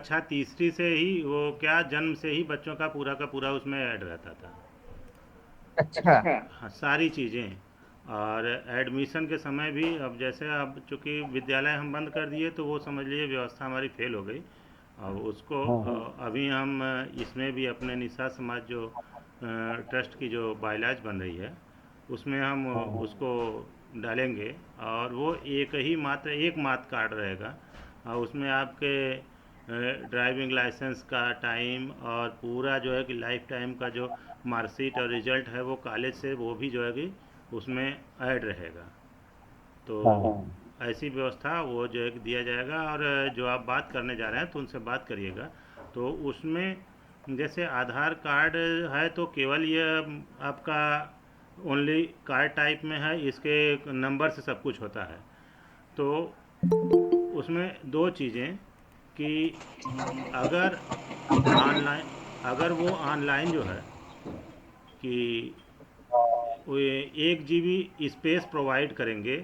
अच्छा तीसरी से ही वो क्या जन्म से ही बच्चों का पूरा उसमें ऐड रहता था। अच्छा। हाँ सारी चीज़ें। और एडमिशन के समय भी अब जैसे अब चूँकि विद्यालय हम बंद कर दिए तो वो समझ लीजिए व्यवस्था हमारी फेल हो गई। अब उसको हाँ हाँ। अभी हम इसमें भी अपने निशा समाज जो ट्रस्ट की जो बाइलाज बन रही है उसमें हम हाँ हाँ। उसको डालेंगे। और वो एक मात्र कार्ड रहेगा। और उसमें आपके ड्राइविंग लाइसेंस का टाइम और पूरा जो है कि लाइफ टाइम का जो मार्कशीट और रिजल्ट है वो कॉलेज से वो भी जो है कि उसमें ऐड रहेगा। तो हाँ ऐसी व्यवस्था वो जो है कि दिया जाएगा। और जो आप बात करने जा रहे हैं तो उनसे बात करिएगा। तो उसमें जैसे आधार कार्ड है तो केवल ये आपका ओनली कार्ड टाइप में है, इसके नंबर से सब कुछ होता है। तो उसमें दो चीज़ें कि अगर ऑनलाइन अगर वो ऑनलाइन जो है कि वो 1 GB स्पेस प्रोवाइड करेंगे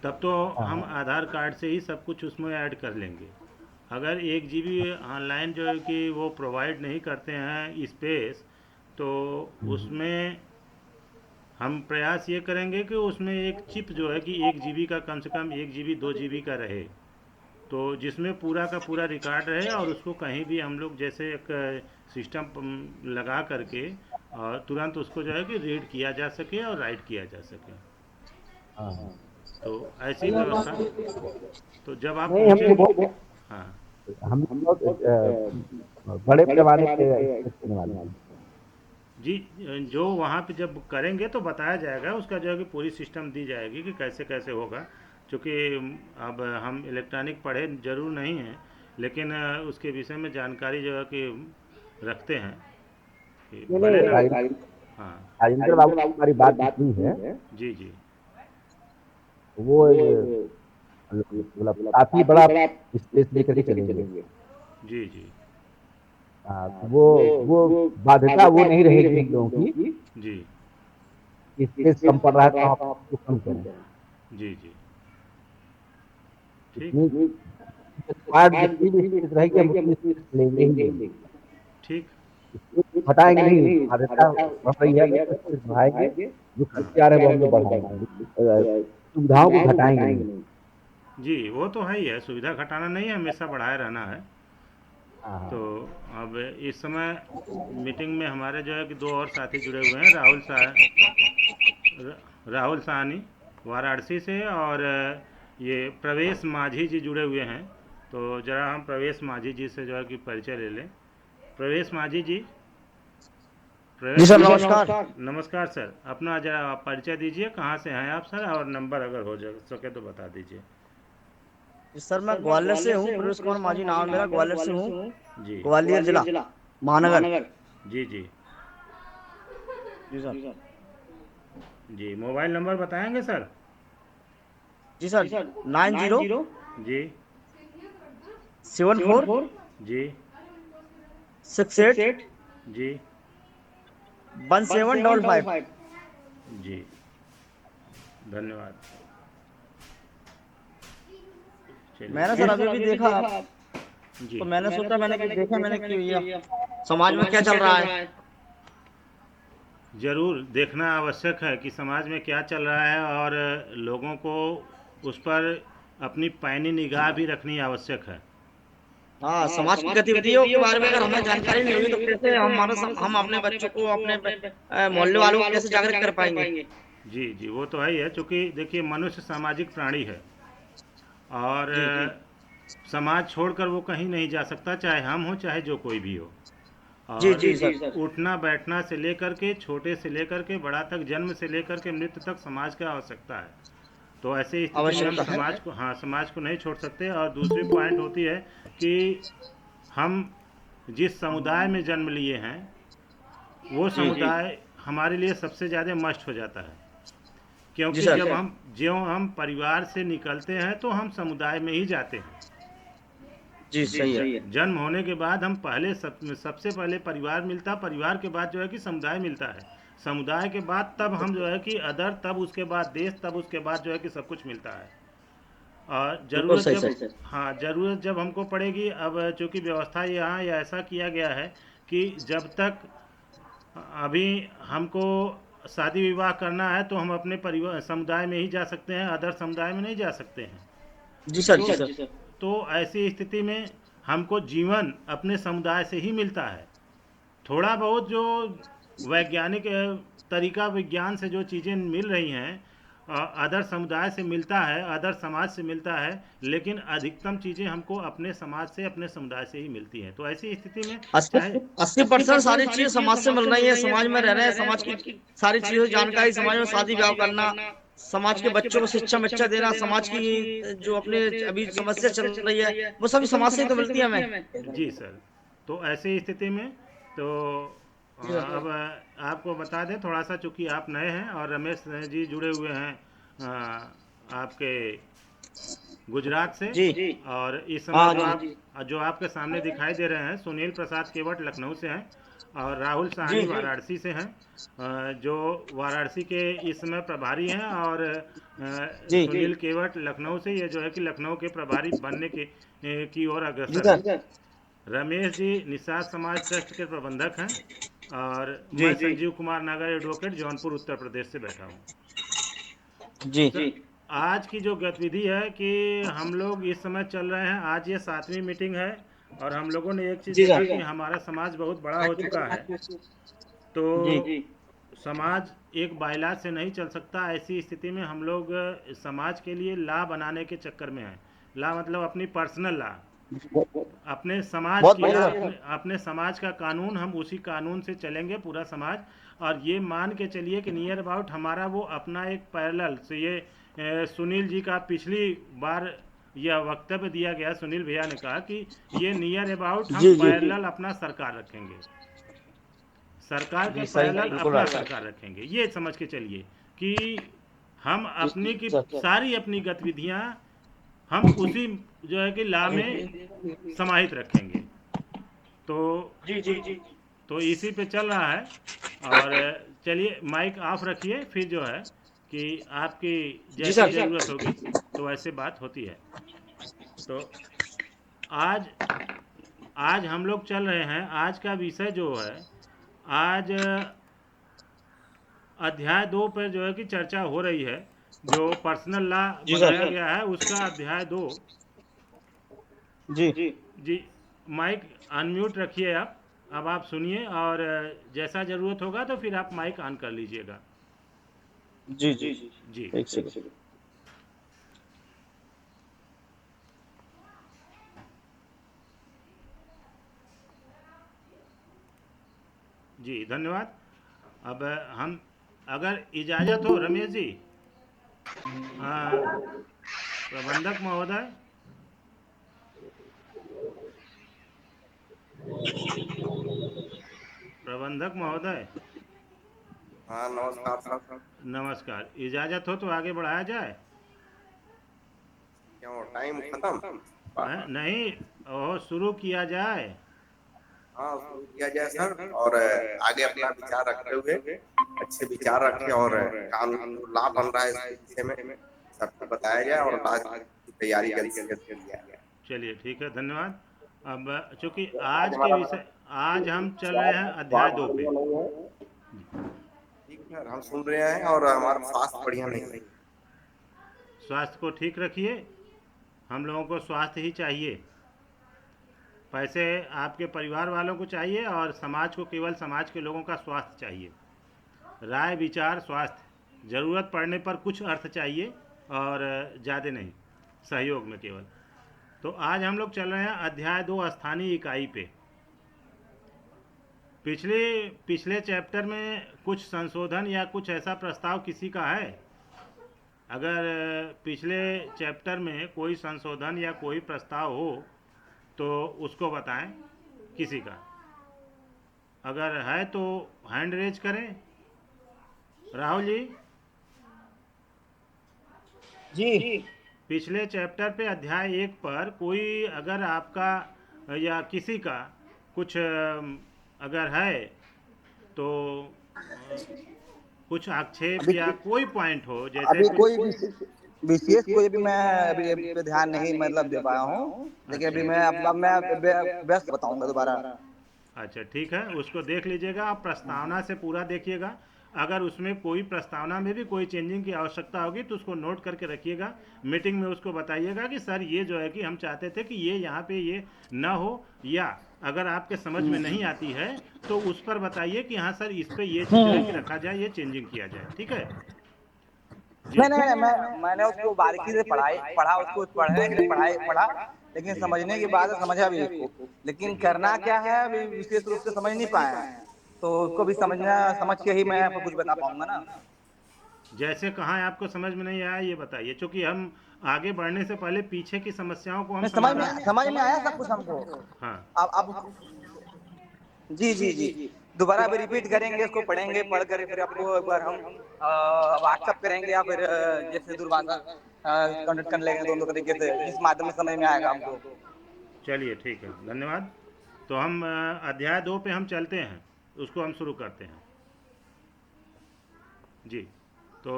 तब तो हाँ हम हाँ। आधार कार्ड से ही सब कुछ उसमें ऐड कर लेंगे। अगर 1 GB ऑनलाइन जो है कि वो प्रोवाइड नहीं करते हैं स्पेस तो हम्म। उसमें हम प्रयास ये करेंगे कि उसमें एक चिप जो है कि 1 GB का कम से कम 1 GB 2 GB का रहे। तो जिसमें पूरा का पूरा रिकॉर्ड रहे और उसको कहीं भी हम लोग जैसे एक सिस्टम लगा करके और तुरंत उसको जो है कि रीड किया जा सके और राइट किया जा सके। हाँ हाँ। तो ऐसी व्यवस्था। तो जब आप नहीं हमको पहुँचेंगे। बहुत, हाँ। हम बहुत बड़े पैमाने पे एक्सपेक्ट करने वाले हैं। जी। जो वहाँ पे जब करेंगे तो बताया जाएगा, उसका जो है कि पूरी सिस्टम दी जाएगी कि कैसे कैसे होगा। क्योंकि अब हम इलेक्ट्रॉनिक पढ़े जरूर नहीं हैं, लेकिन उसके विषय में जानकारी जो है कि रखते हैं कि नहीं भले नहीं, ना। हाँ। राजेंद्र बाबू से हमारी बात हुई है। जी जी। वो मतलब काफी बड़ा स्पेस लेकर के चलेंगे। जी जी। हाँ, तो वो बाध्यता वो नहीं रहेगी हम लोगों की जी कि स्पेस कम पड़ रहा है तो आप उसको कम करें। जी। जी ठीक। इतनी कार्ड जितनी भी स्पेस रहेगी हम उतनी स्पेस लेंगे ही लेंगे। ठीक। स्पेस घटाएंगे नहीं, बाध्यता बढ़ रही है अगर तो स्पेस बढ़ाएंगे। जो हाँ। खर्चे आ रहे हैं वो हम लोग बढ़ाएंगे, सुविधाओं को घटाएंगे नहीं। जी वो तो है ही है, सुविधा घटाना नहीं है, हमेशा बढ़ाए रहना है। हाँ तो हाँ। अब इस समय मीटिंग में हमारे जो है कि दो और साथी जुड़े हुए हैं, राहुल साहनी वाराणसी से, और ये प्रवेश माझी जी जुड़े हुए हैं। तो ज़रा हम प्रवेश माझी जी से जो है कि परिचय ले लें। प्रवेश माझी जी। जी प्रवेश सर, माझी। नमस्कार। नमस्कार सर, अपना ज़रा आप परिचय दीजिए, कहाँ से हैं आप सर, और नंबर अगर हो सके तो बता दीजिए। जी सर, मैं ग्वालियर से हूँ। प्रवेश कुमार माझी नाम है मेरा। ग्वालियर से हूँ, जी ग्वालियर जिला, महानगर। जी। जी जी सर। जी। मोबाइल नंबर बताएंगे सर। जी सर, 90 जी 74 जी 68 जी 1755। जी। धन्यवाद। मैंने चलिए सर इस अभी भी देखा आप, जी तो मैंने सोचा, मैंने कि देखा मैंने कि ये समाज में क्या चल रहा है। ज़रूर देखना आवश्यक है कि समाज में क्या चल रहा है, और लोगों को उस पर अपनी पैनी निगाह भी रखनी आवश्यक है। हाँ, समाज की गतिविधियों के बारे में अगर हमें जानकारी नहीं होगी तो कैसे हम अपने बच्चों को, अपने मोहल्ले वालों को कैसे जागरूक कर पाएंगे। जी जी वो तो है ही है, क्योंकि देखिए मनुष्य सामाजिक प्राणी है। और जी समाज छोड़कर वो कहीं नहीं जा सकता, चाहे हम हो चाहे जो कोई भी हो। जी और जी सर। उठना बैठना से लेकर के, छोटे से लेकर के बड़ा तक, जन्म से लेकर के मृत्यु तक समाज की आवश्यकता है। तो ऐसी स्थिति में हम आवश्यकता है। समाज को, हाँ समाज को नहीं छोड़ सकते। और दूसरी पॉइंट होती है कि हम जिस समुदाय में जन्म लिए हैं वो जी समुदाय हमारे लिए सबसे ज़्यादा मस्ट हो जाता है। जी क्योंकि सर। जब हम ज्यों हम परिवार से निकलते हैं तो हम समुदाय में ही जाते हैं। जी सही है। जन्म होने के बाद हम सबसे पहले परिवार मिलता, परिवार के बाद जो है कि समुदाय मिलता है, समुदाय के बाद तब हम जो है कि अदर, तब उसके बाद देश, तब उसके बाद जो है कि सब कुछ मिलता है। और बिल्कुल ज़रूरत सही जब सर। हाँ ज़रूरत जब हमको पड़ेगी, अब चूँकि व्यवस्था यहाँ ये ऐसा किया गया है कि जब तक अभी हमको शादी विवाह करना है तो हम अपने परिवार समुदाय में ही जा सकते हैं, अदर समुदाय में नहीं जा सकते हैं। जी सर, तो जी सर। तो ऐसी स्थिति में हमको जीवन अपने समुदाय से ही मिलता है। थोड़ा बहुत जो वैज्ञानिक तरीका विज्ञान से जो चीज़ें मिल रही हैं अदर समुदाय से मिलता है, अदर समाज से मिलता है, लेकिन अधिकतम चीज़ें हमको अपने समाज से, अपने समुदाय से ही मिलती हैं। तो ऐसी स्थिति में अस्सी चाहे 80% सारी चीजें समाज से मिल रही है, समाज में रह रहे हैं, समाज की सारी चीजों जानकारी, समाज में शादी ब्याह करना, समाज के बच्चों को शिक्षा विक्षा देना, समाज की जो अपने अभी समस्या चल रही है वो सभी समाज से ही तो मिलती है हमें। जी सर। तो ऐसी स्थिति में तो जी सर। अब आपको बता दें थोड़ा सा, चूंकि आप नए हैं और रमेश जी जुड़े हुए हैं आपके गुजरात से। जी। और इस समय हाँ जो जी। जो आपके सामने दिखाई दे रहे हैं सुनील प्रसाद केवट लखनऊ से हैं, और राहुल जी। साहनी वाराणसी से हैं, जो वाराणसी के इस समय प्रभारी हैं। और जी। सुनील केवट लखनऊ से, ये जो है कि लखनऊ के प्रभारी बनने की ओर जी अग्रसर हैं। सर। रमेश जी निषाद समाज ट्रस्ट के प्रबंधक हैं। और जी। मैं संजीव कुमार नागर एडवोकेट जौनपुर उत्तर प्रदेश से बैठा हूँ। जी। सर, आज की जो गतिविधि है कि हम लोग इस समय चल रहे हैं, आज ये 7वीं मीटिंग है। और हम लोगों ने एक चीज़ जी देखा सर। कि हमारा समाज बहुत बड़ा हो चुका है। तो जी। समाज एक बायलाज से नहीं चल सकता। ऐसी स्थिति में हम लोग समाज के लिए लॉ बनाने के चक्कर में हैं। लॉ मतलब अपनी पर्सनल लॉ, अपने समाज बहुत की बढ़िया सर। अपने समाज का कानून, हम उसी कानून से चलेंगे पूरा समाज। और ये मान के चलिए कि नियर अबाउट हमारा वो अपना एक पैरेलल से ये सुनील जी का पिछली बार यह वक्तव्य दिया गया, सुनील भैया ने कहा कि ये नियर अबाउट हम जी जी। पैरेलल अपना सरकार रखेंगे, सरकार के जी सही, पैरेलल बिल्कुल अपना राइट। सरकार रखेंगे। ये समझ के चलिए कि हम जी अपनी की सर। सारी अपनी गतिविधियां हम उसी जो है कि लॉ में समाहित रखेंगे। तो जी जी। तो इसी पे चल रहा है। और चलिए माइक ऑफ रखिए, फिर जो है कि आपकी जी जैसी सर। ज़रूरत होगी तो ऐसे बात होती है। तो आज आज हम लोग चल रहे हैं, आज का विषय जो है, आज अध्याय 2 पर जो है कि चर्चा हो रही है। जो पर्सनल लॉ जी सर। बनाया गया है उसका अध्याय 2। जी जी, माइक अनम्यूट रखिए आप। अब आप सुनिए, और जैसा ज़रूरत होगा तो फिर आप माइक ऑन कर लीजिएगा। जी। जी जी एक सेकंड। जी धन्यवाद। अब हम, अगर इजाज़त हो रमेश जी, प्रबंधक महोदय, प्रबंधक महोदय, हाँ नमस्कार सर। नमस्कार। इजाज़त हो तो आगे बढ़ाया जाए। क्यों टाइम खत्म? नहीं, ओह शुरू किया जाए। हाँ शुरू किया जाए सर, और आगे अपना विचार रखते हुए अच्छे विचार रखें, और कानून जो लाभ बन रहा है इसके विषय में सबको बताया जाए, और लाभ की तैयारी जल्द से जल्द की जाए। चलिए ठीक है, धन्यवाद। अब चूंकि आज के विषय, आज हम चल रहे हैं अध्याय 2 पे। ठीक है, हम सुन रहे हैं, और हमारा स्वास्थ्य बढ़िया नहीं है। स्वास्थ्य को ठीक रखिए। हम लोगों को स्वास्थ्य ही चाहिए। पैसे आपके परिवार वालों को चाहिए, और समाज को केवल समाज के लोगों का स्वास्थ्य चाहिए। राय विचार स्वास्थ्य, ज़रूरत पड़ने पर कुछ अर्थ चाहिए, और ज़्यादा नहीं, सहयोग में केवल। तो आज हम लोग चल रहे हैं अध्याय 2 स्थानीय इकाई पे। पिछले पिछले चैप्टर में कुछ संशोधन या कुछ ऐसा प्रस्ताव किसी का है? अगर पिछले चैप्टर में कोई संशोधन या कोई प्रस्ताव हो तो उसको बताएं, किसी का अगर है तो हैंड रेज करें। राहुल जी, जी पिछले चैप्टर पे अध्याय 1 पर कोई अगर आपका या किसी का कुछ अगर है तो कुछ आक्षेप अभी या कोई पॉइंट हो, जैसे अभी कि कोई विशेष कोई भी मैं अभी अभी पे ध्यान नहीं मतलब दे पाया हूँ, लेकिन अच्छा अभी मैं अब मैं व्यस्त बताऊंगा दोबारा। अच्छा, ठीक है, उसको देख लीजिएगा। आप प्रस्तावना से पूरा देखिएगा। अगर उसमें कोई प्रस्तावना में भी कोई चेंजिंग की आवश्यकता होगी तो उसको नोट करके रखिएगा। मीटिंग में उसको बताइएगा कि सर ये जो है कि हम चाहते थे कि ये यहाँ पे ये ना हो, या अगर आपके समझ में नहीं आती है तो उस पर बताइए कि हाँ सर इस पे ये चीज़ जो है कि रखा जाए, ये चेंजिंग किया जाए। ठीक है जी। नहीं नहीं नहीं, मैंने उसको बारीकी से पढ़ा, उसको पढ़ने के लिए पढ़ा, लेकिन जी समझने के बाद समझा भी उसको, लेकिन करना क्या है अभी विशेष रूप से समझ नहीं पाए हैं, तो उसको भी समझ के ही मैं आपको कुछ बता पाऊंगा ना। जैसे कहाँ आपको समझ में नहीं आया ये बताइए, क्योंकि हम आगे बढ़ने से पहले पीछे की समस्याओं को हम नहीं, समाधान। समझ में आया सब कुछ हमको। हाँ अब जी जी जी, दोबारा अभी रिपीट करेंगे, उसको पढ़ेंगे, पढ़ कर फिर आपको एक बार हम व्हाट्सअप करेंगे, या फिर जैसे दूरभाषा कांटेक्ट कर लेंगे, दोनों तरीके से जिस माध्यम से समझ में आएगा हमको। चलिए ठीक है, धन्यवाद। तो हम अध्याय 2 पे हम चलते हैं, उसको हम शुरू करते हैं जी। तो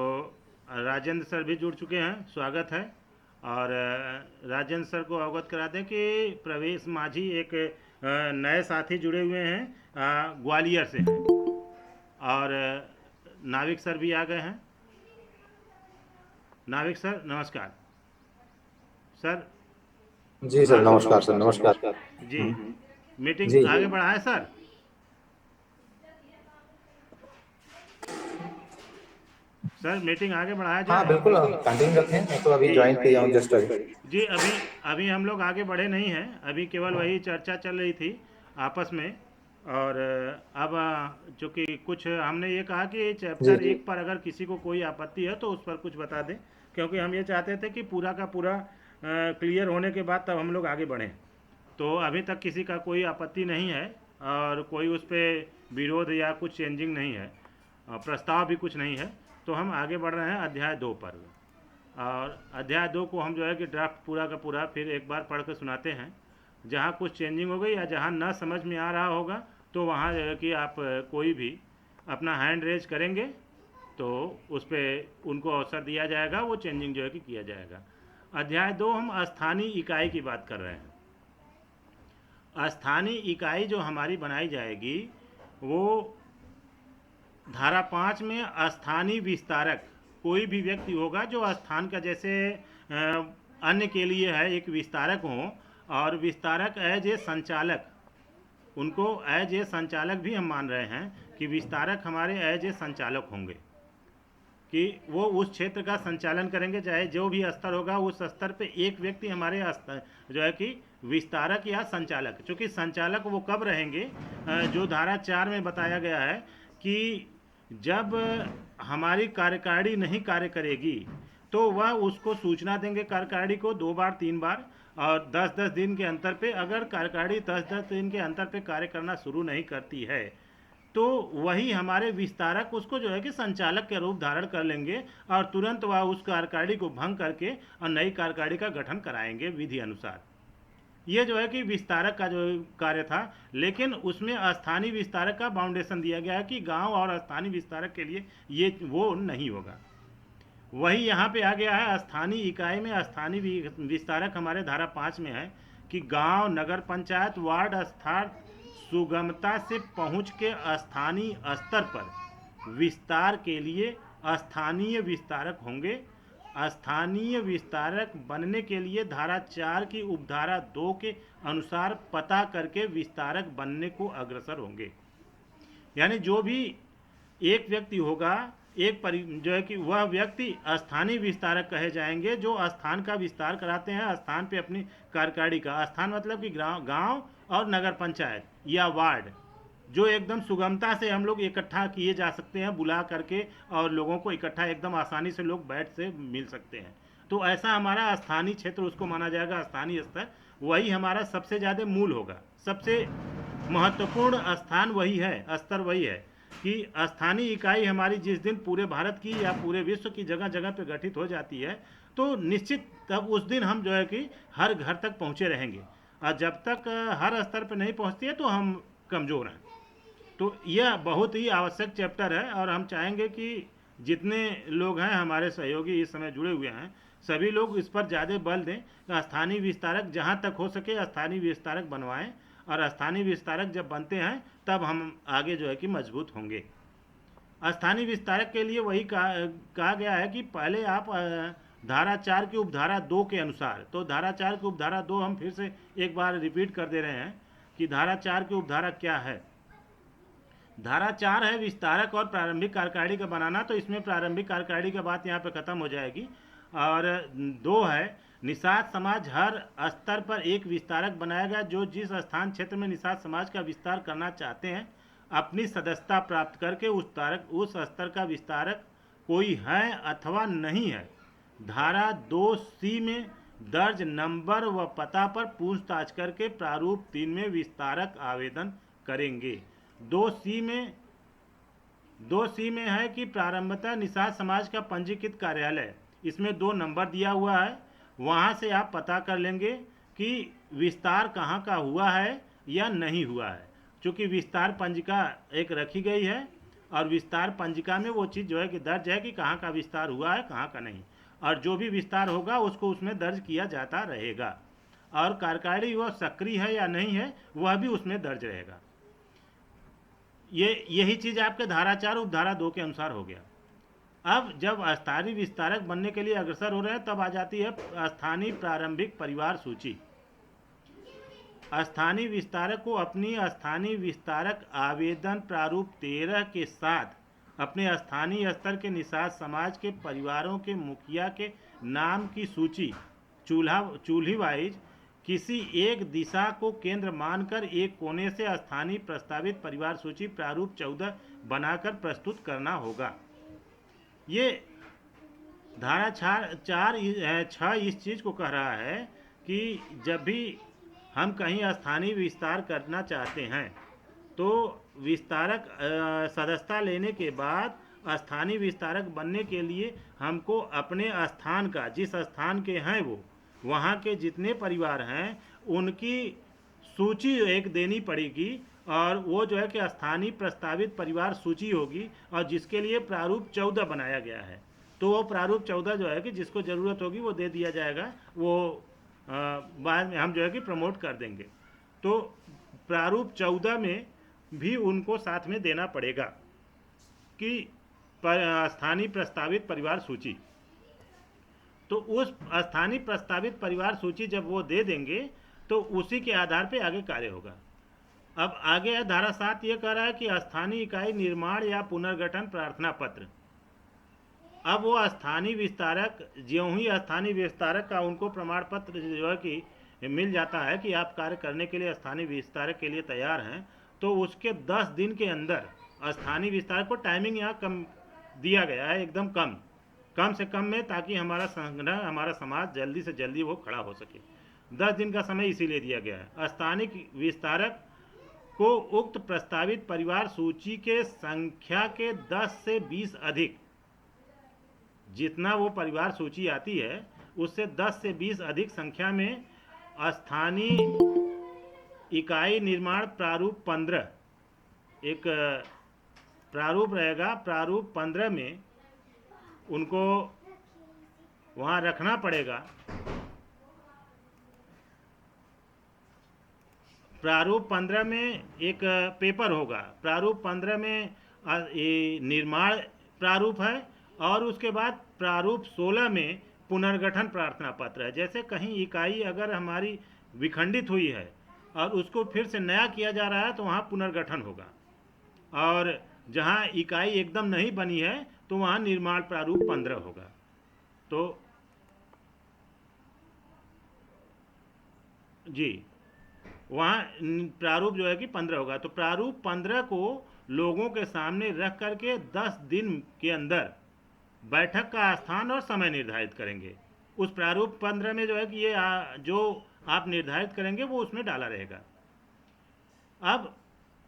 राजेंद्र सर भी जुड़ चुके हैं, स्वागत है। और राजेंद्र सर को अवगत करा दें कि प्रवेश माझी एक नए साथी जुड़े हुए हैं, ग्वालियर से हैं। और नाविक सर भी आ गए हैं। नाविक सर नमस्कार सर। जी सर, नमस्कार सर, नमस्कार। जी, मीटिंग जी आगे बढ़ाएं सर। सर मीटिंग आगे बढ़ाया हाँ जाए। बिल्कुल, कंटिन्यू रखें। मैं तो अभी ज्वाइन किया हूँ जस्ट अभी। जी, अभी अभी हम लोग आगे बढ़े नहीं हैं, अभी केवल वही चर्चा चल रही थी आपस में। और अब चूँकि कुछ हमने ये कहा कि जी चैप्टर जी 1 पर अगर किसी को कोई आपत्ति है तो उस पर कुछ बता दें, क्योंकि हम ये चाहते थे कि पूरा का पूरा क्लियर होने के बाद तब हम लोग आगे बढ़ें। तो अभी तक किसी का कोई आपत्ति नहीं है और कोई उस पर विरोध या कुछ चेंजिंग नहीं है, प्रस्ताव भी कुछ नहीं है। तो हम आगे बढ़ रहे हैं अध्याय 2 पर। और अध्याय 2 को हम जो है कि ड्राफ्ट पूरा का पूरा फिर एक बार पढ़ कर सुनाते हैं। जहाँ कुछ चेंजिंग हो गई या जहाँ ना समझ में आ रहा होगा तो वहाँ जो है कि आप कोई भी अपना हैंड रेज करेंगे तो उस पर उनको अवसर दिया जाएगा, वो चेंजिंग जो है कि किया जाएगा। अध्याय 2 हम स्थानीय इकाई की बात कर रहे हैं। स्थानीय इकाई जो हमारी बनाई जाएगी वो धारा 5 में स्थानीय विस्तारक कोई भी व्यक्ति होगा जो स्थान का जैसे अन्य के लिए है एक विस्तारक हो, और विस्तारक एज ए संचालक, उनको एज ए संचालक भी हम मान रहे हैं कि विस्तारक हमारे एज ए संचालक होंगे, कि वो उस क्षेत्र का संचालन करेंगे, चाहे जो भी स्तर होगा उस स्तर पे एक व्यक्ति हमारे स्तर जो है कि विस्तारक या संचालक। चूँकि संचालक वो कब रहेंगे, जो धारा 4 में बताया गया है कि जब हमारी कार्यकारिणी नहीं कार्य करेगी तो वह उसको सूचना देंगे कार्यकारिणी को 2 बार 3 बार, और 10-10 दिन के अंतर पे अगर कार्यकारिणी 10-10 दिन के अंतर पे कार्य करना शुरू नहीं करती है तो वही हमारे विस्तारक उसको जो है कि संचालक के रूप धारण कर लेंगे और तुरंत वह उस कार्यकारिणी को भंग करके और नई कार्यकारिणी का गठन कराएंगे विधि अनुसार। ये जो है कि विस्तारक का जो कार्य था, लेकिन उसमें स्थानीय विस्तारक का बाउंडेशन दिया गया है कि गांव और स्थानीय विस्तारक के लिए ये वो नहीं होगा। वही यहाँ पे आ गया है स्थानीय इकाई में स्थानीय विस्तारक हमारे धारा 5 में है कि गांव, नगर पंचायत, वार्ड स्थान सुगमता से पहुँच के स्थानीय स्तर पर विस्तार के लिए स्थानीय विस्तारक होंगे। स्थानीय विस्तारक बनने के लिए धारा 4 की उपधारा 2 के अनुसार पता करके विस्तारक बनने को अग्रसर होंगे। यानी जो भी एक व्यक्ति होगा, जो है कि वह व्यक्ति स्थानीय विस्तारक कहे जाएंगे, जो स्थान का विस्तार कराते हैं, स्थान पे अपनी कार्यकारिणी का, स्थान मतलब कि गांव और नगर पंचायत या वार्ड, जो एकदम सुगमता से हम लोग इकट्ठा किए जा सकते हैं बुला करके, और लोगों को इकट्ठा एकदम आसानी से लोग बैठ से मिल सकते हैं। तो ऐसा हमारा स्थानीय क्षेत्र उसको माना जाएगा, स्थानीय स्तर वही हमारा सबसे ज़्यादा मूल होगा, सबसे महत्वपूर्ण स्थान वही है, स्तर वही है कि स्थानीय इकाई हमारी जिस दिन पूरे भारत की या पूरे विश्व की जगह जगह पे गठित हो जाती है तो निश्चित तब उस दिन हम जो है कि हर घर तक पहुँचे रहेंगे, और जब तक हर स्तर पर नहीं पहुँचती है तो हम कमज़ोर हैं। तो यह बहुत ही आवश्यक चैप्टर है और हम चाहेंगे कि जितने लोग हैं हमारे सहयोगी इस समय जुड़े हुए हैं सभी लोग इस पर ज़्यादा बल दें कि स्थानीय विस्तारक जहाँ तक हो सके स्थानीय विस्तारक बनवाएं, और स्थानीय विस्तारक जब बनते हैं तब हम आगे जो है कि मजबूत होंगे। स्थानीय विस्तारक के लिए वही कहा गया है कि पहले आप धारा 4 की उपधारा 2 के अनुसार, तो धारा 4 की उपधारा 2 हम फिर से एक बार रिपीट कर दे रहे हैं कि धारा 4 की उपधारा क्या है। धारा 4 है विस्तारक और प्रारंभिक कार्यकारिणी का बनाना, तो इसमें प्रारंभिक कार्यकारिणी की बात यहाँ पे ख़त्म हो जाएगी। और 2 है निषाद समाज हर स्तर पर एक विस्तारक बनाएगा जो जिस स्थान क्षेत्र में निषाद समाज का विस्तार करना चाहते हैं अपनी सदस्यता प्राप्त करके उस स्तर का विस्तारक कोई है अथवा नहीं है धारा 2C में दर्ज नंबर व पता पर पूछताछ करके प्रारूप 3 में विस्तारक आवेदन करेंगे। 2C में है कि प्रारंभतः निषाद समाज का पंजीकृत कार्यालय, इसमें 2 नंबर दिया हुआ है, वहाँ से आप पता कर लेंगे कि विस्तार कहाँ का हुआ है या नहीं हुआ है। चूँकि विस्तार पंजिका एक रखी गई है और विस्तार पंजिका में वो चीज़ जो है कि दर्ज है कि कहाँ का विस्तार हुआ है कहाँ का नहीं, और जो भी विस्तार होगा उसको उसमें दर्ज किया जाता रहेगा, और कार्यकारिणी वह सक्रिय है या नहीं है वह भी उसमें दर्ज रहेगा। यही चीज़ आपके धारा 4 उपधारा 2 के अनुसार हो गया। अब जब स्थानीय विस्तारक बनने के लिए अग्रसर हो रहे हैं तब आ जाती है स्थानीय प्रारंभिक परिवार सूची। स्थानीय विस्तारक को अपनी स्थानीय विस्तारक आवेदन प्रारूप 13 के साथ अपने स्थानीय स्तर के निषाद समाज के परिवारों के मुखिया के नाम की सूची चूल्ही वाइज किसी एक दिशा को केंद्र मानकर एक कोने से स्थानीय प्रस्तावित परिवार सूची प्रारूप 14 बनाकर प्रस्तुत करना होगा। ये धारा 6 इस चीज़ को कह रहा है कि जब भी हम कहीं स्थानीय विस्तार करना चाहते हैं तो विस्तारक सदस्यता लेने के बाद स्थानीय विस्तारक बनने के लिए हमको अपने स्थान का, जिस स्थान के हैं वो वहाँ के जितने परिवार हैं उनकी सूची एक देनी पड़ेगी, और वो जो है कि स्थानीय प्रस्तावित परिवार सूची होगी और जिसके लिए प्रारूप 14 बनाया गया है। तो वो प्रारूप 14 जो है कि जिसको ज़रूरत होगी वो दे दिया जाएगा, वो बाद में हम जो है कि प्रमोट कर देंगे। तो प्रारूप 14 में भी उनको साथ में देना पड़ेगा कि स्थानीय प्रस्तावित परिवार सूची। तो उस स्थानीय प्रस्तावित परिवार सूची जब वो दे देंगे तो उसी के आधार पे आगे कार्य होगा। अब आगे है धारा 7 ये कह रहा है कि स्थानीय इकाई निर्माण या पुनर्गठन प्रार्थना पत्र। अब वो स्थानीय विस्तारक ज्यों ही स्थानीय विस्तारक का उनको प्रमाण पत्र जो है कि मिल जाता है कि आप कार्य करने के लिए स्थानीय विस्तारक के लिए तैयार हैं, तो उसके 10 दिन के अंदर स्थानीय विस्तारक को टाइमिंग यहाँ कम दिया गया है, एकदम कम से कम में, ताकि हमारा संगठन हमारा समाज जल्दी से जल्दी वो खड़ा हो सके। 10 दिन का समय इसीलिए दिया गया है। स्थानीय विस्तारक को उक्त प्रस्तावित परिवार सूची के संख्या के 10 से 20 अधिक, जितना वो परिवार सूची आती है उससे 10 से 20 अधिक संख्या में स्थानीय इकाई निर्माण प्रारूप 15 एक प्रारूप रहेगा। प्रारूप 15 में उनको वहाँ रखना पड़ेगा। प्रारूप 15 में एक पेपर होगा। प्रारूप 15 में ये निर्माण प्रारूप है, और उसके बाद प्रारूप 16 में पुनर्गठन प्रार्थना पत्र है। जैसे कहीं इकाई अगर हमारी विखंडित हुई है और उसको फिर से नया किया जा रहा है तो वहाँ पुनर्गठन होगा, और जहाँ इकाई एकदम नहीं बनी है तो वहाँ निर्माण प्रारूप 15 होगा। तो जी वहाँ प्रारूप जो है कि 15 होगा। तो प्रारूप 15 को लोगों के सामने रख करके 10 दिन के अंदर बैठक का स्थान और समय निर्धारित करेंगे। उस प्रारूप 15 में जो है कि ये जो आप निर्धारित करेंगे वो उसमें डाला रहेगा। अब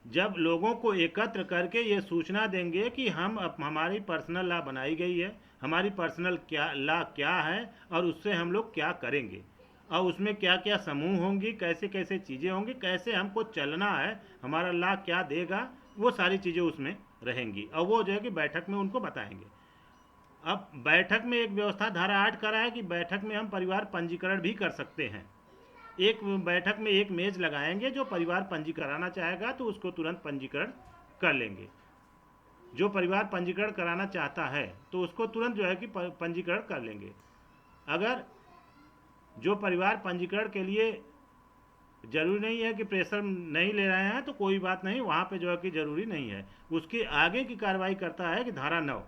जब लोगों को एकत्र करके ये सूचना देंगे कि हमारी पर्सनल लॉ बनाई गई है, हमारी पर्सनल लॉ क्या है और उससे हम लोग क्या करेंगे, और उसमें क्या क्या समूह होंगी, कैसे कैसे चीज़ें होंगी, कैसे हमको चलना है, हमारा लॉ क्या देगा, वो सारी चीज़ें उसमें रहेंगी, और वो जो है कि बैठक में उनको बताएंगे। अब बैठक में एक व्यवस्था धारा 8 करा है कि बैठक में हम परिवार पंजीकरण भी कर सकते हैं। एक बैठक में एक मेज लगाएंगे, जो परिवार पंजी कराना चाहेगा तो उसको तुरंत पंजीकरण कर लेंगे। जो परिवार पंजीकरण कराना चाहता है तो उसको तुरंत जो है कि पंजीकरण कर लेंगे। अगर जो परिवार पंजीकरण के लिए जरूरी नहीं है कि प्रेशर नहीं ले रहे हैं तो कोई बात नहीं, वहाँ पे जो है कि जरूरी नहीं है। उसके आगे की कार्रवाई करता है कि धारा 9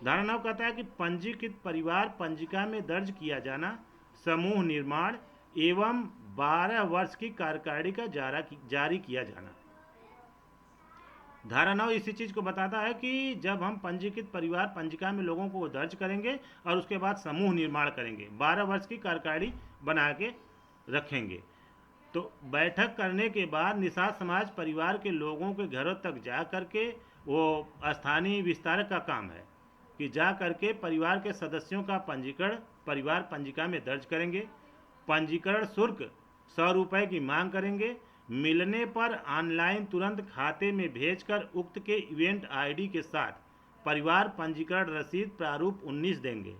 कहता है कि पंजीकृत परिवार पंजिका में दर्ज किया जाना, समूह निर्माण एवं 12 वर्ष की कार्यकारिणी का जारी किया जाना। धारा 9 इसी चीज़ को बताता है कि जब हम पंजीकृत परिवार पंजिका में लोगों को दर्ज करेंगे और उसके बाद समूह निर्माण करेंगे, 12 वर्ष की कार्यकारिणी बना के रखेंगे, तो बैठक करने के बाद निषाद समाज परिवार के लोगों के घरों तक जा करके, वो स्थानीय विस्तारक का काम है कि जा करके परिवार के सदस्यों का पंजीकरण परिवार पंजिका में दर्ज करेंगे। पंजीकरण शुल्क 100 रुपये की मांग करेंगे। मिलने पर ऑनलाइन तुरंत खाते में भेजकर उक्त के इवेंट आईडी के साथ परिवार पंजीकरण रसीद प्रारूप 19 देंगे।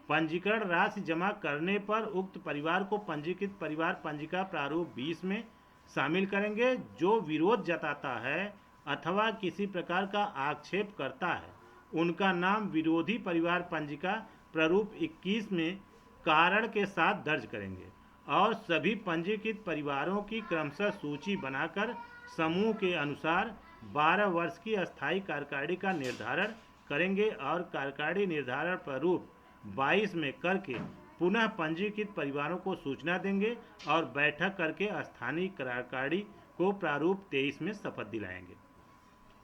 पंजीकरण राशि जमा करने पर उक्त परिवार को पंजीकृत परिवार पंजिका प्रारूप 20 में शामिल करेंगे। जो विरोध जताता है अथवा किसी प्रकार का आक्षेप करता है, उनका नाम विरोधी परिवार पंजिका प्रारूप 21 में कारण के साथ दर्ज करेंगे और सभी पंजीकृत परिवारों की क्रमशः सूची बनाकर समूह के अनुसार 12 वर्ष की अस्थायी कार्यकारिणी का निर्धारण करेंगे और कार्यकारिणी निर्धारण प्रारूप 22 में करके पुनः पंजीकृत परिवारों को सूचना देंगे और बैठक करके स्थानीय कार्यकारिणी को प्रारूप 23 में शपथ दिलाएंगे।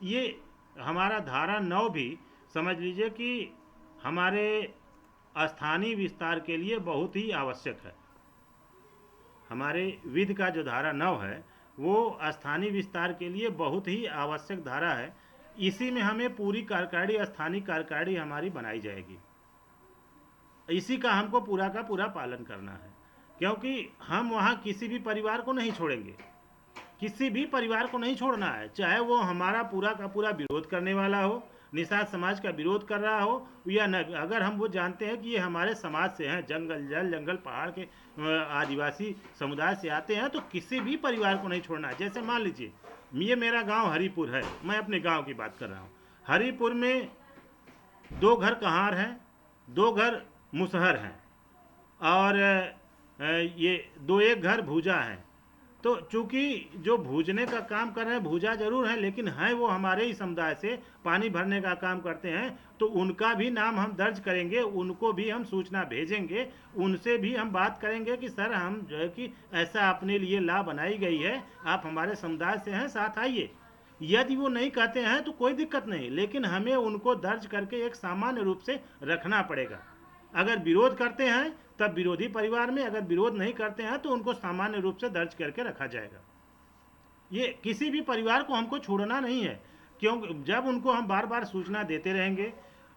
ये हमारा धारा 9 भी समझ लीजिए कि हमारे स्थानीय विस्तार के लिए बहुत ही आवश्यक है। हमारे विधि का जो धारा 9 है वो स्थानीय विस्तार के लिए बहुत ही आवश्यक धारा है। इसी में हमें पूरी कार्यकारिणी स्थानीय कार्यकारिणी हमारी बनाई जाएगी। इसी का हमको पूरा का पूरा पालन करना है, क्योंकि हम वहाँ किसी भी परिवार को नहीं छोड़ेंगे। किसी भी परिवार को नहीं छोड़ना है, चाहे वो हमारा पूरा का पूरा विरोध करने वाला हो, निषाद समाज का विरोध कर रहा हो या न। अगर हम वो जानते हैं कि ये हमारे समाज से हैं, जंगल पहाड़ के आदिवासी समुदाय से आते हैं, तो किसी भी परिवार को नहीं छोड़ना है। जैसे मान लीजिए ये मेरा गांव हरिपुर है, मैं अपने गांव की बात कर रहा हूँ। हरिपुर में 2 घर कहार हैं, 2 घर मुसहर हैं और ये 1 घर भूजा हैं। तो चूंकि जो भूजने का काम कर रहे हैं, भूजा जरूर हैं लेकिन हैं वो हमारे ही समुदाय से, पानी भरने का काम करते हैं, तो उनका भी नाम हम दर्ज करेंगे, उनको भी हम सूचना भेजेंगे, उनसे भी हम बात करेंगे कि सर हम जो है कि ऐसा अपने लिए लॉ बनाई गई है, आप हमारे समुदाय से हैं, साथ आइए। यदि वो नहीं कहते हैं तो कोई दिक्कत नहीं, लेकिन हमें उनको दर्ज करके एक सामान्य रूप से रखना पड़ेगा। अगर विरोध करते हैं तब विरोधी परिवार में, अगर विरोध नहीं करते हैं तो उनको सामान्य रूप से दर्ज करके रखा जाएगा। ये किसी भी परिवार को हमको छोड़ना नहीं है, क्योंकि जब उनको हम बार बार सूचना देते रहेंगे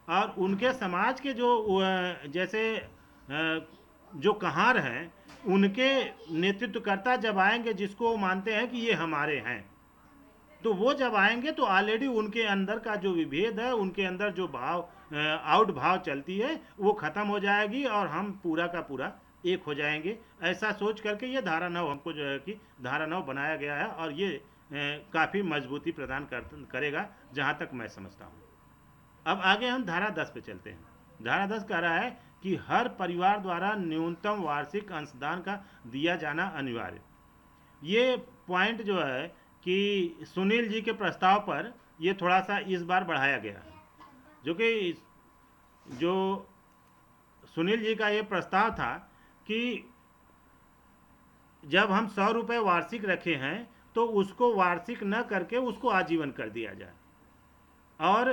और उनके समाज के जो जैसे जो कहार हैं उनके नेतृत्वकर्ता जब आएंगे, जिसको वो मानते हैं कि ये हमारे हैं, तो वो जब आएंगे तो ऑलरेडी उनके अंदर का जो विभेद है, उनके अंदर जो भाव आउट भाव चलती है वो ख़त्म हो जाएगी और हम पूरा का पूरा एक हो जाएंगे। ऐसा सोच करके ये धारा 9 हमको जो है कि धारा 9 बनाया गया है और ये काफ़ी मजबूती प्रदान करेगा जहाँ तक मैं समझता हूँ। अब आगे हम धारा 10 पे चलते हैं। धारा 10 कह रहा है कि हर परिवार द्वारा न्यूनतम वार्षिक अंशदान का दिया जाना अनिवार्य। ये पॉइंट जो है कि सुनील जी के प्रस्ताव पर ये थोड़ा सा इस बार बढ़ाया गया है, जो सुनील जी का ये प्रस्ताव था कि जब हम 100 रुपये वार्षिक रखे हैं तो उसको वार्षिक न करके उसको आजीवन कर दिया जाए और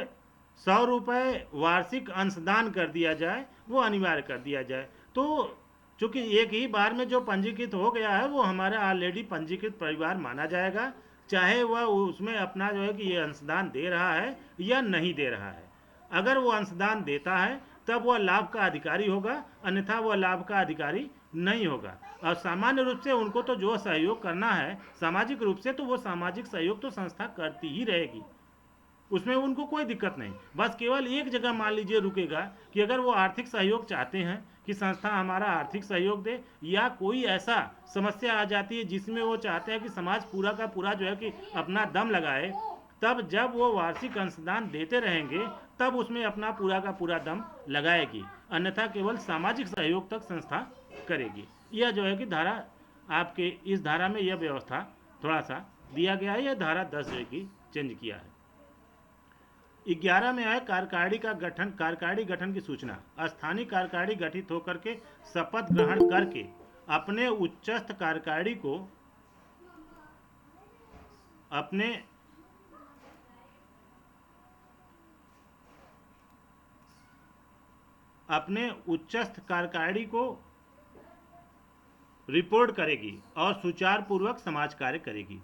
100 रुपये वार्षिक अंशदान कर दिया जाए, वो अनिवार्य कर दिया जाए। तो चूँकि एक ही बार में जो पंजीकृत हो गया है वो हमारा ऑलरेडी पंजीकृत परिवार माना जाएगा, चाहे वह उसमें अपना जो है कि ये अंशदान दे रहा है या नहीं दे रहा है। अगर वो अंशदान देता है तब वह लाभ का अधिकारी होगा, अन्यथा वह लाभ का अधिकारी नहीं होगा। और सामान्य रूप से उनको तो जो सहयोग करना है सामाजिक रूप से, तो वो सामाजिक सहयोग तो संस्था करती ही रहेगी, उसमें उनको कोई दिक्कत नहीं। बस केवल एक जगह मान लीजिए रुकेगा कि अगर वो आर्थिक सहयोग चाहते हैं कि संस्था हमारा आर्थिक सहयोग दे, या कोई ऐसा समस्या आ जाती है जिसमें वो चाहते हैं कि समाज पूरा का पूरा जो है कि अपना दम लगाए, तब जब वो वार्षिक अंशदान देते रहेंगे तब उसमें अपना पूरा का पूरा दम लगाएगी, अन्यथा केवल सामाजिक सहयोग तक संस्था करेगी। यह जो है कि धारा आपके इस धारा में यह व्यवस्था थोड़ा सा दिया गया है। यह धारा 10 जो है कि चेंज किया है। 11 में है कार्यकारिणी का गठन, कार्यकारिणी गठन की सूचना। स्थानीय कार्यकारिणी गठित होकर के शपथ ग्रहण करके अपने उच्चस्थ कार्यकारिणी को अपने उच्चस्थ कार्यकारिणी को रिपोर्ट करेगी और सुचारू पूर्वक समाज कार्य करेगी।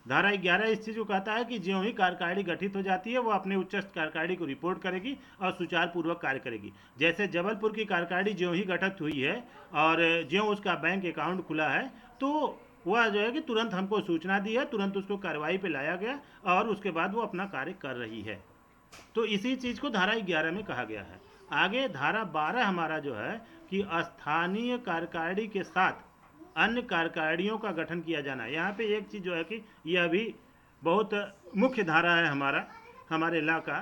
धारा 11 इस चीज को कहता है कि ज्यों ही कार्यकारिणी गठित हो जाती है वो अपने उच्चस्थ कार्यकारिणी को रिपोर्ट करेगी और सुचारू पूर्वक कार्य करेगी। जैसे जबलपुर की कार्यकारिणी ज्यों ही गठित हुई है और ज्यों उसका बैंक अकाउंट खुला है, तो वह जो है कि तुरंत हमको सूचना दी है, तुरंत उसको कार्रवाई पे लाया गया और उसके बाद वो अपना कार्य कर रही है। तो इसी चीज को धारा 11 में कहा गया है। आगे धारा 12 हमारा जो है कि स्थानीय कार्यकारिणी के साथ अन्य कार्यकारिणियों का गठन किया जाना। यहाँ पे एक चीज़ जो है कि यह भी बहुत मुख्य धारा है हमारे इलाका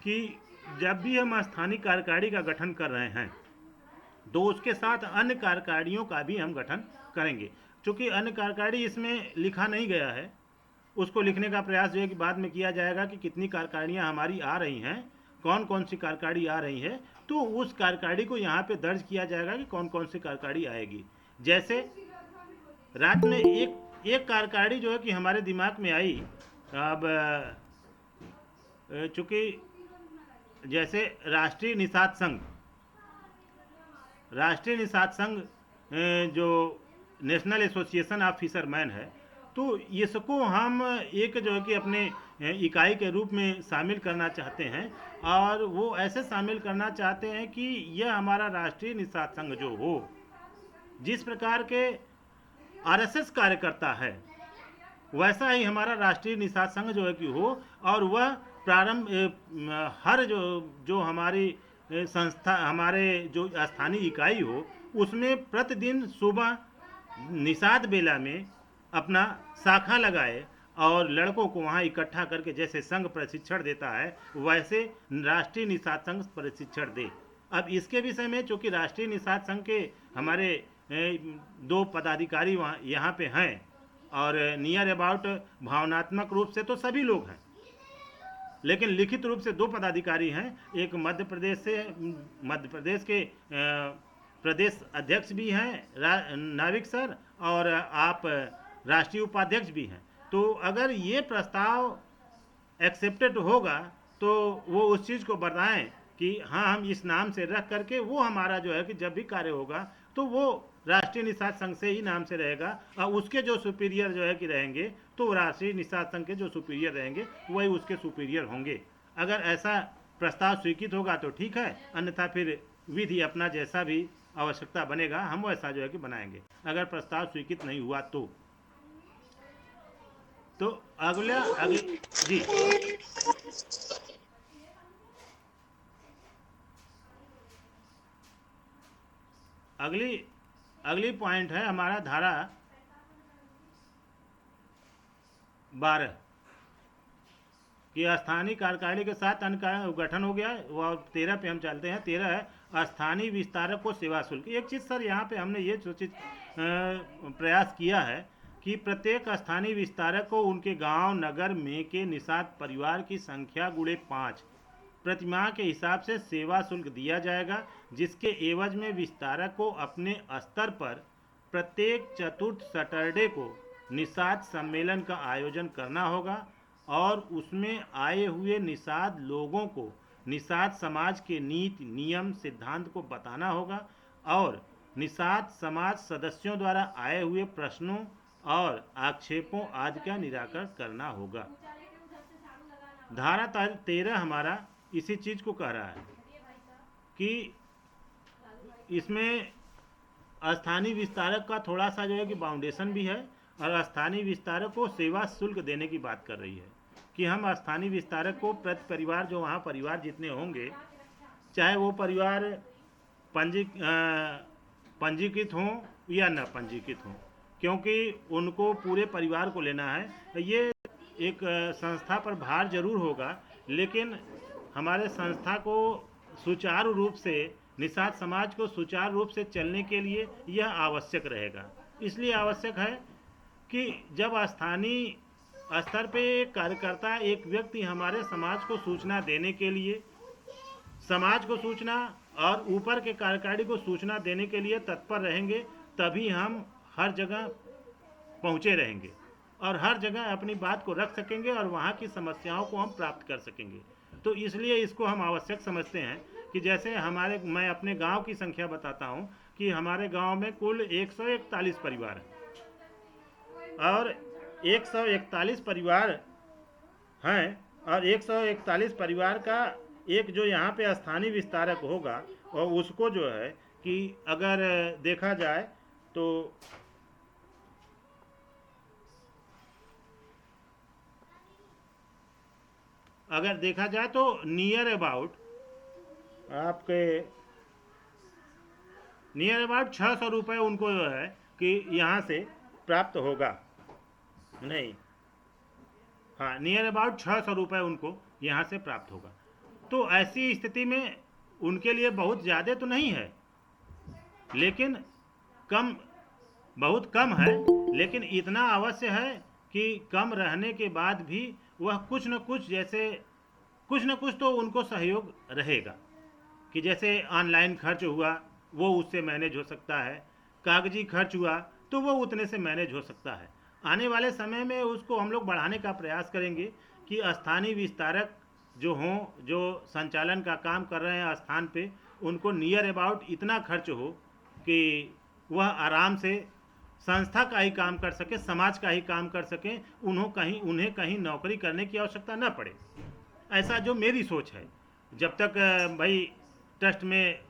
कि जब भी हम स्थानीय कार्यकारिणी का गठन कर रहे हैं तो उसके साथ अन्य कार्यकारिणियों का भी हम गठन करेंगे। चूँकि अन्य कार्यकारिणी इसमें लिखा नहीं गया है, उसको लिखने का प्रयास जो है कि बाद में किया जाएगा कि कितनी कार्यकारिणियाँ हमारी आ रही हैं, कौन कौन सी कार्यकारिणी आ रही है, तो उस कार्यकारिणी को यहाँ पे दर्ज किया जाएगा कि कौन कौन सी कार्यकारिणी आएगी। जैसे रात में एक कार्यकारिणी जो है कि हमारे दिमाग में आई। अब चूँकि जैसे राष्ट्रीय निषाद संघ जो नेशनल एसोसिएशन ऑफ फिशरमैन है, तो इसको हम एक जो है कि अपने इकाई के रूप में शामिल करना चाहते हैं और वो ऐसे शामिल करना चाहते हैं कि यह हमारा राष्ट्रीय निषाद संघ जो हो, जिस प्रकार के आरएसएस कार्यकर्ता है वैसा ही हमारा राष्ट्रीय निषाद संघ जो है कि हो, और वह प्रारंभ हर जो हमारी संस्था, हमारे जो स्थानीय इकाई हो, उसमें प्रतिदिन सुबह निषाद बेला में अपना शाखा लगाए और लड़कों को वहाँ इकट्ठा करके जैसे संघ प्रशिक्षण देता है वैसे राष्ट्रीय निषाद संघ प्रशिक्षण दे। अब इसके विषय में चूँकि राष्ट्रीय निषाद संघ के हमारे 2 पदाधिकारी वहाँ यहाँ पे हैं और नियर अबाउट भावनात्मक रूप से तो सभी लोग हैं, लेकिन लिखित रूप से 2 पदाधिकारी हैं। एक मध्य प्रदेश के प्रदेश अध्यक्ष भी हैं नाविक सर, और आप राष्ट्रीय उपाध्यक्ष भी हैं। तो अगर ये प्रस्ताव एक्सेप्टेड होगा तो वो उस चीज़ को बताएं कि हाँ हम इस नाम से रख करके वो हमारा जो है कि जब भी कार्य होगा तो वो राष्ट्रीय निषाद संघ से ही नाम से रहेगा और उसके जो सुपीरियर जो है कि रहेंगे तो राष्ट्रीय निषाद संघ के जो सुपीरियर रहेंगे वही उसके सुपीरियर होंगे। अगर ऐसा प्रस्ताव स्वीकृत होगा तो ठीक है, अन्यथा फिर विधि अपना जैसा भी आवश्यकता बनेगा हम वैसा जो है कि बनाएंगे। अगर प्रस्ताव स्वीकृत नहीं हुआ तो अगली जी अगली पॉइंट है हमारा धारा 12 कि स्थानीय कार्यकारिणी के साथ अन्य का गठन हो गया। वो 13 पे हम चलते हैं। 13 है स्थानीय विस्तारक को सेवा शुल्क। एक चीज़ सर यहाँ पे हमने ये सोचित प्रयास किया है कि प्रत्येक स्थानीय विस्तारक को उनके गांव नगर में के निषाद परिवार की संख्या गुणे 5 प्रतिमाह के हिसाब से सेवा शुल्क दिया जाएगा, जिसके एवज में विस्तारक को अपने स्तर पर प्रत्येक चतुर्थ सैटरडे को निषाद सम्मेलन का आयोजन करना होगा और उसमें आए हुए निषाद लोगों को निषाद समाज के नीति नियम सिद्धांत को बताना होगा और निषाद समाज सदस्यों द्वारा आए हुए प्रश्नों और आक्षेपों आदि का निराकरण करना होगा। धारा 13 हमारा इसी चीज़ को कह रहा है कि इसमें स्थानीय विस्तारक का थोड़ा सा जो है कि बाउंडेशन भी है और स्थानीय विस्तारक को सेवा शुल्क देने की बात कर रही है। कि हम स्थानीय विस्तारक को प्रति परिवार, जो वहाँ परिवार जितने होंगे, चाहे वो परिवार पंजीकृत हों या न पंजीकृत हों, क्योंकि उनको पूरे परिवार को लेना है। ये एक संस्था पर भार जरूर होगा, लेकिन हमारे संस्था को सुचारू रूप से, निषाद समाज को सुचारू रूप से चलने के लिए यह आवश्यक रहेगा। इसलिए आवश्यक है कि जब स्थानीय स्तर पे एक कार्यकर्ता, एक व्यक्ति हमारे समाज को सूचना देने के लिए, समाज को सूचना और ऊपर के कार्यकारी को सूचना देने के लिए तत्पर रहेंगे, तभी हम हर जगह पहुँचे रहेंगे और हर जगह अपनी बात को रख सकेंगे और वहाँ की समस्याओं को हम प्राप्त कर सकेंगे। तो इसलिए इसको हम आवश्यक समझते हैं कि जैसे मैं अपने गांव की संख्या बताता हूँ कि हमारे गांव में कुल 141 परिवार हैं और 141 परिवार हैं और 141 परिवार का एक जो यहाँ पे स्थानीय विस्तारक होगा, और उसको जो है कि अगर देखा जाए तो नियर अबाउट 600 रुपये उनको जो है कि यहाँ से प्राप्त होगा, नहीं, हाँ, नियर अबाउट 600 रुपये उनको यहाँ से प्राप्त होगा। तो ऐसी स्थिति में उनके लिए बहुत ज़्यादा तो नहीं है, लेकिन बहुत कम है, लेकिन इतना अवश्य है कि कम रहने के बाद भी वह कुछ न कुछ तो उनको सहयोग रहेगा। कि जैसे ऑनलाइन खर्च हुआ वो उससे मैनेज हो सकता है, कागजी खर्च हुआ तो वो उतने से मैनेज हो सकता है। आने वाले समय में उसको हम लोग बढ़ाने का प्रयास करेंगे कि स्थानीय विस्तारक जो हों, जो संचालन का काम कर रहे हैं स्थान पे, उनको नियर अबाउट इतना खर्च हो कि वह आराम से संस्था का ही काम कर सके, समाज का ही काम कर सकें, उन्हें कहीं नौकरी करने की आवश्यकता न पड़े। ऐसा जो मेरी सोच है। जब तक भाई ट्रस्ट में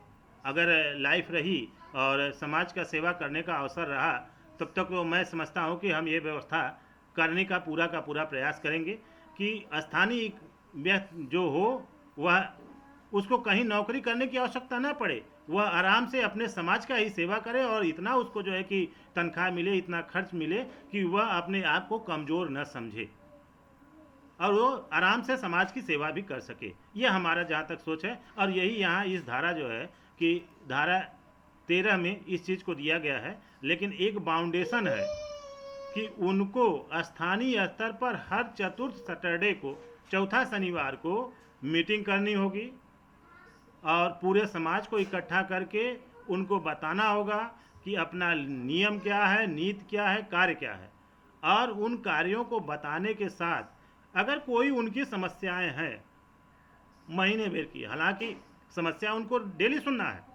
अगर लाइफ रही और समाज का सेवा करने का अवसर रहा, तब तक तो मैं समझता हूँ कि हम ये व्यवस्था करने का पूरा प्रयास करेंगे कि स्थानीय व्यक्ति जो हो वह, उसको कहीं नौकरी करने की आवश्यकता न पड़े, वह आराम से अपने समाज का ही सेवा करे और इतना उसको जो है कि तनख्वाह मिले, इतना खर्च मिले कि वह अपने आप को कमज़ोर न समझे और वो आराम से समाज की सेवा भी कर सके। ये हमारा जहाँ तक सोच है और यही यहाँ इस धारा जो है कि धारा 13 में इस चीज़ को दिया गया है। लेकिन एक बाउंडेशन है कि उनको स्थानीय स्तर पर हर चतुर्थ सैटरडे को, चौथा शनिवार को मीटिंग करनी होगी और पूरे समाज को इकट्ठा करके उनको बताना होगा कि अपना नियम क्या है, नीति क्या है, कार्य क्या है। और उन कार्यों को बताने के साथ अगर कोई उनकी समस्याएं हैं महीने भर की, हालांकि समस्या उनको डेली सुनना है,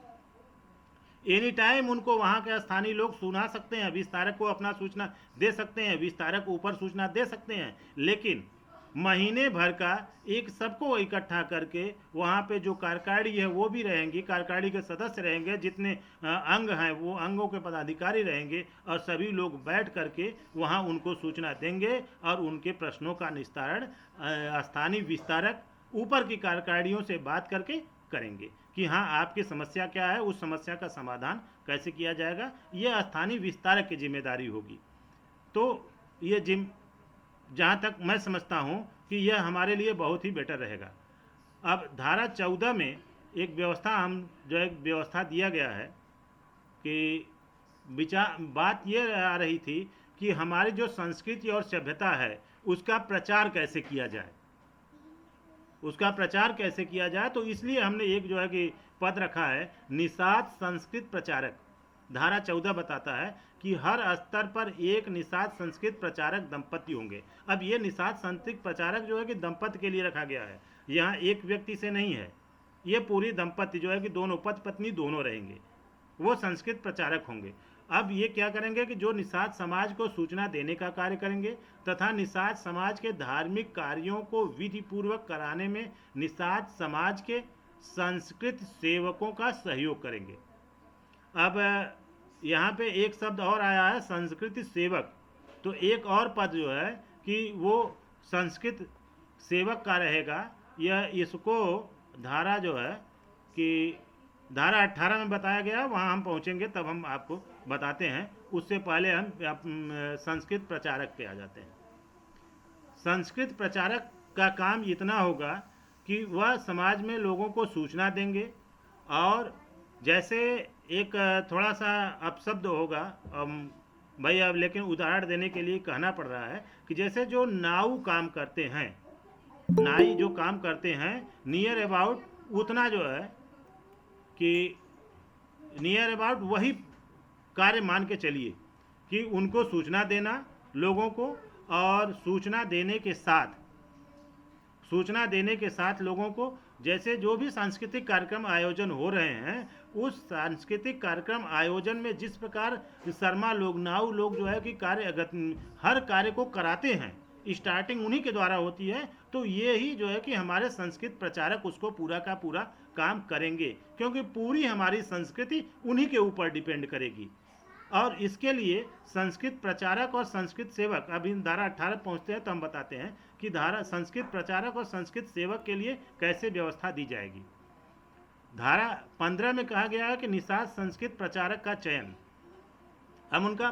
एनी टाइम उनको वहाँ के स्थानीय लोग सुना सकते हैं, विस्तारक को अपना सूचना दे सकते हैं, विस्तारक ऊपर सूचना दे सकते हैं, लेकिन महीने भर का एक सबको इकट्ठा करके वहाँ पे जो कार्यकारिणी है वो भी रहेंगी, कार्यकारिणी के सदस्य रहेंगे, जितने अंग हैं वो अंगों के पदाधिकारी रहेंगे और सभी लोग बैठ करके वहाँ उनको सूचना देंगे और उनके प्रश्नों का निस्तारण स्थानीय विस्तारक ऊपर की कार्यकारिणियों से बात करके करेंगे कि हाँ आपकी समस्या क्या है, उस समस्या का समाधान कैसे किया जाएगा, ये स्थानीय विस्तारक की जिम्मेदारी होगी। तो ये जहाँ तक मैं समझता हूँ कि यह हमारे लिए बहुत ही बेटर रहेगा। अब धारा 14 में एक व्यवस्था दिया गया है कि बात ये आ रही थी कि हमारी जो संस्कृति और सभ्यता है उसका प्रचार कैसे किया जाए, तो इसलिए हमने एक जो है कि पद रखा है निषाद संस्कृत प्रचारक। धारा 14 बताता है कि हर स्तर पर एक निषाद संस्कृत प्रचारक दंपति होंगे। अब ये निषाद संस्कृत प्रचारक जो है कि दंपति के लिए रखा गया है, यहाँ एक व्यक्ति से नहीं है, ये पूरी दंपति जो है कि दोनों पति पत्नी दोनों रहेंगे, वो संस्कृत प्रचारक होंगे। अब ये क्या करेंगे कि जो निषाद समाज को सूचना देने का कार्य करेंगे तथा निषाद समाज के धार्मिक कार्यों को विधि पूर्वक कराने में निषाद समाज के संस्कृत सेवकों का सहयोग करेंगे। अब यहाँ पे एक शब्द और आया है संस्कृत सेवक, तो एक और पद जो है कि वो संस्कृत सेवक का रहेगा, यह इसको धारा जो है कि धारा 18 में बताया गया, वहाँ हम पहुँचेंगे तब हम आपको बताते हैं। उससे पहले हम संस्कृत प्रचारक पे आ जाते हैं। संस्कृत प्रचारक का काम इतना होगा कि वह समाज में लोगों को सूचना देंगे, और जैसे एक थोड़ा सा अपशब्द होगा भाई, अब लेकिन उदाहरण देने के लिए कहना पड़ रहा है कि जैसे जो नाऊ काम करते हैं, नाई जो काम करते हैं, नियर अबाउट उतना जो है कि नियर अबाउट वही कार्य मान के चलिए कि उनको सूचना देना लोगों को, और सूचना देने के साथ लोगों को जैसे जो भी सांस्कृतिक कार्यक्रम आयोजन हो रहे हैं, उस सांस्कृतिक कार्यक्रम आयोजन में जिस प्रकार शर्मा लोग, नाऊ लोग जो है कि हर कार्य को कराते हैं, स्टार्टिंग उन्हीं के द्वारा होती है, तो ये ही जो है कि हमारे संस्कृत प्रचारक उसको पूरा का पूरा काम करेंगे, क्योंकि पूरी हमारी संस्कृति उन्हीं के ऊपर डिपेंड करेगी। और इसके लिए संस्कृत प्रचारक और संस्कृत सेवक, अभी धारा 18 पहुँचते हैं तो हम बताते हैं कि धारा संस्कृत प्रचारक और संस्कृत सेवक के लिए कैसे व्यवस्था दी जाएगी। धारा 15 में कहा गया है कि निषाद संस्कृत प्रचारक का चयन, हम उनका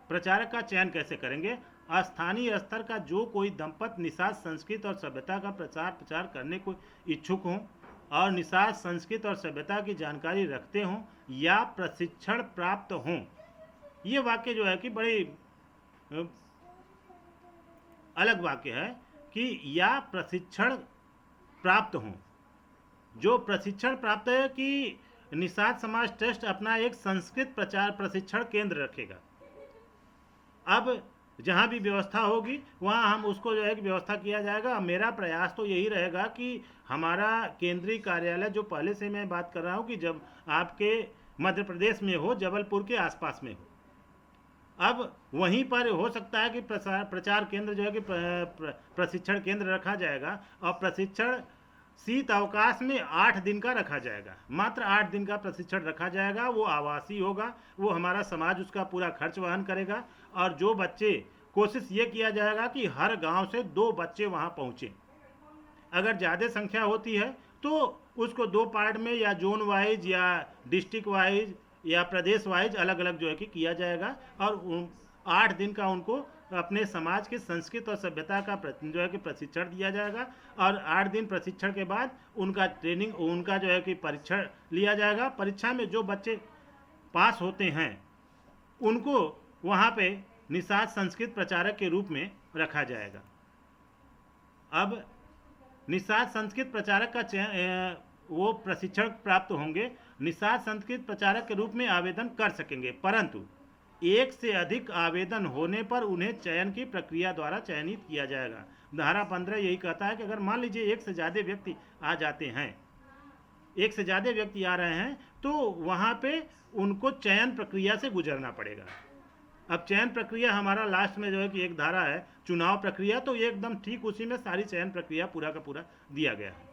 प्रचारक का चयन कैसे करेंगे। स्थानीय स्तर का जो कोई दंपत्ति निषाद संस्कृत और सभ्यता का प्रचार करने को इच्छुक हों और निषाद संस्कृत और सभ्यता की जानकारी रखते हों या प्रशिक्षण प्राप्त हों, ये वाक्य जो है कि बड़े अलग वाक्य है कि या प्रशिक्षण प्राप्त हों। जो प्रशिक्षण प्राप्त है कि निषाद समाज ट्रस्ट अपना एक संस्कृत प्रचार प्रशिक्षण केंद्र रखेगा। अब जहाँ भी व्यवस्था होगी वहाँ हम उसको जो है कि व्यवस्था किया जाएगा। मेरा प्रयास तो यही रहेगा कि हमारा केंद्रीय कार्यालय, जो पहले से मैं बात कर रहा हूँ कि जब आपके मध्य प्रदेश में हो, जबलपुर के आसपास में हो, अब वहीं पर हो सकता है कि प्रचार केंद्र जो है कि प्रशिक्षण केंद्र रखा जाएगा, और प्रशिक्षण शीत अवकाश में 8 दिन का रखा जाएगा, मात्र 8 दिन का प्रशिक्षण रखा जाएगा। वो आवासीय होगा, वो हमारा समाज उसका पूरा खर्च वहन करेगा, और जो बच्चे, कोशिश ये किया जाएगा कि हर गांव से 2 बच्चे वहां पहुंचे। अगर ज़्यादा संख्या होती है तो उसको 2 पार्ट में, या जोन वाइज या डिस्ट्रिक्ट वाइज या प्रदेश वाइज अलग अलग जो है कि किया जाएगा, और 8 दिन का उनको अपने समाज के संस्कृत और सभ्यता का जो है कि प्रशिक्षण दिया जाएगा। और 8 दिन प्रशिक्षण के बाद उनका ट्रेनिंग, उनका जो है कि परीक्षण लिया जाएगा। परीक्षा में जो बच्चे पास होते हैं उनको वहाँ पे निषाद संस्कृत प्रचारक के रूप में रखा जाएगा। अब निषाद संस्कृत प्रचारक का वो प्रशिक्षण प्राप्त होंगे, निषाद संस्कृत प्रचारक के रूप में आवेदन कर सकेंगे, परंतु 1 से अधिक आवेदन होने पर उन्हें चयन की प्रक्रिया द्वारा चयनित किया जाएगा। धारा 15 यही कहता है कि अगर मान लीजिए 1 से ज़्यादा व्यक्ति आ जाते हैं, 1 से ज़्यादा व्यक्ति आ रहे हैं, तो वहाँ पे उनको चयन प्रक्रिया से गुजरना पड़ेगा। अब चयन प्रक्रिया हमारा लास्ट में जो है कि एक धारा है चुनाव प्रक्रिया, तो एकदम ठीक उसी में सारी चयन प्रक्रिया पूरा का पूरा दिया गया है।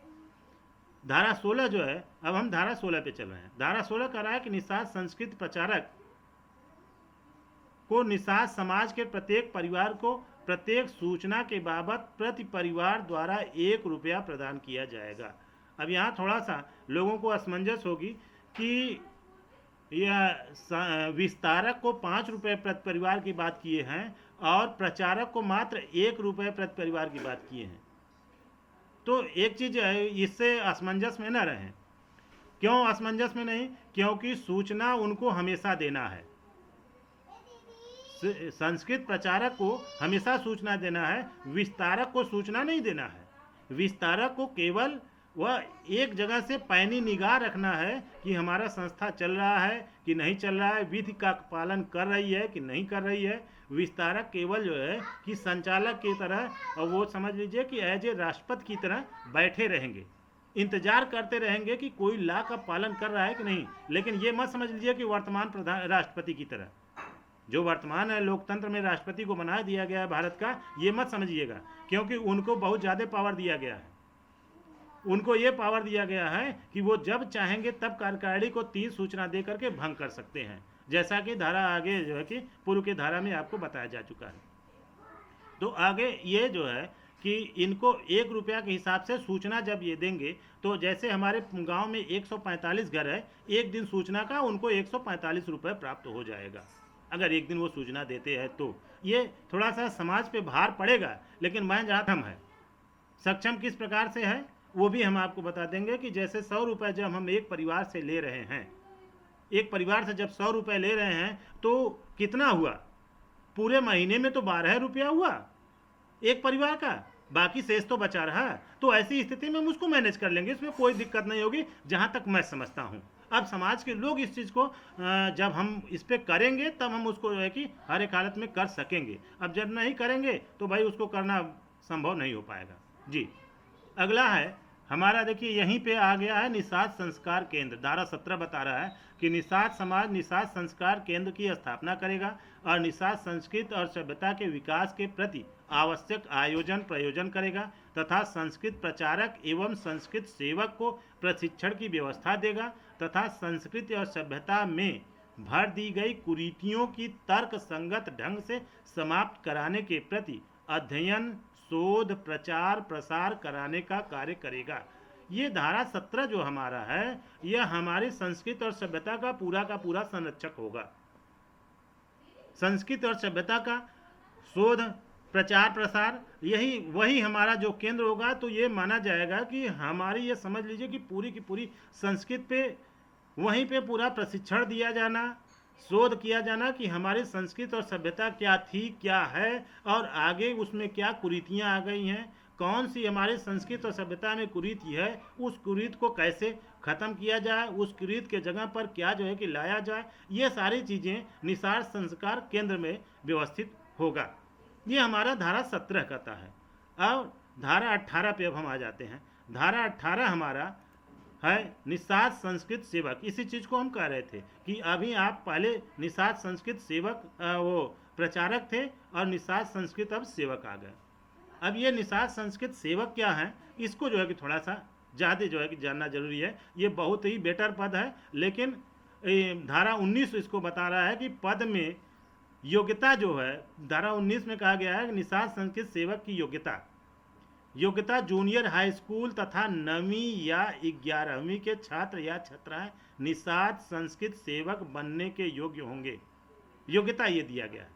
धारा 16 जो है, अब हम धारा 16 पे चल रहे हैं। धारा 16 कह रहा है कि निषाद संस्कृत प्रचारक को निषाद समाज के प्रत्येक परिवार को प्रत्येक सूचना के बाबत प्रति परिवार द्वारा 1 रुपया प्रदान किया जाएगा। अब यहाँ थोड़ा सा लोगों को असमंजस होगी कि यह विस्तारक को 5 रुपये प्रति परिवार की बात किए हैं और प्रचारक को मात्र 1 रुपये प्रति परिवार की बात किए हैं। तो एक चीज़ है, इससे असमंजस में न रहें। क्यों असमंजस में नहीं? क्योंकि सूचना उनको हमेशा देना है। संस्कृत प्रचारक को हमेशा सूचना देना है, विस्तारक को सूचना नहीं देना है। विस्तारक को केवल वह एक जगह से पैनी निगाह रखना है कि हमारा संस्था चल रहा है कि नहीं चल रहा है, विधि का पालन कर रही है कि नहीं कर रही है। विस्तारक केवल जो है कि संचालक की तरह, और वो समझ लीजिए कि एज ए राष्ट्रपति की तरह बैठे रहेंगे, इंतजार करते रहेंगे कि कोई लॉ का पालन कर रहा है कि नहीं। लेकिन ये मत समझ लीजिए कि वर्तमान राष्ट्रपति की तरह, जो वर्तमान है लोकतंत्र में राष्ट्रपति को बना दिया गया है भारत का, ये मत समझिएगा, क्योंकि उनको बहुत ज़्यादा पावर दिया गया है। उनको ये पावर दिया गया है कि वो जब चाहेंगे तब कार्यकारिणी को 3 सूचना दे करके भंग कर सकते हैं, जैसा कि धारा आगे जो है कि पूर्व के धारा में आपको बताया जा चुका है। तो आगे ये जो है कि इनको 1 रुपया के हिसाब से सूचना जब ये देंगे, तो जैसे हमारे गांव में 145 घर है, एक दिन सूचना का उनको 145 रुपये प्राप्त हो जाएगा, अगर एक दिन वो सूचना देते हैं तो। ये थोड़ा सा समाज पे भार पड़ेगा, लेकिन मैं जहाँ हम है सक्षम किस प्रकार से है वो भी हम आपको बता देंगे कि जैसे 100 रुपये जब हम एक परिवार से ले रहे हैं, एक परिवार से जब 100 रुपये ले रहे हैं तो कितना हुआ, पूरे महीने में तो 12 रुपया हुआ एक परिवार का, बाकी शेष तो बचा रहा। तो ऐसी स्थिति में हम उसको मैनेज कर लेंगे, इसमें कोई दिक्कत नहीं होगी जहाँ तक मैं समझता हूँ। अब समाज के लोग इस चीज़ को जब हम इस पर करेंगे तब हम उसको जो है कि हर एक हालत में कर सकेंगे। अब जब नहीं करेंगे तो भाई उसको करना संभव नहीं हो पाएगा। जी, अगला है हमारा, देखिए यहीं पे आ गया है निषाद संस्कार केंद्र। धारा 17 बता रहा है कि निषाद समाज निषाद संस्कार केंद्र की स्थापना करेगा और निषाद संस्कृत और सभ्यता के विकास के प्रति आवश्यक आयोजन प्रयोजन करेगा तथा संस्कृत प्रचारक एवं संस्कृत सेवक को प्रशिक्षण की व्यवस्था देगा तथा संस्कृति और सभ्यता में भर दी गई कुरीतियों की तर्क संगत ढंग से समाप्त कराने के प्रति अध्ययन शोध प्रचार प्रसार कराने का कार्य करेगा। ये धारा 17 जो हमारा है यह हमारी संस्कृति और सभ्यता का पूरा संरक्षक होगा। संस्कृति और सभ्यता का शोध प्रचार प्रसार यही वही हमारा जो केंद्र होगा। तो ये माना जाएगा कि हमारी, ये समझ लीजिए कि पूरी की पूरी संस्कृत पे वहीं पे पूरा प्रशिक्षण दिया जाना, शोध किया जाना कि हमारी संस्कृति और सभ्यता क्या थी क्या है और आगे उसमें क्या कुरीतियाँ आ गई हैं, कौन सी हमारी संस्कृति और सभ्यता में कुरीति है, उस कुरीत को कैसे ख़त्म किया जाए, उस कुरीत के जगह पर क्या जो है कि लाया जाए। ये सारी चीज़ें निषाद संस्कार केंद्र में व्यवस्थित होगा। ये हमारा धारा 17 कहता है। अब धारा 18 पे अब हम आ जाते हैं। धारा 18 हमारा है निषाद संस्कृत सेवक। इसी चीज़ को हम कह रहे थे कि अभी आप पहले निषाद संस्कृत सेवक वो प्रचारक थे और निषाद संस्कृत अब सेवक आ गए। अब ये निषाद संस्कृत सेवक क्या है, इसको जो है कि थोड़ा सा ज़्यादा जो है कि जानना जरूरी है। ये बहुत ही बेटर पद है, लेकिन धारा 19 इसको बता रहा है कि पद में योग्यता जो है, धारा 19 में कहा गया है कि निषाद संस्कृत सेवक की योग्यता जूनियर हाई स्कूल तथा 9वीं या 11वीं के छात्र या छात्राएं निषाद संस्कृत सेवक बनने के योग्य होंगे। योग्यता ये दिया गया है।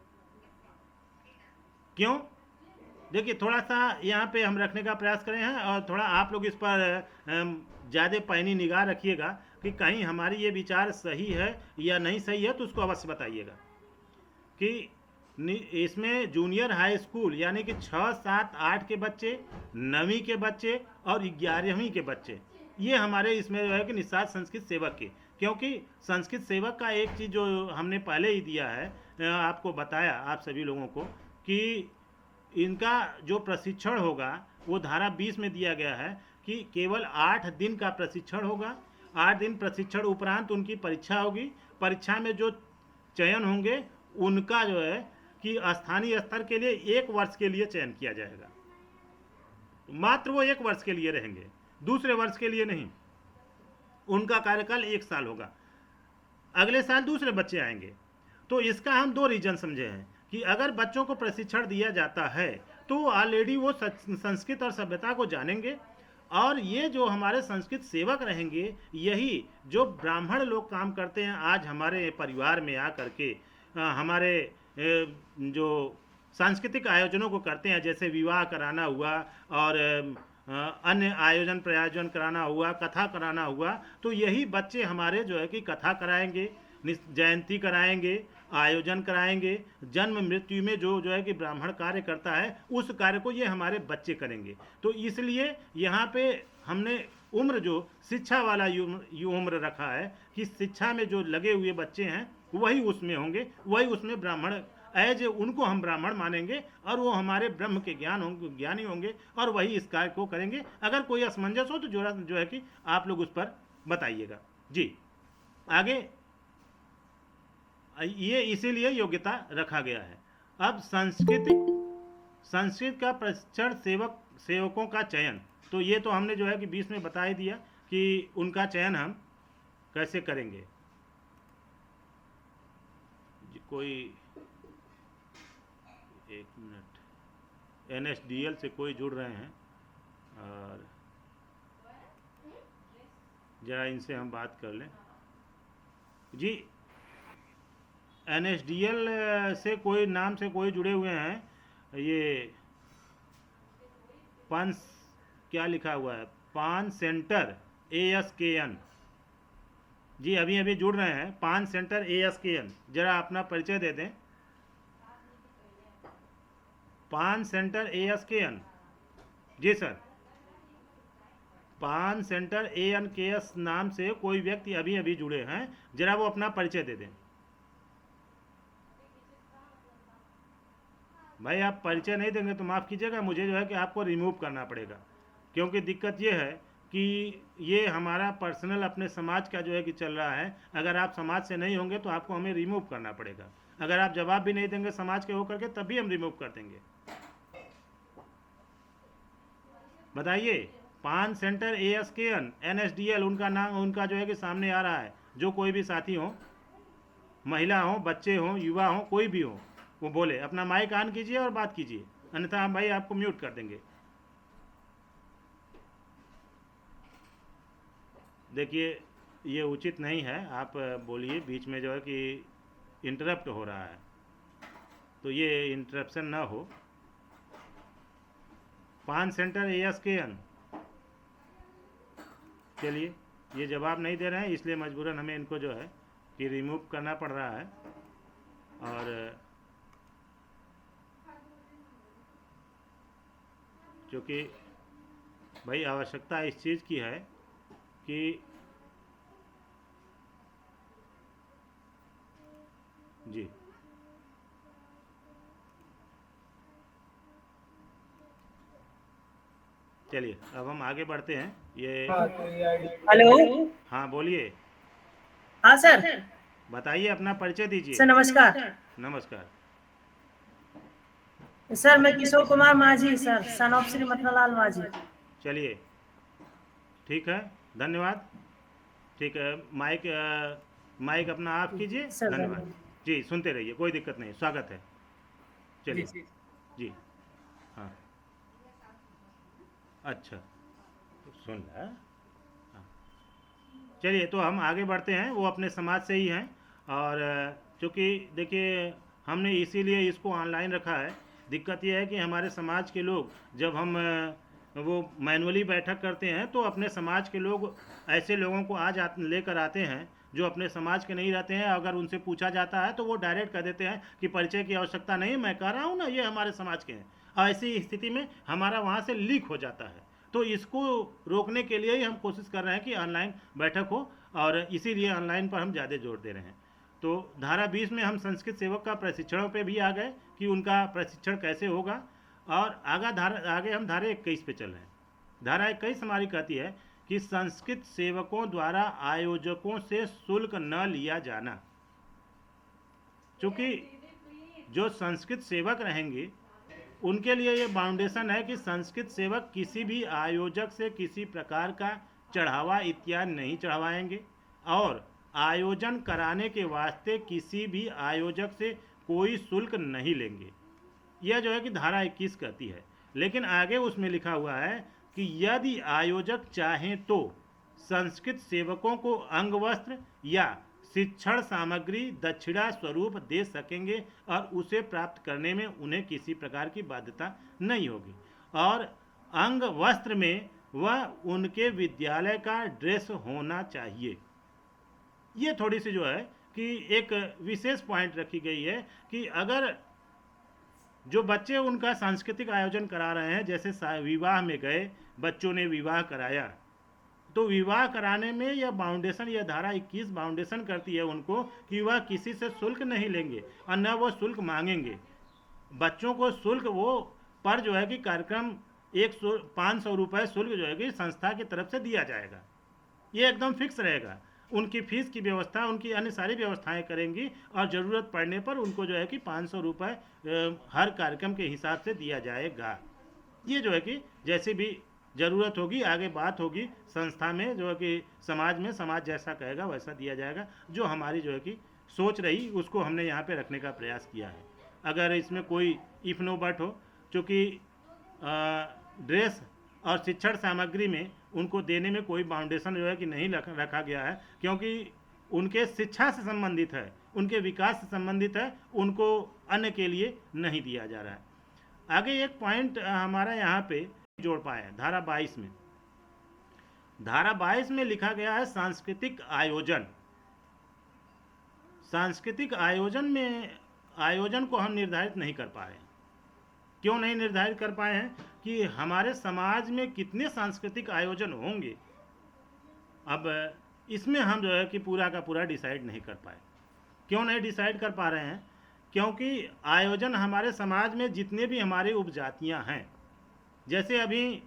क्यों? देखिए थोड़ा सा यहाँ पे हम रखने का प्रयास करें हैं और थोड़ा आप लोग इस पर ज़्यादा पैनी निगाह रखिएगा कि कहीं हमारी ये विचार सही है या नहीं सही है, तो उसको अवश्य बताइएगा कि इसमें जूनियर हाई स्कूल यानी कि 6, 7, 8 के बच्चे, 9वीं के बच्चे और 11वीं के बच्चे, ये हमारे इसमें जो है कि निषाद संस्कृत सेवक के। क्योंकि संस्कृत सेवक का एक चीज़ जो हमने पहले ही दिया है, आपको बताया आप सभी लोगों को कि इनका जो प्रशिक्षण होगा वो धारा 20 में दिया गया है कि केवल 8 दिन का प्रशिक्षण होगा। 8 दिन प्रशिक्षण उपरांत उनकी परीक्षा होगी। परीक्षा में जो चयन होंगे उनका जो है कि स्थानीय स्तर के लिए 1 वर्ष के लिए चयन किया जाएगा। मात्र वो 1 वर्ष के लिए रहेंगे, दूसरे वर्ष के लिए नहीं। उनका कार्यकाल 1 साल होगा। अगले साल दूसरे बच्चे आएंगे। तो इसका हम 2 रीजन समझे हैं कि अगर बच्चों को प्रशिक्षण दिया जाता है तो ऑलरेडी वो संस्कृत और सभ्यता को जानेंगे, और ये जो हमारे संस्कृत सेवक रहेंगे यही जो ब्राह्मण लोग काम करते हैं आज हमारे परिवार में आकर के हमारे जो सांस्कृतिक आयोजनों को करते हैं, जैसे विवाह कराना हुआ और अन्य आयोजन प्रयोजन कराना हुआ, कथा कराना हुआ, तो यही बच्चे हमारे जो है कि कथा कराएंगे, जयंती कराएंगे, आयोजन कराएंगे। जन्म मृत्यु में जो है कि ब्राह्मण कार्य करता है उस कार्य को ये हमारे बच्चे करेंगे। तो इसलिए यहाँ पे हमने उम्र जो शिक्षा वाला उम्र रखा है कि शिक्षा में जो लगे हुए बच्चे हैं वही उसमें होंगे, वही उसमें ब्राह्मण एज उनको हम ब्राह्मण मानेंगे और वो हमारे ब्रह्म के ज्ञानी होंगे और वही इस कार्य को करेंगे। अगर कोई असमंजस हो तो जो है कि आप लोग उस पर बताइएगा। जी आगे, ये इसीलिए योग्यता रखा गया है। अब संस्कृत का प्रशिक्षण सेवकों का चयन, तो ये तो हमने जो है कि 20 में बता ही दिया कि उनका चयन हम कैसे करेंगे। कोई 1 मिनट, NSDL से कोई जुड़ रहे हैं और ज़रा इनसे हम बात कर लें। जी, NSDL से कोई नाम से कोई जुड़े हुए हैं। ये पान क्या लिखा हुआ है, पान सेंटर ASKN। जी, अभी अभी जुड़ रहे हैं, पान सेंटर ASKN। ज़रा अपना परिचय दे दें। पान सेंटर ASKN। जी सर, पान सेंटर ANKS नाम से कोई व्यक्ति अभी अभी जुड़े हैं, जरा वो अपना परिचय दे दें। भाई आप परिचय नहीं देंगे तो माफ़ कीजिएगा, मुझे जो है कि आपको रिमूव करना पड़ेगा, क्योंकि दिक्कत ये है कि ये हमारा पर्सनल अपने समाज का जो है कि चल रहा है। अगर आप समाज से नहीं होंगे तो आपको हमें रिमूव करना पड़ेगा। अगर आप जवाब भी नहीं देंगे समाज के होकर के, तभी हम रिमूव कर देंगे। बताइए, पान सेंटर ASKN NSDL उनका नाम, उनका जो है कि सामने आ रहा है। जो कोई भी साथी हो, महिला हो, बच्चे हो, युवा हो, कोई भी हो, वो बोले। अपना माइक ऑन कीजिए और बात कीजिए, अन्यथा हम भाई आपको म्यूट कर देंगे। देखिए, ये उचित नहीं है, आप बोलिए। बीच में जो है कि इंटरप्ट हो रहा है, तो ये इंटरप्शन ना हो। पान सेंटर ASKN, चलिए, ये जवाब नहीं दे रहे हैं, इसलिए मजबूरन हमें इनको जो है कि रिमूव करना पड़ रहा है। और क्योंकि भाई आवश्यकता इस चीज़ की है कि जी, चलिए अब हम आगे बढ़ते हैं। ये हेलो। हाँ, बोलिए, हाँ सर। बताइए, अपना परिचय दीजिए। सर नमस्कार। नमस्कार। सर मैं किशोर कुमार माझी, sir son of Shri Mathuralal माझी। चलिए, ठीक है, धन्यवाद। ठीक है, माइक अपना ऑफ कीजिए। सर धन्यवाद जी, सुनते रहिए, कोई दिक्कत नहीं, स्वागत है। चलिए जी, हाँ, अच्छा, सुन रहा। हाँ, चलिए, तो हम आगे बढ़ते हैं। वो अपने समाज से ही हैं, और चूँकि देखिए हमने इसीलिए इसको ऑनलाइन रखा है। दिक्कत यह है कि हमारे समाज के लोग, जब हम वो मैनुअली बैठक करते हैं, तो अपने समाज के लोग ऐसे लोगों को लेकर आते हैं जो अपने समाज के नहीं रहते हैं। अगर उनसे पूछा जाता है तो वो डायरेक्ट कह देते हैं कि परिचय की आवश्यकता नहीं, मैं कह रहा हूँ ना, ये हमारे समाज के हैं। ऐसी स्थिति में हमारा वहाँ से लीक हो जाता है। तो इसको रोकने के लिए ही हम कोशिश कर रहे हैं कि ऑनलाइन बैठक हो, और इसीलिए ऑनलाइन पर हम ज़्यादा जोर दे रहे हैं। तो धारा 20 में हम संस्कृत सेवक का प्रशिक्षणों पे भी आ गए कि उनका प्रशिक्षण कैसे होगा। और आगे हम धारा 21 पे चल रहे हैं। धारा 21 हमारी कहती है कि संस्कृत सेवकों द्वारा आयोजकों से शुल्क न लिया जाना। क्योंकि जो संस्कृत सेवक रहेंगे उनके लिए ये बाउंडेशन है कि संस्कृत सेवक किसी भी आयोजक से किसी प्रकार का चढ़ावा इत्यादि नहीं चढ़वाएंगे, और आयोजन कराने के वास्ते किसी भी आयोजक से कोई शुल्क नहीं लेंगे। यह जो है कि धारा 21 कहती है। लेकिन आगे उसमें लिखा हुआ है कि यदि आयोजक चाहें तो संस्कृत सेवकों को अंगवस्त्र या शिक्षण सामग्री दक्षिणा स्वरूप दे सकेंगे, और उसे प्राप्त करने में उन्हें किसी प्रकार की बाध्यता नहीं होगी। और अंग वस्त्र में वह उनके विद्यालय का ड्रेस होना चाहिए। ये थोड़ी सी जो है कि एक विशेष पॉइंट रखी गई है कि अगर जो बच्चे उनका सांस्कृतिक आयोजन करा रहे हैं, जैसे विवाह में गए, बच्चों ने विवाह कराया, तो विवाह कराने में यह बाउंडेशन, यह धारा 21 बाउंडेशन करती है उनको कि वह किसी से शुल्क नहीं लेंगे और न वो शुल्क मांगेंगे। बच्चों को शुल्क वो पर जो है कि कार्यक्रम 500 रुपये शुल्क जो है कि संस्था की तरफ से दिया जाएगा। ये एकदम फिक्स रहेगा। उनकी फीस की व्यवस्था, उनकी अन्य सारी व्यवस्थाएं करेंगी, और ज़रूरत पड़ने पर उनको जो है कि 500 रुपये हर कार्यक्रम के हिसाब से दिया जाएगा। ये जो है कि जैसे भी ज़रूरत होगी, आगे बात होगी संस्था में, जो है कि समाज में, समाज जैसा कहेगा वैसा दिया जाएगा। जो हमारी जो है कि सोच रही, उसको हमने यहाँ पे रखने का प्रयास किया है। अगर इसमें कोई इफ नो बट हो, क्योंकि ड्रेस और शिक्षण सामग्री में उनको देने में कोई बाउंडेशन जो है कि नहीं रखा गया है, क्योंकि उनके शिक्षा से संबंधित है, उनके विकास से संबंधित है, उनको अन्य के लिए नहीं दिया जा रहा है। आगे एक पॉइंट हमारा यहाँ पे जोड़ पाए हैं धारा 22 में। धारा 22 में लिखा गया है सांस्कृतिक आयोजन। सांस्कृतिक आयोजन को हम निर्धारित नहीं कर पा रहे हैं। क्यों नहीं निर्धारित कर पाए हैं? कि हमारे समाज में कितने सांस्कृतिक आयोजन होंगे, अब इसमें हम जो है कि पूरा का पूरा डिसाइड नहीं कर पाए। क्यों नहीं डिसाइड कर पा रहे हैं? क्योंकि आयोजन हमारे समाज में जितने भी हमारे उपजातियां हैं, जैसे अभी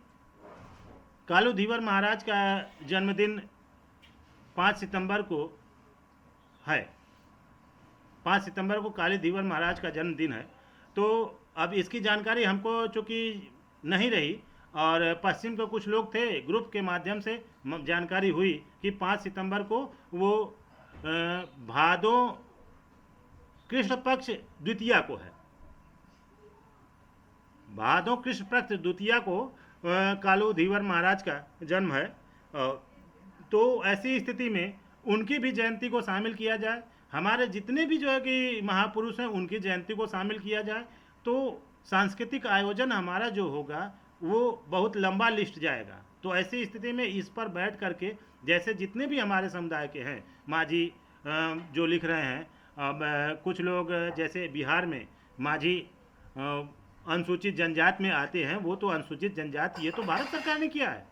कालू धीवर महाराज का जन्मदिन 5 सितंबर को है। 5 सितंबर को काली धीवर महाराज का जन्मदिन है। तो अब इसकी जानकारी हमको चूँकि नहीं रही, और पश्चिम के कुछ लोग थे, ग्रुप के माध्यम से जानकारी हुई कि 5 सितंबर को वो भादो कृष्ण पक्ष द्वितीया को है। भादो कृष्ण पक्ष द्वितीया को कालू धीवर महाराज का जन्म है। तो ऐसी स्थिति में उनकी भी जयंती को शामिल किया जाए, हमारे जितने भी जो है कि महापुरुष हैं उनकी जयंती को शामिल किया जाए, तो सांस्कृतिक आयोजन हमारा जो होगा वो बहुत लंबा लिस्ट जाएगा। तो ऐसी स्थिति में इस पर बैठ करके, जैसे जितने भी हमारे समुदाय के हैं, माझी जो लिख रहे हैं, अब कुछ लोग जैसे बिहार में माझी अनुसूचित जनजाति में आते हैं, वो तो अनुसूचित जनजाति, ये तो भारत सरकार ने किया है,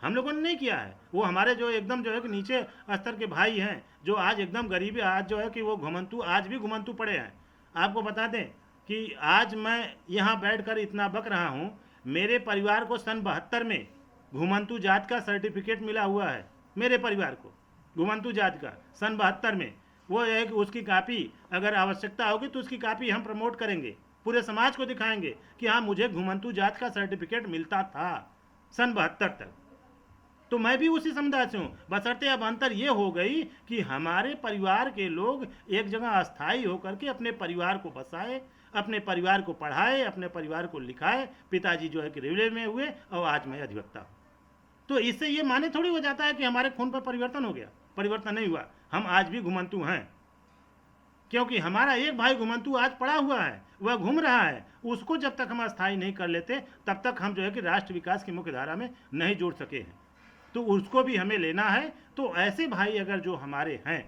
हम लोगों ने नहीं किया है। वो हमारे जो एकदम जो है कि नीचे स्तर के भाई हैं, जो आज एकदम गरीबी, आज जो है कि वो घुमंतु, आज भी घुमंतु पड़े हैं। आपको बता दें कि आज मैं यहाँ बैठकर इतना बक रहा हूँ, मेरे परिवार को सन 72 में घुमंतु जात का सर्टिफिकेट मिला हुआ है। मेरे परिवार को घुमंतु जात का सन 72 में, वो है कि उसकी कापी अगर आवश्यकता होगी तो उसकी कापी हम प्रमोट करेंगे, पूरे समाज को दिखाएंगे कि हाँ मुझे घुमंतु जात का सर्टिफिकेट मिलता था सन 72 तक। तो मैं भी उसी समुदाय से हूँ, बशर्ते अब अंतर ये हो गई कि हमारे परिवार के लोग एक जगह अस्थायी होकर के अपने परिवार को बसाए, अपने परिवार को पढ़ाए, अपने परिवार को लिखाए। पिताजी जो है कि रेलवे में हुए और आज मैं अधिवक्ता हूँ। तो इससे ये माने थोड़ी हो जाता है कि हमारे खून पर परिवर्तन हो गया। परिवर्तन नहीं हुआ, हम आज भी घुमंतु हैं, क्योंकि हमारा एक भाई घुमंतु आज पड़ा हुआ है, वह घूम रहा है। उसको जब तक हम अस्थायी नहीं कर लेते तब तक हम जो है कि राष्ट्र विकास की मुख्य धारा में नहीं जुड़ सके हैं। तो उसको भी हमें लेना है। तो ऐसे भाई अगर जो हमारे हैं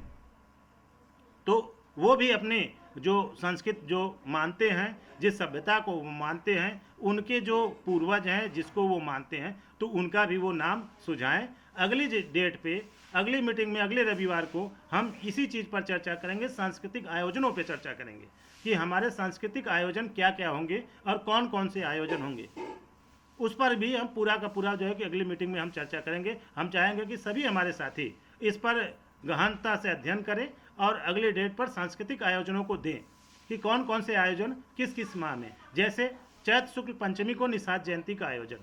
तो वो भी अपने जो संस्कृत जो मानते हैं, जिस सभ्यता को वो मानते हैं, उनके जो पूर्वज हैं जिसको वो मानते हैं, तो उनका भी वो नाम सुझाएं। अगली डेट पे, अगली मीटिंग में, अगले रविवार को हम इसी चीज़ पर चर्चा करेंगे, सांस्कृतिक आयोजनों पे चर्चा करेंगे कि हमारे सांस्कृतिक आयोजन क्या क्या होंगे और कौन कौन से आयोजन होंगे। उस पर भी हम पूरा का पूरा जो है कि अगली मीटिंग में हम चर्चा करेंगे। हम चाहेंगे कि सभी हमारे साथी इस पर गहनता से अध्ययन करें और अगले डेट पर सांस्कृतिक आयोजनों को दें कि कौन कौन से आयोजन किस किस माह में। जैसे चैत्र शुक्ल पंचमी को निषाद जयंती का आयोजन,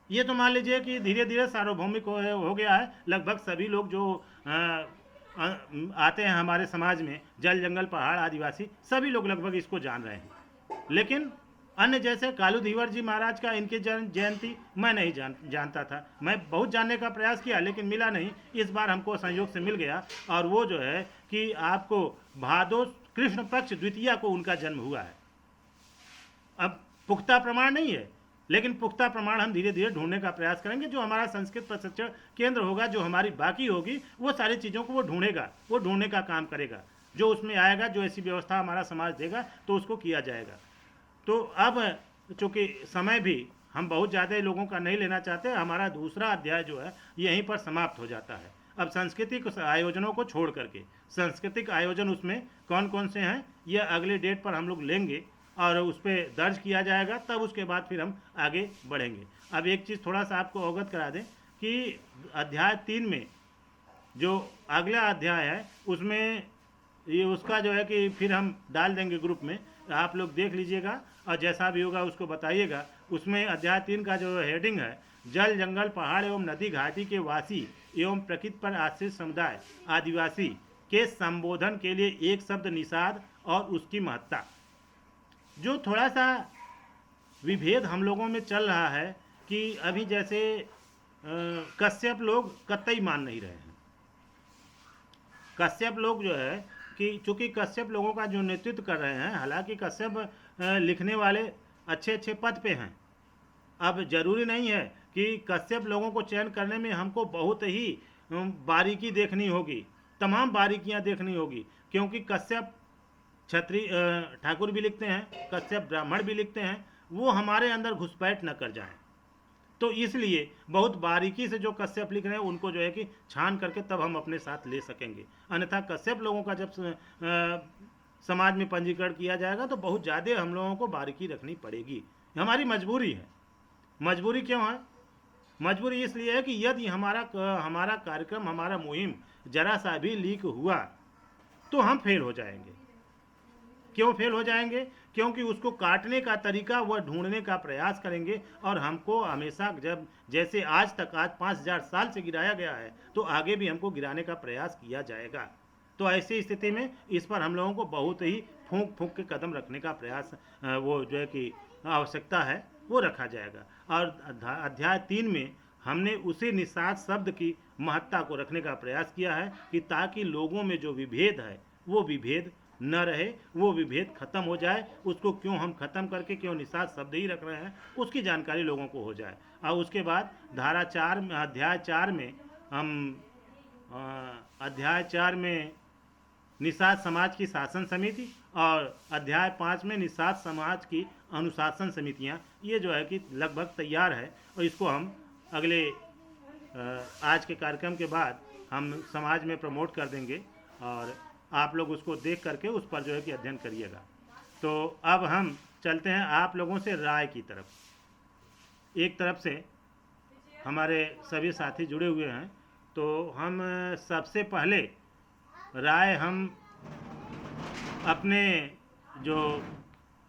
ये तो मान लीजिए कि धीरे धीरे सार्वभौमिक हो गया है। लगभग सभी लोग जो आते हैं हमारे समाज में, जल जंगल पहाड़ आदिवासी, सभी लोग लगभग इसको जान रहे हैं। लेकिन अन्य जैसे कालू धीवर जी महाराज का, इनकी जयंती मैं नहीं जानता था। मैं बहुत जानने का प्रयास किया लेकिन मिला नहीं। इस बार हमको संयोग से मिल गया, और वो जो है कि आपको भादो कृष्ण पक्ष द्वितीया को उनका जन्म हुआ है। अब पुख्ता प्रमाण नहीं है, लेकिन पुख्ता प्रमाण हम धीरे धीरे ढूंढने का प्रयास करेंगे। जो हमारा संस्कृत प्रशिक्षण केंद्र होगा, जो हमारी बाकी होगी, वो सारी चीज़ों को वो ढूंढेगा, वो ढूंढने का काम करेगा। जो उसमें आएगा, जो ऐसी व्यवस्था हमारा समाज देगा, तो उसको किया जाएगा। तो अब चूँकि समय भी हम बहुत ज़्यादा लोगों का नहीं लेना चाहते, हमारा दूसरा अध्याय जो है यहीं पर समाप्त हो जाता है। अब सांस्कृतिक आयोजनों को छोड़ करके सांस्कृतिक आयोजन उसमें कौन कौन से हैं, यह अगले डेट पर हम लोग लेंगे और उस पर दर्ज किया जाएगा। तब उसके बाद फिर हम आगे बढ़ेंगे। अब एक चीज़ थोड़ा सा आपको अवगत करा दें कि अध्याय 3 में जो अगला अध्याय है, उसमें ये उसका जो है कि फिर हम डाल देंगे ग्रुप में, आप लोग देख लीजिएगा और जैसा भी होगा उसको बताइएगा। उसमें अध्याय 3 का जो हेडिंग है, जल जंगल पहाड़ एवं नदी घाटी के वासी एवं प्रकृति पर आश्रित समुदाय आदिवासी के संबोधन के लिए एक शब्द निषाद और उसकी महत्ता। जो थोड़ा सा विभेद हम लोगों में चल रहा है कि अभी जैसे कश्यप लोग कतई मान नहीं रहे हैं। कश्यप लोग जो है कि चूंकि कश्यप लोगों का जो नेतृत्व कर रहे हैं, हालांकि कश्यप लिखने वाले अच्छे अच्छे पद पे हैं। अब जरूरी नहीं है कि कश्यप लोगों को चयन करने में हमको बहुत ही बारीकी देखनी होगी, तमाम बारीकियां देखनी होगी, क्योंकि कश्यप क्षत्रिय ठाकुर भी लिखते हैं, कश्यप ब्राह्मण भी लिखते हैं, वो हमारे अंदर घुसपैठ न कर जाएं। तो इसलिए बहुत बारीकी से जो कश्यप लिख रहे हैं उनको जो है कि छान करके तब हम अपने साथ ले सकेंगे। अन्यथा कश्यप लोगों का जब समाज में पंजीकरण किया जाएगा तो बहुत ज़्यादा हम लोगों को बारीकी रखनी पड़ेगी। हमारी मजबूरी है। मजबूरी क्यों है? मजबूरी इसलिए है कि यदि हमारा कार्यक्रम, हमारा मुहिम जरा सा भी लीक हुआ तो हम फेल हो जाएंगे। क्यों फेल हो जाएंगे? क्योंकि उसको काटने का तरीका वह ढूंढने का प्रयास करेंगे, और हमको हमेशा जब जैसे आज 5000 साल से गिराया गया है तो आगे भी हमको गिराने का प्रयास किया जाएगा। तो ऐसी स्थिति में इस पर हम लोगों को बहुत ही फूंक फूंक के कदम रखने का प्रयास वो जो है कि आवश्यकता है वो रखा जाएगा। और अध्याय 3 में हमने उसी निषाद शब्द की महत्ता को रखने का प्रयास किया है कि ताकि लोगों में जो विभेद है वो विभेद न रहे, वो विभेद खत्म हो जाए। उसको क्यों हम खत्म करके क्यों निषाद शब्द ही रख रहे हैं उसकी जानकारी लोगों को हो जाए। और उसके बाद अध्याय 4 में हम अध्याय 4 में निषाद समाज की शासन समिति और अध्याय 5 में निषाद समाज की अनुशासन समितियाँ, ये जो है कि लगभग तैयार है, और इसको हम अगले आज के कार्यक्रम के बाद हम समाज में प्रमोट कर देंगे और आप लोग उसको देख करके उस पर जो है कि अध्ययन करिएगा। तो अब हम चलते हैं आप लोगों से राय की तरफ। एक तरफ से हमारे सभी साथी जुड़े हुए हैं, तो हम सबसे पहले राय हम अपने जो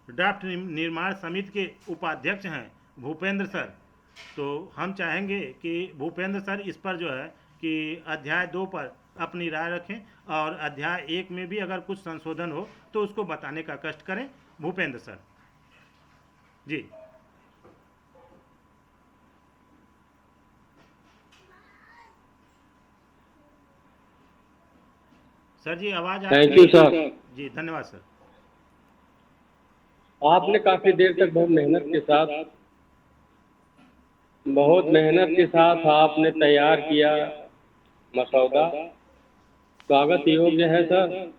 ड्राफ्ट निर्माण समिति के उपाध्यक्ष हैं भूपेंद्र सर, तो हम चाहेंगे कि भूपेंद्र सर इस पर जो है कि अध्याय 2 पर अपनी राय रखें, और अध्याय 1 में भी अगर कुछ संशोधन हो तो उसको बताने का कष्ट करें। भूपेंद्र सर जी। सर जी आवाज आ रही है? Thank you sir. जी धन्यवाद सर। आपने काफी देर तक बहुत मेहनत के साथ आपने तैयार किया मसौदा, स्वागत योग्य है सर।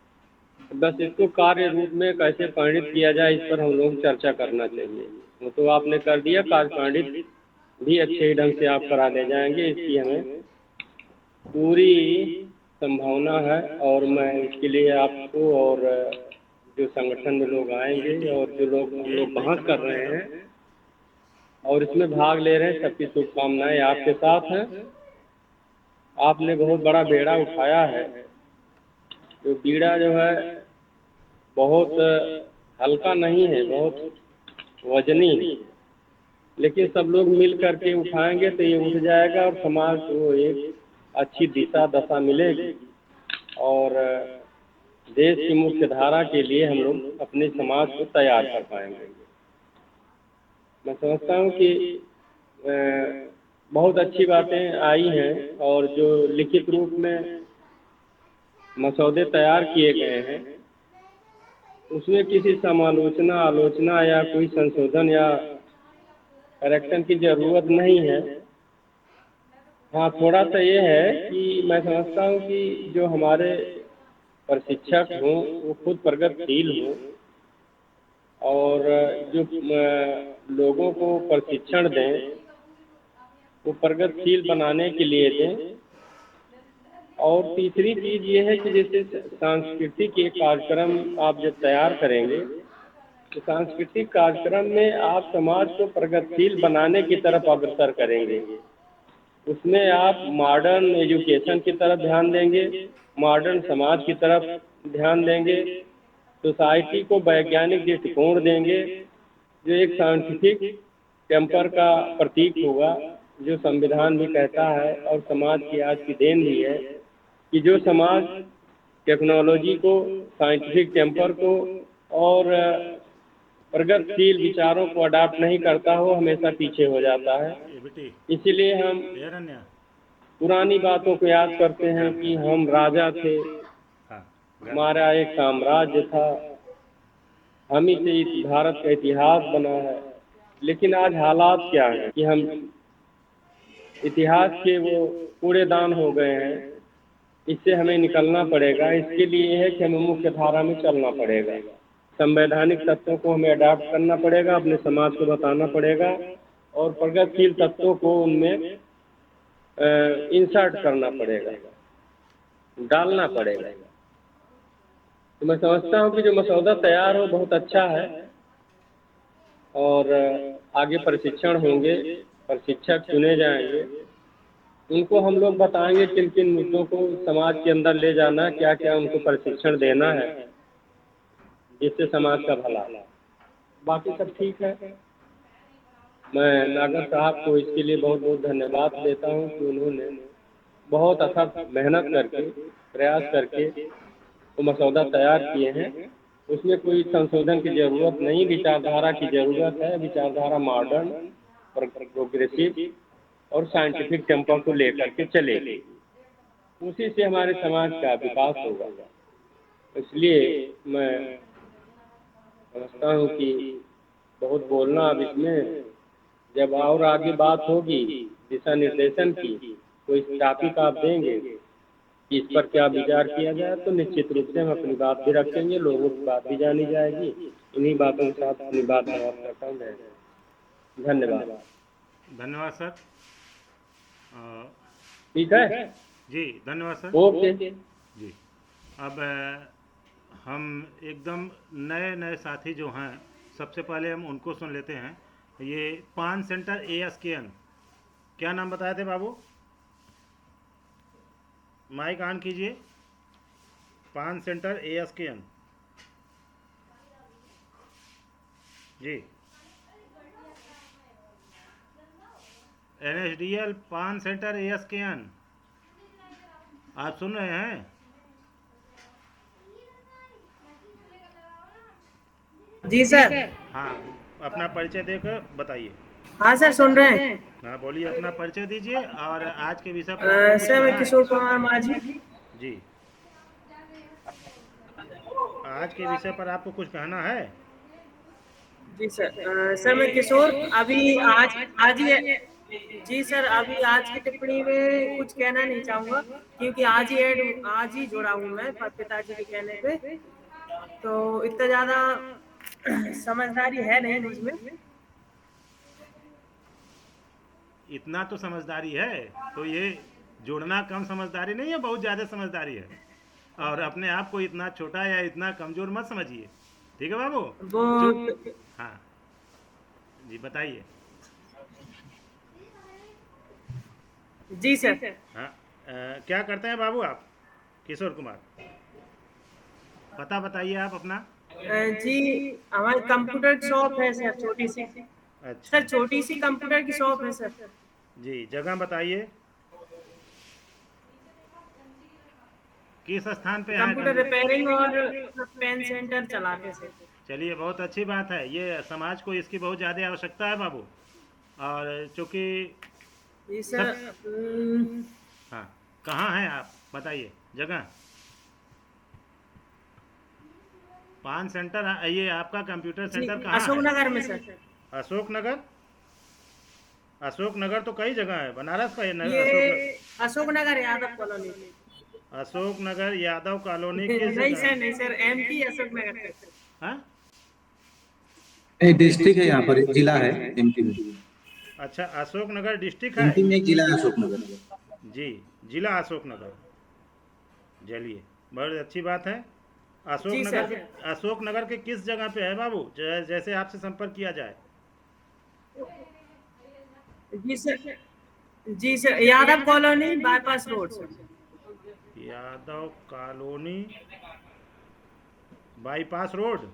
बस इसको कार्य रूप में कैसे परिणित किया जाए इस पर हम लोग चर्चा करना चाहिए। वो तो आपने कर दिया, कार्य परिणित भी अच्छे ढंग से आप करा दे जाएंगे, इसकी हमें पूरी संभावना है। और मैं इसके लिए आपको और जो संगठन में लोग आएंगे और जो लोग हम लोग बहस कर रहे हैं और इसमें भाग ले रहे हैं, सबकी शुभकामनाएं आपके साथ हैं। आपने बहुत बड़ा बेड़ा उठाया है, जो बीड़ा जो है बहुत हल्का नहीं है, बहुत वजनी है, लेकिन सब लोग मिल करके उठाएंगे तो ये उठ जाएगा और समाज को एक अच्छी दशा मिलेगी और देश की मुख्य धारा के लिए हम लोग अपने समाज को तैयार कर पाएंगे। मैं समझता हूँ कि बहुत अच्छी बातें आई हैं और जो लिखित रूप में मसौदे तैयार किए गए हैं उसमें किसी समालोचना, आलोचना या कोई संशोधन या करेक्शन की जरूरत नहीं है। हाँ, थोड़ा सा ये है कि मैं समझता हूँ कि जो हमारे प्रशिक्षक हों वो खुद प्रगतिशील हों और जो लोगों को प्रशिक्षण दें वो प्रगतिशील बनाने के लिए दें। और तीसरी चीज़ ये है कि जैसे सांस्कृतिक एक कार्यक्रम आप जब तैयार करेंगे तो सांस्कृतिक कार्यक्रम में आप समाज को प्रगतिशील बनाने की तरफ अग्रसर करेंगे। उसमें आप मॉडर्न एजुकेशन की तरफ ध्यान देंगे, मॉडर्न समाज की तरफ ध्यान देंगे, सोसाइटी को वैज्ञानिक दृष्टिकोण देंगे जो एक साइंटिफिक टेम्पर का प्रतीक होगा, जो संविधान भी कहता है और समाज की आज की देन भी है कि जो समाज टेक्नोलॉजी को, साइंटिफिक टेम्पर को और प्रगतिशील विचारों को अडॉप्ट नहीं करता हो हमेशा पीछे हो जाता है। ये बेटी इसीलिए हम ये रन्या पुरानी बातों को याद करते हैं कि हम राजा थे, हाँ हमारा एक साम्राज्य था, हम ही से इस भारत का इतिहास बना है। लेकिन आज हालात क्या है कि हम इतिहास के वो कूड़ेदान हो गए हैं। इससे हमें निकलना पड़ेगा। इसके लिए है कि हमें मुख्य धारा में चलना पड़ेगा। संवैधानिक तत्वों को हमें अडॉप्ट करना पड़ेगा, अपने समाज को बताना पड़ेगा और प्रगतिशील तत्वों को उनमें इंसर्ट करना पड़ेगा, डालना पड़ेगा। तो मैं समझता हूँ कि जो मसौदा तैयार हो बहुत अच्छा है और आगे प्रशिक्षण होंगे, प्रशिक्षक चुने जाएंगे, उनको हम लोग बताएंगे किन किन मुद्दों को समाज के अंदर ले जाना, क्या क्या उनको प्रशिक्षण देना है जिससे समाज का भला। बाकी सब ठीक है। मैं नागर साहब को इसके लिए बहुत बहुत धन्यवाद देता हूँ कि उन्होंने बहुत अथक मेहनत करके प्रयास करके वो मसौदा तैयार किए हैं। उसमें कोई संशोधन की जरूरत नहीं, विचारधारा की जरूरत है। विचारधारा मॉडर्न, प्रोग्रेसिव और साइंटिफिक टेम्पो को लेकर के चलेगी, उसी से हमारे समाज का विकास होगा। इसलिए मैं समझता हूँ कि बहुत बोलना अब इसमें, जब और आगे बात होगी दिशा निर्देशन की तो इस टॉपिक आप देंगे कि इस पर क्या विचार किया जाए, तो निश्चित रूप से हम अपनी बात भी रखेंगे, लोगों की बात भी जानी जाएगी। इन्हीं बातों के साथ अपनी बात समाप्त करता हूँ। मैं धन्यवाद। धन्यवाद सर। ठीक है जी धन्यवाद सर। ओके जी अब हम एकदम नए नए साथी जो हैं, सबसे पहले हम उनको सुन लेते हैं। ये पान सेंटर ASKN, क्या नाम बताए थे बाबू? माइक ऑन कीजिए। पान सेंटर ASKN जी, NSDL पान सेंटर ASKN, आप सुन रहे हैं? जी सर। हाँ, अपना परिचय देकर बताइए। हाँ सर, सुन रहे हैं। हाँ बोलिए, अपना परिचय दीजिए और आज के विषय पर आपको कुछ सर मैं कहना है? किशोर कुमार माझी। जी, आज के विषय पर आपको कुछ कहना है? जी सर। सर मैं किशोर, अभी आज ही जी सर, अभी आज की टिप्पणी में कुछ कहना नहीं चाहूँगा क्योंकि आज ही जुड़ा हूँ मैं पिताजी के कहने पे, तो इतना ज़्यादा समझदारी है नहीं मुझ में। इतना तो समझदारी है, तो ये जोड़ना कम समझदारी नहीं है, बहुत ज़्यादा समझदारी है। और अपने आप को इतना छोटा या इतना कमज़ोर मत समझिए, ठीक है बाबू? वो हाँ जी बताइए। जी सर। हाँ क्या करते हैं बाबू आप? किशोर कुमार, पता बताइए आप अपना। जी हमारी कंप्यूटर की शॉप है सर, छोटी सी। अच्छा सर छोटी सी कंप्यूटर की शॉप है सर। जी, जगह बताइए, किस स्थान पे है? कंप्यूटर रिपेयरिंग और पेन सेंटर चलाते सर। चलिए, बहुत अच्छी बात है। ये समाज को इसकी बहुत ज़्यादा आवश्यकता है बाबू। और चूँकि जी सर। हाँ, कहाँ हैं आप बताइए जगह? पान सेंटर, ये आपका कंप्यूटर सेंटर कहाँ है? अशोक नगर में सर। अशोक नगर? अशोक नगर तो कई जगह है, बनारस का ये अशोक नगर यादव कॉलोनी। अशोक नगर यादव कॉलोनी किस नहीं जगह? सर, नहीं सर, MP अशोक नगर। हाँ डिस्ट्रिक्ट है, यहाँ पर जिला है MP में। अच्छा, अशोक नगर डिस्ट्रिक्ट है? MP में एक जिला है अशोक नगर। जी, जिला अशोक नगर। चलिए, बहुत अच्छी बात है। अशोक नगर के किस जगह पे है बाबू, जैसे आपसे संपर्क किया जाए? जी sir, Yadav colony bypass road sir. Yadav colony bypass road.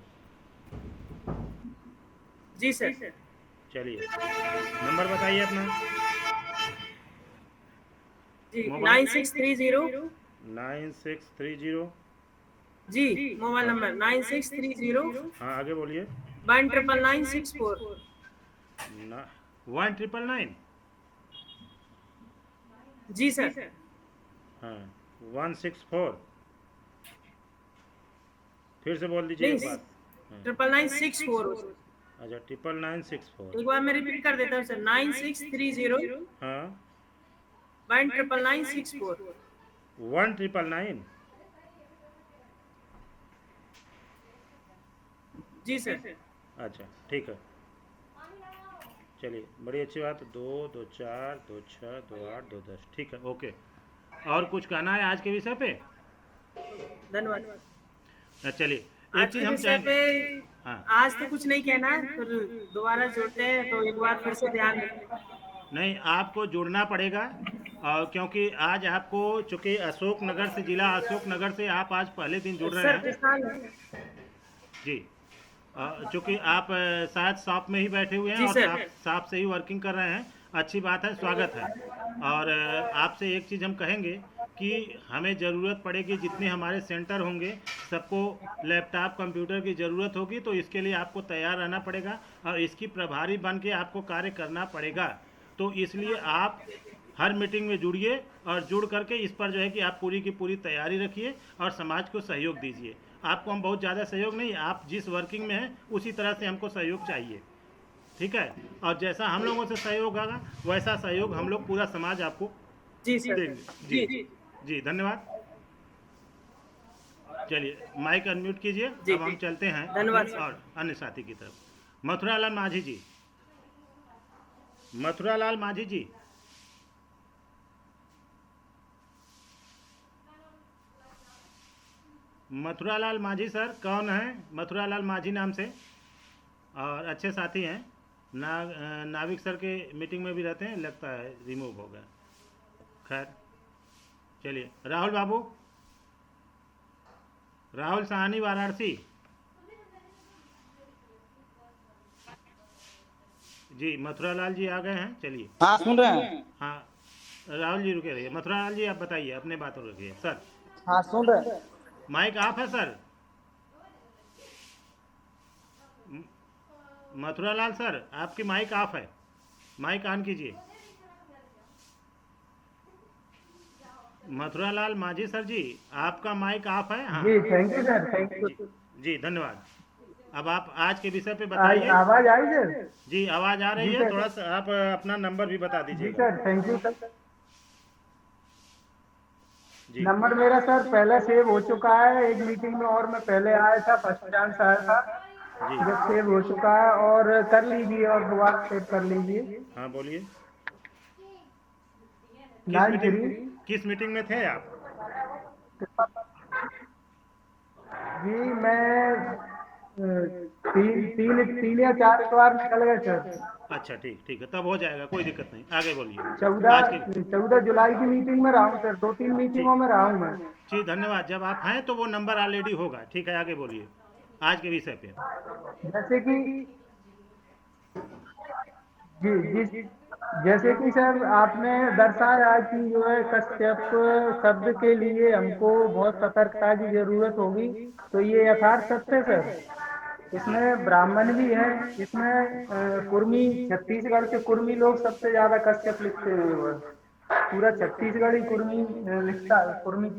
जी सर। चलिए, नंबर बताइए अपना। जी मोबाइल 9630। 9630। जी मोबाइल नंबर 9630। हाँ आगे बोलिए। 199964। 1999। जी सर। हाँ 164। फिर से बोल दीजिए एक नहीं, बार। हाँ, 9964। अच्छा 99964। एक बार मैं रिपीट कर देता हूँ सर, 9630 हाँ 199964। 1999। जी सर। अच्छा ठीक है, चलिए बड़ी अच्छी बात। 2 2 4 2 6 2 8 2 10, ठीक है, ओके। और कुछ कहना है आज के विषय पे? धन्यवाद। चलिए एक आज चीज़ के हम विषय पे चाहेंगे। हाँ आज तो कुछ नहीं कहना है, फिर दोबारा जुड़ते हैं तो एक बार फिर से ध्यान रखें। नहीं, आपको जुड़ना पड़ेगा। और क्योंकि आज आपको, चूँकि अशोकनगर से, ज़िला अशोकनगर से आप आज पहले दिन जुड़ रहे सर हैं। किसान। जी, चूँकि आप शायद शॉप में ही बैठे हुए हैं जी और सर। शॉप से ही वर्किंग कर रहे हैं, अच्छी बात है, स्वागत है। और आपसे एक चीज़ हम कहेंगे कि हमें ज़रूरत पड़ेगी, जितने हमारे सेंटर होंगे सबको लैपटॉप कंप्यूटर की ज़रूरत होगी, तो इसके लिए आपको तैयार रहना पड़ेगा और इसकी प्रभारी बन के आपको कार्य करना पड़ेगा। तो इसलिए आप हर मीटिंग में जुड़िए और जुड़ करके इस पर जो है कि आप पूरी की पूरी तैयारी रखिए और समाज को सहयोग दीजिए। आपको हम बहुत ज़्यादा सहयोग नहीं, आप जिस वर्किंग में हैं उसी तरह से हमको सहयोग चाहिए, ठीक है? और जैसा हम लोगों से सहयोग होगा वैसा सहयोग हम लोग पूरा समाज आपको जी सर। देंगे। जी जी धन्यवाद। चलिए माइक अनम्यूट कीजिए। जी, अब हम चलते हैं धन्यवाद अपने सर। और अन्य साथी की तरफ। मथुरालाल माझी जी, मथुरालाल माझी जी। मथुरालाल माझी सर कौन है? मथुरालाल माझी नाम से, और अच्छे साथी हैं। नाविक सर के मीटिंग में भी रहते हैं, लगता है रिमूव हो गया। खैर चलिए, राहुल बाबू, राहुल साहनी वाराणसी जी। मथुरालाल जी आ गए हैं, चलिए। हाँ सुन रहे हैं। हाँ राहुल जी रुके रहिए। मथुरालाल जी आप बताइए, अपने बातों रखिए सर। हाँ सुन रहे हैं। माइक ऑफ है सर। मथुरालाल सर आपकी माइक ऑफ है, माइक ऑन कीजिए। मथुरालाल माझी सर जी आपका माइक ऑफ है। हाँ जी thank you sir, thank you. जी धन्यवाद। अब आप आज के विषय पे आज बताइए। आवाज आई सर? जी आवाज़ आ रही जी है, सर। थोड़ा सा आप अपना नंबर भी बता जी दीजिएगा। Sir, thank you sir. जी नंबर मेरा सर पहले सेव हो चुका है, एक मीटिंग में और मैं पहले आया था, फर्स्ट चांस आया था, जी जब सेव हो चुका है। और कर लीजिए और दोबारा सेव कर लीजिए। हाँ बोलिए। 93। किस मीटिंग में थे आप? जी मैं तीन या चार बार निकल गए सर। अच्छा ठीक ठीक है, तब हो जाएगा, कोई दिक्कत नहीं, आगे बोलिए। आज की 14 जुलाई की मीटिंग में रहा हूँ सर, 2-3 मीटिंगों में रहा हूँ मैं। जी धन्यवाद। जब आप हैं तो वो नंबर ऑलरेडी होगा, ठीक है, आगे बोलिए आज के विषय पे। जैसे कि जी जी जैसे कि सर आपने दर्शाया कि जो है कश्यप शब्द के लिए हमको बहुत सतर्कता की जरूरत होगी, तो ये यथार्थ सत्य है सर। इसमें ब्राह्मण भी है, इसमें कुर्मी, छत्तीसगढ़ के कुर्मी लोग सबसे ज्यादा कश्यप लिखते हैं। वो पूरा छत्तीसगढ़ ही कुर्मी लिखता है, कुर्मी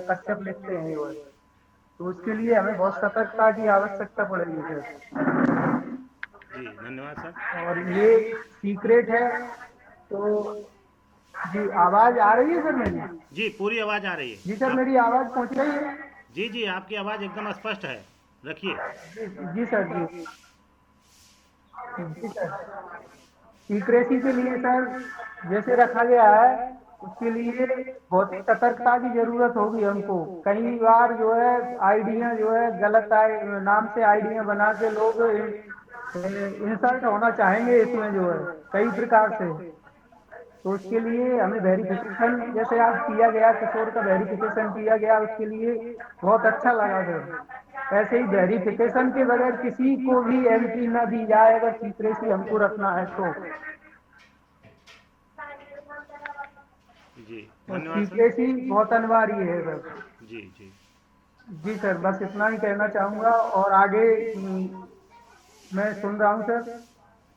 कश्यप लिखते हैं वो। तो उसके लिए हमें बहुत सतर्कता की आवश्यकता पड़ेगी सर। जी धन्यवाद सर। और ये सीक्रेट है। तो जी आवाज आ रही है सर मेरी? जी पूरी आवाज़ आ रही है। जी सर मेरी आवाज पहुंच रही है? जी जी आपकी आवाज़ एकदम स्पष्ट है, रखिए। जी सर। जी सर, सीक्रेसी के लिए सर जैसे रखा गया है, उसके लिए बहुत ही सतर्कता की जरूरत होगी हमको। कई बार जो है आइडिया जो है गलत नाम से आइडिया बना के लोग इंसल्ट होना चाहेंगे इसमें जो है कई प्रकार से। तो उसके लिए हमें वेरिफिकेशन, जैसे आज किया गया, किशोर का वेरिफिकेशन किया गया, उसके लिए बहुत अच्छा लगा सर। ऐसे ही वेरिफिकेशन के बगैर किसी को भी एंट्री न दी जाए, अगर सीक्रेसी हमको रखना है तो। जी धन्यवाद सर। सीक्रेसी बहुत अनिवार्य है सर। जी जी जी सर, बस इतना ही कहना चाहूँगा। और आगे मैं सुन रहा हूँ सर,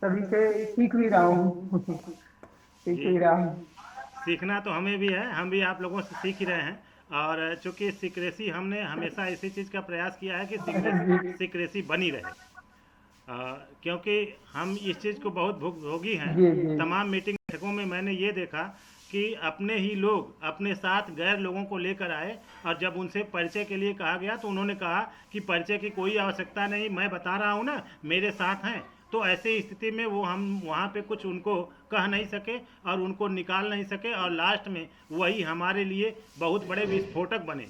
सभी से सीख भी रहा हूँ सीख जी, भी रहा हूँ। सीखना तो हमें भी है, हम भी आप लोगों से सीख ही रहे हैं। और चूंकि सीक्रेसी हमने हमेशा इसी चीज़ का प्रयास किया है कि जी सीक्रेसी बनी रहे। क्योंकि हम इस चीज़ को बहुत भोगी हैं। जी जी तमाम मीटिंग बैठकों में मैंने ये देखा कि अपने ही लोग अपने साथ गैर लोगों को लेकर आए, और जब उनसे परिचय के लिए कहा गया तो उन्होंने कहा कि परिचय की कोई आवश्यकता नहीं, मैं बता रहा हूँ ना, मेरे साथ हैं। तो ऐसी स्थिति में वो हम वहाँ पे कुछ उनको कह नहीं सके और उनको निकाल नहीं सके, और लास्ट में वही हमारे लिए बहुत बड़े विस्फोटक बने।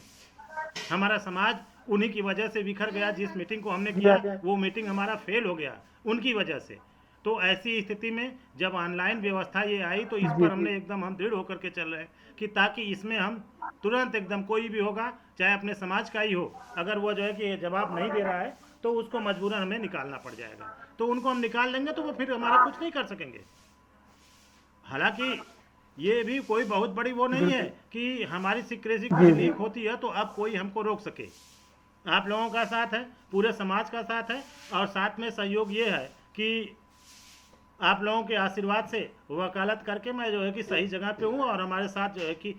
हमारा समाज उन्हीं की वजह से बिखर गया। जिस मीटिंग को हमने जी किया वो मीटिंग हमारा फेल हो गया उनकी वजह से। तो ऐसी स्थिति में जब ऑनलाइन व्यवस्था ये आई तो इस जी पर जी हमने एकदम हम दृढ़ होकर के चल रहे हैं कि ताकि इसमें हम तुरंत एकदम, कोई भी होगा चाहे अपने समाज का ही हो, अगर वो जो है कि जवाब नहीं दे रहा है तो उसको मजबूरन हमें निकालना पड़ जाएगा। तो उनको हम निकाल लेंगे तो वो फिर हमारा कुछ नहीं कर सकेंगे। हालांकि ये भी कोई बहुत बड़ी वो नहीं है बिल्कुल कि हमारी सिक्रेसी कुछ जी जी लीक होती है तो अब कोई हमको रोक सके। आप लोगों का साथ है, पूरे समाज का साथ है, और साथ में सहयोग ये है कि आप लोगों के आशीर्वाद से वकालत करके मैं जो है कि सही जगह पे हूँ। और हमारे साथ जो है कि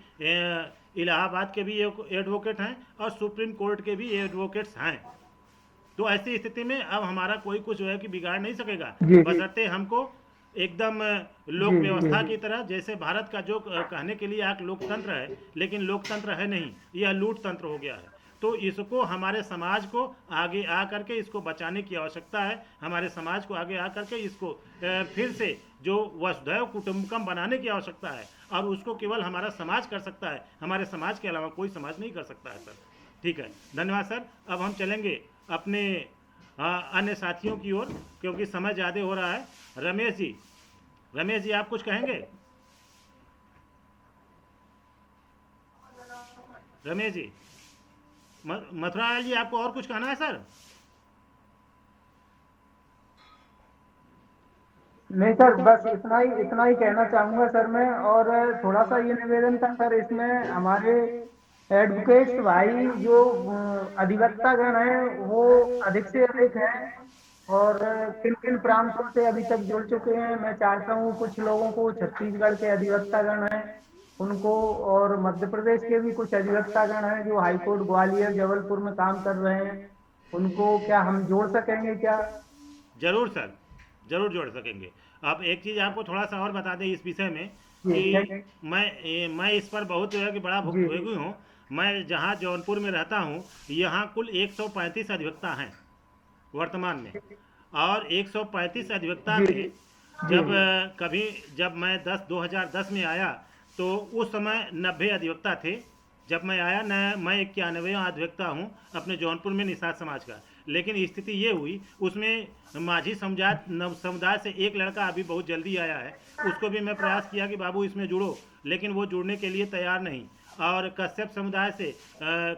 इलाहाबाद के भी एडवोकेट हैं और सुप्रीम कोर्ट के भी एडवोकेट्स हैं। तो ऐसी स्थिति में अब हमारा कोई कुछ जो है कि बिगाड़ नहीं सकेगा, जी जी बशर्ते हमको एकदम लोक जी जी व्यवस्था जी की तरह, जैसे भारत का जो कहने के लिए एक लोकतंत्र है, लेकिन लोकतंत्र है नहीं, यह लूट तंत्र हो गया है। तो इसको हमारे समाज को आगे आ करके इसको बचाने की आवश्यकता है। हमारे समाज को आगे आ करके इसको फिर से जो वसुधैव कुटुंबकम बनाने की आवश्यकता है, और उसको केवल हमारा समाज कर सकता है, हमारे समाज के अलावा कोई समाज नहीं कर सकता है सर। ठीक है, धन्यवाद सर। अब हम चलेंगे अपने अन्य साथियों की ओर, क्योंकि समय ज़्यादा हो रहा है। रमेश जी आप कुछ कहेंगे? रमेश जी, मथुरा जी आपको और कुछ कहना है सर? नहीं सर, बस इतना ही कहना चाहूंगा सर मैं। और थोड़ा सा ये निवेदन था सर, इसमें हमारे एडवोकेट्स भाई जो अधिवक्ता गण हैं वो अधिक से अधिक हैं। और किन किन प्रांतों से अभी तक जुड़ चुके हैं, मैं चाहता हूँ कुछ लोगों को छत्तीसगढ़ के अधिवक्ता गण हैं उनको, और मध्य प्रदेश के भी कुछ अधिवक्ता गण हैं जो हाईकोर्ट ग्वालियर जबलपुर में काम कर रहे हैं, उनको क्या हम जोड़ सकेंगे क्या? जरूर सर, जरूर जोड़ सकेंगे। अब एक चीज़ आपको थोड़ा सा और बता दें इस विषय में जी कि मैं इस पर बहुत जो है कि बड़ा जी भुगतभोगी हूँ। मैं जहाँ जौनपुर में रहता हूँ यहाँ कुल 135 अधिवक्ता हैं वर्तमान में। और 135 अधिवक्ता जी में जी जब जी कभी जब मैं 2010 में आया तो उस समय 90 अधिवक्ता थे। जब मैं आया न, मैं 91वां अधिवक्ता हूँ अपने जौनपुर में निषाद समाज का। लेकिन स्थिति ये हुई, उसमें माझी समुदाय से एक लड़का अभी बहुत जल्दी आया है, उसको भी मैं प्रयास किया कि बाबू इसमें जुड़ो, लेकिन वो जुड़ने के लिए तैयार नहीं। और कश्यप समुदाय से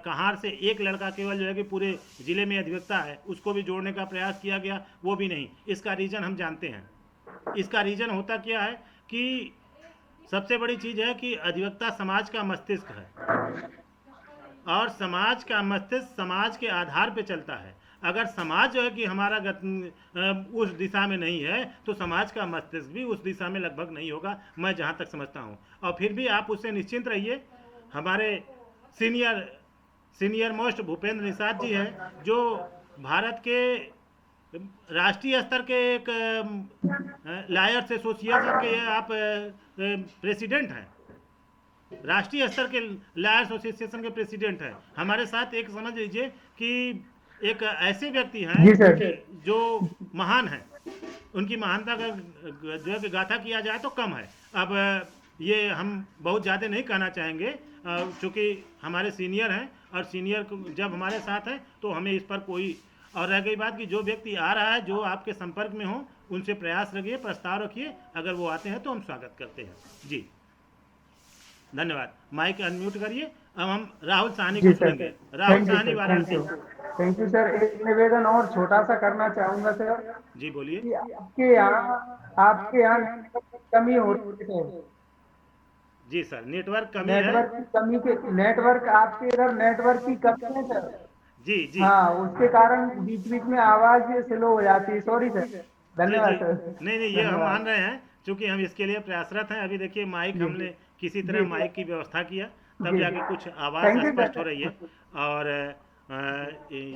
कहार से एक लड़का केवल जो है कि पूरे ज़िले में अधिवक्ता है, उसको भी जोड़ने का प्रयास किया गया, वो भी नहीं। इसका रीज़न हम जानते हैं। इसका रीज़न होता क्या है कि सबसे बड़ी चीज़ है कि अधिवक्ता समाज का मस्तिष्क है, और समाज का मस्तिष्क समाज के आधार पे चलता है। अगर समाज जो है कि हमारा उस दिशा में नहीं है तो समाज का मस्तिष्क भी उस दिशा में लगभग नहीं होगा, मैं जहाँ तक समझता हूँ। और फिर भी आप उससे निश्चिंत रहिए, हमारे सीनियर मोस्ट भूपेंद्र निषाद जी हैं जो भारत के राष्ट्रीय स्तर के एक लायर्स एसोसिएशन के आप प्रेसिडेंट हैं, राष्ट्रीय स्तर के लायर्स एसोसिएशन के प्रेसिडेंट हैं। हमारे साथ एक समझ लीजिए कि एक ऐसे व्यक्ति हैं जी सर कि जो महान हैं, उनकी महानता का जो है कि गाथा किया जाए तो कम है। अब ये हम बहुत ज़्यादा नहीं कहना चाहेंगे, चूँकि हमारे सीनियर हैं, और सीनियर जब हमारे साथ हैं तो हमें इस पर कोई। और रह गई बात कि जो व्यक्ति आ रहा है, जो आपके संपर्क में हो, उनसे प्रयास रखिए, प्रस्ताव रखिए, अगर वो आते हैं तो हम स्वागत करते हैं। जी धन्यवाद। माइक अनम्यूट करिए। अब हम राहुल साहनी जी को सर, सुनेंगे। Rahul thank you Sahni sir, Varanasi. Thank you sir. एक निवेदन और छोटा सा करना चाहूंगा सर जी बोलिए। कि आपके यहाँ नेटवर्क की कमी हो रही है सर। जी सर, नेटवर्क कमी है। नेटवर्क आपके इधर नेटवर्क की कमी है सर। जी जी हाँ, उसके कारण बीच बीच में आवाज स्लो हो जाती है। Sorry sir. जी जी। धन्यवाद सर। नहीं नहीं, ये हम मान धन्यवाद। रहे हैं, क्योंकि हम इसके लिए प्रयासरत हैं। अभी देखिए माइक जी हमने किसी तरह जी माइक की व्यवस्था किया, तब जी। जाके कुछ आवाज़ थैंक यू स्पष्ट हो रही है। सर। और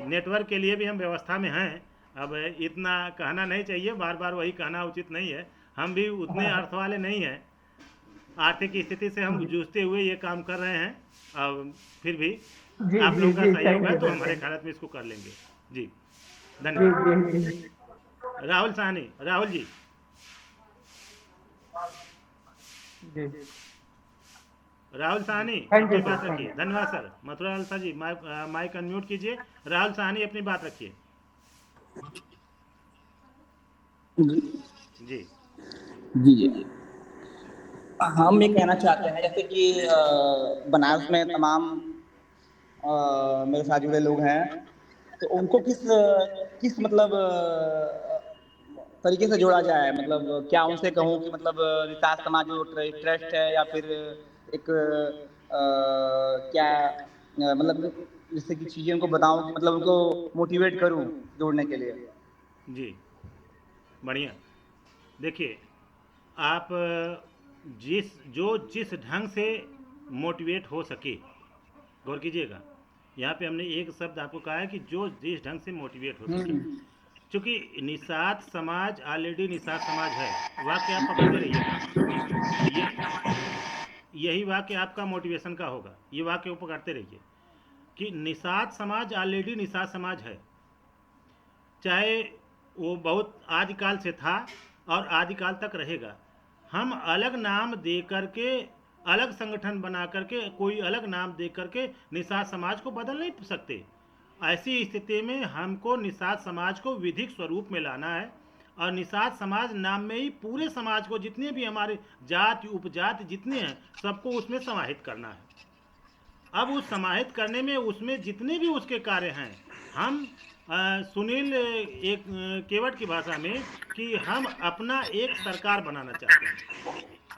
नेटवर्क के लिए भी हम व्यवस्था में हैं। अब इतना कहना नहीं चाहिए, बार बार वही कहना उचित नहीं है। हम भी उतने अर्थ वाले नहीं हैं। आर्थिक स्थिति से हम जूझते हुए ये काम कर रहे हैं। अब फिर भी जी आप जी लोगों का जी। सहयोग थैंक है यू तो सर। हमारे ख्याल में इसको कर लेंगे। जी, जी धन्यवाद। जी जी राहुल साहनी, राहुल जी। जी। राहुल साहनी, थैंक यू अपनी सर। बात थैंक रखिए। यू। धन्यवाद sir. Mathura Lal ji, mic unmute कीजिए। राहुल साहनी, अपनी बात रखिए। जी जी जी। हम ये कहना चाहते हैं जैसे कि बनारस में तमाम मेरे साथ जुड़े लोग हैं, तो उनको किस मतलब तरीके से जोड़ा जाए, मतलब क्या उनसे कहूँ कि मतलब निषाद समाज जो ट्रस्ट है या फिर एक क्या मतलब जैसे कि चीजें उनको बताऊं कि मतलब उनको मोटिवेट करूं जोड़ने के लिए। जी, बढ़िया। देखिए, आप जिस ढंग से मोटिवेट हो सके, गौर कीजिएगा। यहाँ पे हमने एक शब्द आपको कहा है कि जो जिस ढंग से मोटिवेट हो सके। क्योंकि निषाद समाज ऑलरेडी निषाद समाज है, वाक्य आप पकड़ते रहिएगा। ये यही वाक्य आपका मोटिवेशन का होगा। ये वाक्य को पकड़ते रहिए कि निषाद समाज ऑलरेडी निषाद समाज है। चाहे वो बहुत आदिकाल से था और आदिकाल तक रहेगा। हम अलग नाम दे करके, अलग संगठन बना करके, कोई अलग नाम दे करके निषाद समाज को बदल नहीं सकते। ऐसी स्थिति में हमको निषाद समाज को विधिक स्वरूप में लाना है और निषाद समाज नाम में ही पूरे समाज को, जितने भी हमारे जाति उपजाति जितने हैं, सबको उसमें समाहित करना है। अब उस समाहित करने में उसमें जितने भी उसके कार्य हैं, हम सुनील एक केवट की भाषा में कि हम अपना एक सरकार बनाना चाहते हैं,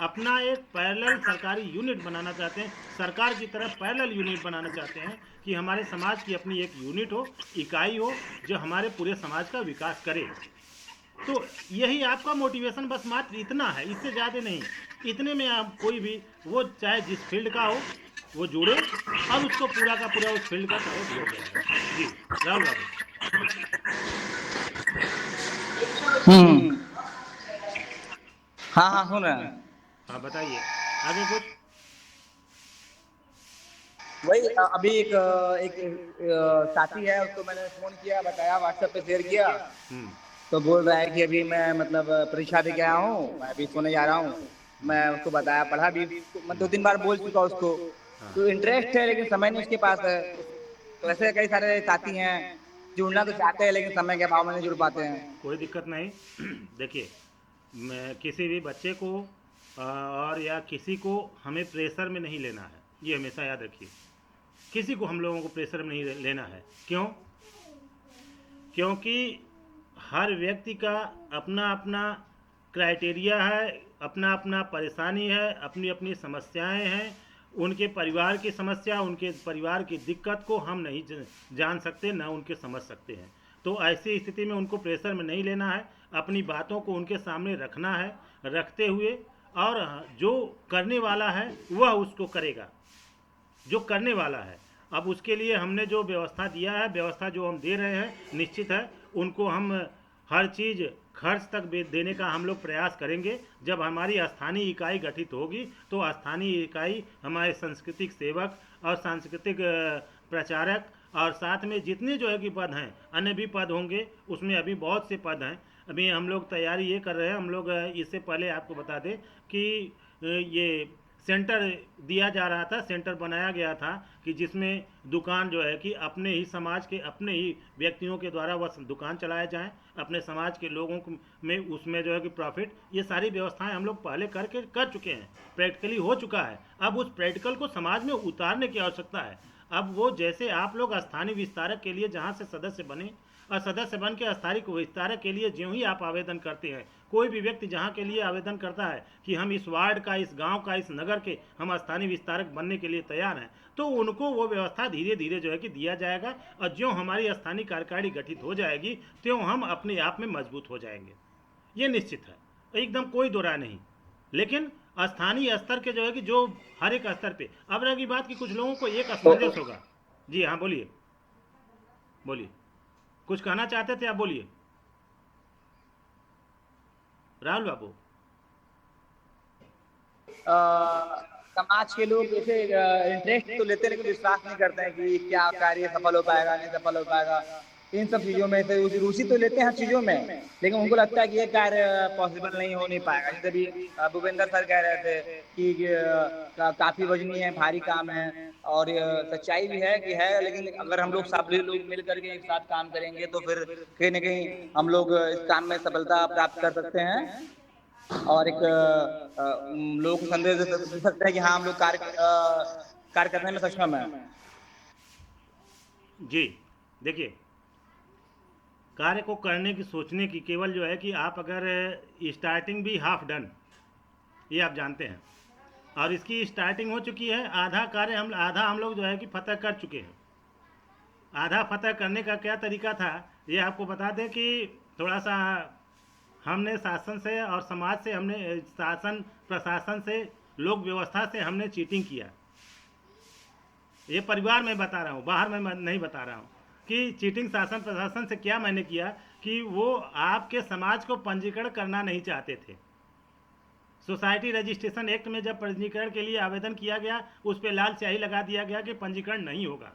अपना एक पैरेलल सरकारी यूनिट बनाना चाहते हैं। सरकार की तरफ पैरेलल यूनिट बनाना चाहते हैं कि हमारे समाज की अपनी एक यूनिट हो, इकाई हो, जो हमारे पूरे समाज का विकास करे। तो यही आपका मोटिवेशन, बस मात्र इतना है, इससे ज़्यादा नहीं। इतने में आप कोई भी, वो चाहे जिस फील्ड का हो, वो जुड़े और उसको पूरा का पूरा उस फील्ड का सपोर्ट हो जाएगा। जी, राहुल बाबू। हम्म। हाँ हाँ सुन रहे हैं। हाँ, बताइए आगे कुछ। वही अभी एक साथी है, उसको मैंने फोन किया, बताया, व्हाट्सएप पे शेयर किया, हम्म। तो बोल रहा है कि अभी मैं मतलब परीक्षा दे के आया हूँ, मैं अभी सोने जा रहा हूँ। मैं उसको बताया, पढ़ा भी, मैं 2-3 बार बोल चुका उसको, हाँ, तो इंटरेस्ट है लेकिन समय नहीं उसके पास है। तो ऐसे कई सारे साथी हैं, जुड़ना तो चाहते हैं लेकिन समय के अभाव में नहीं जुड़ पाते हैं। कोई दिक्कत नहीं। देखिए, मैं किसी भी बच्चे को और या किसी को हमें प्रेशर में नहीं लेना है, ये हमेशा याद रखिए। किसी को हम लोगों को प्रेशर में नहीं लेना है। क्यों? क्योंकि हर व्यक्ति का अपना अपना क्राइटेरिया है, अपना अपना परेशानी है, अपनी अपनी समस्याएं हैं। उनके परिवार की समस्या, उनके परिवार की दिक्कत को हम नहीं जान सकते, ना उनके समझ सकते हैं। तो ऐसी स्थिति में उनको प्रेशर में नहीं लेना है, अपनी बातों को उनके सामने रखना है, रखते हुए, और जो करने वाला है वह उसको करेगा, जो करने वाला है। अब उसके लिए हमने जो व्यवस्था दिया है, व्यवस्था जो हम दे रहे हैं, निश्चित है उनको हम हर चीज़ खर्च तक देने का हम लोग प्रयास करेंगे। जब हमारी स्थानीय इकाई गठित होगी तो स्थानीय इकाई हमारे सांस्कृतिक सेवक और सांस्कृतिक प्रचारक और साथ में जितने जो है कि पद हैं, अन्य भी पद होंगे, उसमें अभी बहुत से पद हैं। अभी हम लोग तैयारी ये कर रहे हैं। हम लोग इससे पहले आपको बता दें कि ये सेंटर दिया जा रहा था, सेंटर बनाया गया था कि जिसमें दुकान जो है कि अपने ही समाज के, अपने ही व्यक्तियों के द्वारा वह दुकान चलाए जाएं, अपने समाज के लोगों में उसमें जो है कि प्रॉफिट, ये सारी व्यवस्थाएं हम लोग पहले कर चुके हैं, प्रैक्टिकली हो चुका है। अब उस प्रैक्टिकल को समाज में उतारने की आवश्यकता है। अब वो जैसे आप लोग स्थानीय विस्तारक के लिए जहाँ से सदस्य बने, और सदस्य बन के स्थायी विस्तारक के लिए ज्यों ही आप आवेदन करते हैं, कोई भी व्यक्ति जहाँ के लिए आवेदन करता है कि हम इस वार्ड का, इस गांव का, इस नगर के हम स्थानीय विस्तारक बनने के लिए तैयार हैं, तो उनको वो व्यवस्था धीरे धीरे जो है कि दिया जाएगा। और ज्यों हमारी स्थानीय कार्यकारिणी गठित हो जाएगी त्यों हम अपने आप में मजबूत हो जाएंगे, ये निश्चित है, एकदम कोई दो राय नहीं। लेकिन स्थानीय स्तर के जो है कि जो हर एक स्तर पे, अब रही बात कि कुछ लोगों को एक असमंजस होगा। जी हाँ, बोलिए बोलिए, कुछ कहना चाहते थे आप, बोलिए राहुल बाबू। समाज के लोग जैसे इंटरेस्ट तो लेते हैं लेकिन विश्वास नहीं करते हैं कि क्या कार्य सफल हो पाएगा, नहीं सफल हो पाएगा। इन सब चीजों में से रुचि तो लेते हैं हर चीजों में, लेकिन उनको लगता है कि ये कार्य पॉसिबल नहीं हो नहीं पाएगा। जैसे भी भूपेंद्र सर कह रहे थे कि काफी वजनी है, भारी काम है, और सच्चाई भी है कि है, लेकिन अगर हम लोग सब लोग मिल करके एक साथ काम करेंगे तो फिर कहीं ना कहीं हम लोग इस काम में सफलता प्राप्त कर सकते हैं और एक लोगों को संदेश दे सकते हैं कि हाँ हम लोग कार्य करने में सक्षम है। जी देखिए, कार्य को करने की, सोचने की, केवल जो है कि आप अगर स्टार्टिंग भी हाफ डन, ये आप जानते हैं, और इसकी स्टार्टिंग हो चुकी है, आधा कार्य आधा हम लोग जो है कि फतह कर चुके हैं। आधा फतह करने का क्या तरीका था ये आपको बता दें कि थोड़ा सा हमने शासन से और समाज से, हमने शासन प्रशासन से, लोक व्यवस्था से हमने चीटिंग किया। ये परिवार में बता रहा हूँ, बाहर में नहीं बता रहा हूँ कि चीटिंग शासन प्रशासन से क्या मैंने किया कि वो आपके समाज को पंजीकरण करना नहीं चाहते थे। सोसाइटी रजिस्ट्रेशन एक्ट में जब पंजीकरण के लिए आवेदन किया गया, उस पर लाल स्याही लगा दिया गया कि पंजीकरण नहीं होगा।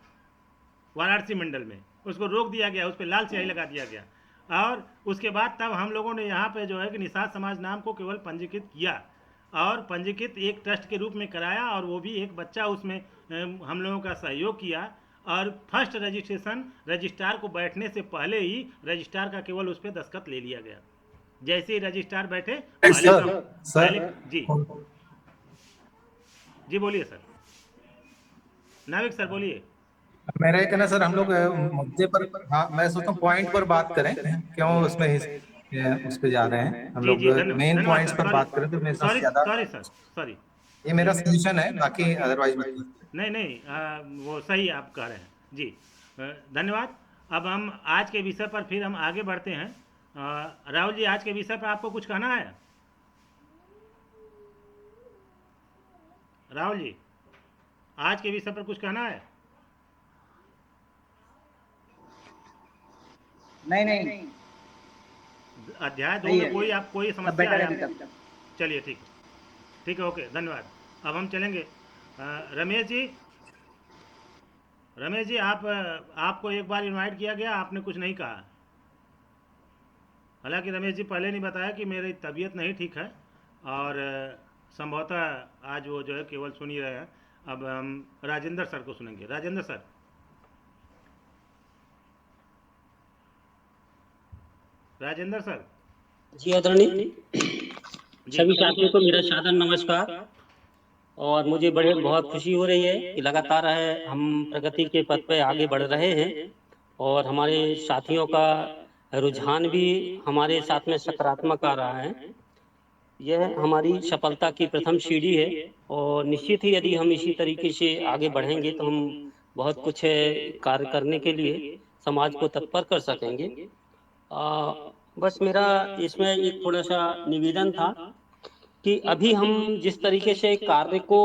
वाराणसी मंडल में उसको रोक दिया गया, उस पर लाल स्याही लगा दिया गया। और उसके बाद तब हम लोगों ने यहाँ पे जो है कि निषाद समाज नाम को केवल पंजीकृत किया और पंजीकृत एक ट्रस्ट के रूप में कराया, और वो भी एक बच्चा उसमें हम लोगों का सहयोग किया। और फर्स्ट रजिस्ट्रेशन रजिस्ट्रार को बैठने से पहले ही रजिस्ट्रार का केवल उस पर दस्तखत ले लिया गया। जैसे ही रजिस्ट्रार बैठे पहले जी जी बोलिए सर, नाविक सर बोलिए। मेरा कहना सर, हम लोग मुद्दे पर, हाँ मैं सोचता हूँ पॉइंट पर बात करें, क्यों उसमें उस पे जा रहे हैं हम लोग, मेन पॉइंट्स पर बात करें तो मेरे साथ ज्यादा। सॉरी सर, सॉरी, ये मेरा सजेशन है, बाकी अदरवाइज नहीं, वो सही आप कह रहे हैं जी, धन्यवाद। अब हम आज के विषय पर फिर हम आगे बढ़ते हैं। राहुल जी, आज के विषय पर आपको कुछ कहना है? राहुल जी, आज के विषय पर कुछ कहना है? नहीं, अध्याय 2 में कोई समस्या है? चलिए ठीक है, ओके, धन्यवाद। अब हम चलेंगे। रमेश जी, आपको एक बार इनवाइट किया गया, आपने कुछ नहीं कहा। हालांकि रमेश जी पहले नहीं बताया कि मेरी तबीयत नहीं ठीक है, और संभवतः आज वो जो है केवल सुन ही रहे हैं। अब हम राजेंद्र सर को सुनेंगे। राजेंद्र सर। जी आदरणीय सभी साथियों को मेरा सादर नमस्कार। और मुझे बहुत खुशी हो रही है कि लगातार हम प्रगति के पथ पे आगे बढ़ रहे हैं, और हमारे साथियों का रुझान भी हमारे साथ में सकारात्मक आ रहा है। यह हमारी सफलता की प्रथम सीढ़ी है, और निश्चित ही यदि हम इसी तरीके से आगे बढ़ेंगे तो हम बहुत कुछ कार्य करने के लिए समाज को तत्पर कर सकेंगे। बस मेरा इसमें एक थोड़ा सा निवेदन था कि अभी हम जिस तरीके से कार्य को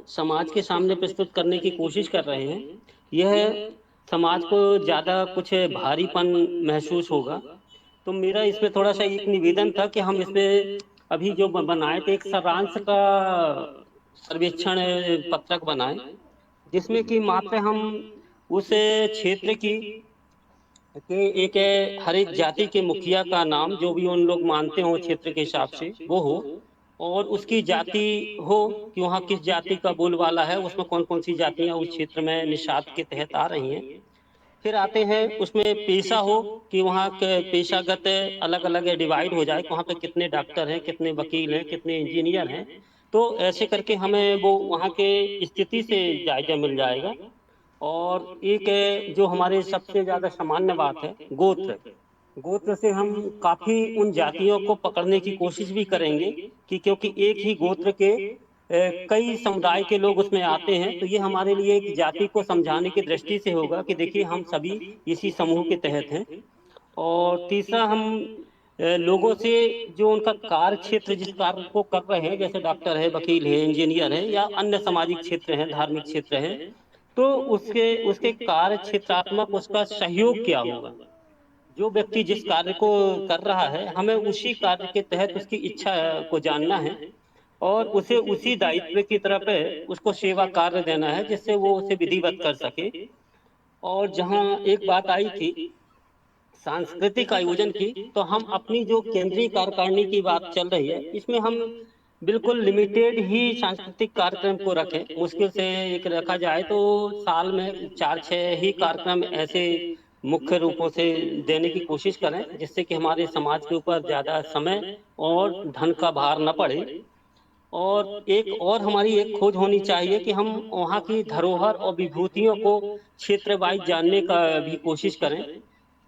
समाज के सामने प्रस्तुत करने की कोशिश कर रहे हैं, यह समाज को ज़्यादा कुछ भारीपन महसूस होगा। तो मेरा इसमें थोड़ा सा एक निवेदन था कि हम इसमें अभी जो बनाए थे एक सारांश का सर्वेक्षण पत्रक बनाए, जिसमें कि मात्र हम उस क्षेत्र की एक हर एक जाति के मुखिया का नाम, जो भी उन लोग मानते हो क्षेत्र के हिसाब से वो हो, और उसकी जाति हो कि वहाँ किस जाति का बोलबाला है, उसमें कौन कौन सी जातियाँ उस क्षेत्र में निषाद के तहत आ रही हैं। फिर आते हैं उसमें पेशा हो कि वहाँ के पेशागत अलग अलग डिवाइड हो जाए, वहाँ पे कितने डॉक्टर हैं, कितने वकील हैं, कितने इंजीनियर हैं। तो ऐसे करके हमें वो वहाँ के स्थिति से जायजा मिल जाएगा। और एक जो हमारे सबसे ज्यादा सामान्य बात है, गोत्र। गोत्र से हम काफी उन जातियों को पकड़ने की कोशिश भी करेंगे कि क्योंकि एक ही गोत्र के कई समुदाय के लोग उसमें आते हैं, तो ये हमारे लिए एक जाति को समझाने की दृष्टि से होगा कि देखिए हम सभी इसी समूह के तहत हैं। और तीसरा, हम लोगों से जो उनका कार्य क्षेत्र जिस कार्य को कर रहे हैं, जैसे डॉक्टर है, वकील है, इंजीनियर है, या अन्य सामाजिक क्षेत्र हैं, धार्मिक क्षेत्र हैं, तो उसके उसके कार्य क्षेत्रात्मक उसका सहयोग क्या होगा। जो व्यक्ति जिस कार्य को कर रहा है, हमें उसी कार्य के तहत उसकी इच्छा को जानना है और उसे उसी दायित्व की तरफ उसको सेवा कार्य देना है, जिससे वो उसे विधिवत कर सके। और जहाँ एक बात आई थी सांस्कृतिक आयोजन की, तो हम अपनी जो केंद्रीय कार्यकारिणी की बात चल रही है, इसमें हम बिल्कुल लिमिटेड ही सांस्कृतिक कार्यक्रम को रखें। मुश्किल से एक रखा जाए तो साल में 4-6 ही कार्यक्रम ऐसे मुख्य रूपों से देने की कोशिश करें, जिससे कि हमारे समाज के ऊपर ज़्यादा समय और धन का भार न पड़े। और एक और हमारी एक खोज होनी चाहिए कि हम वहाँ की धरोहर और विभूतियों को क्षेत्र वाइज जानने का भी कोशिश करें,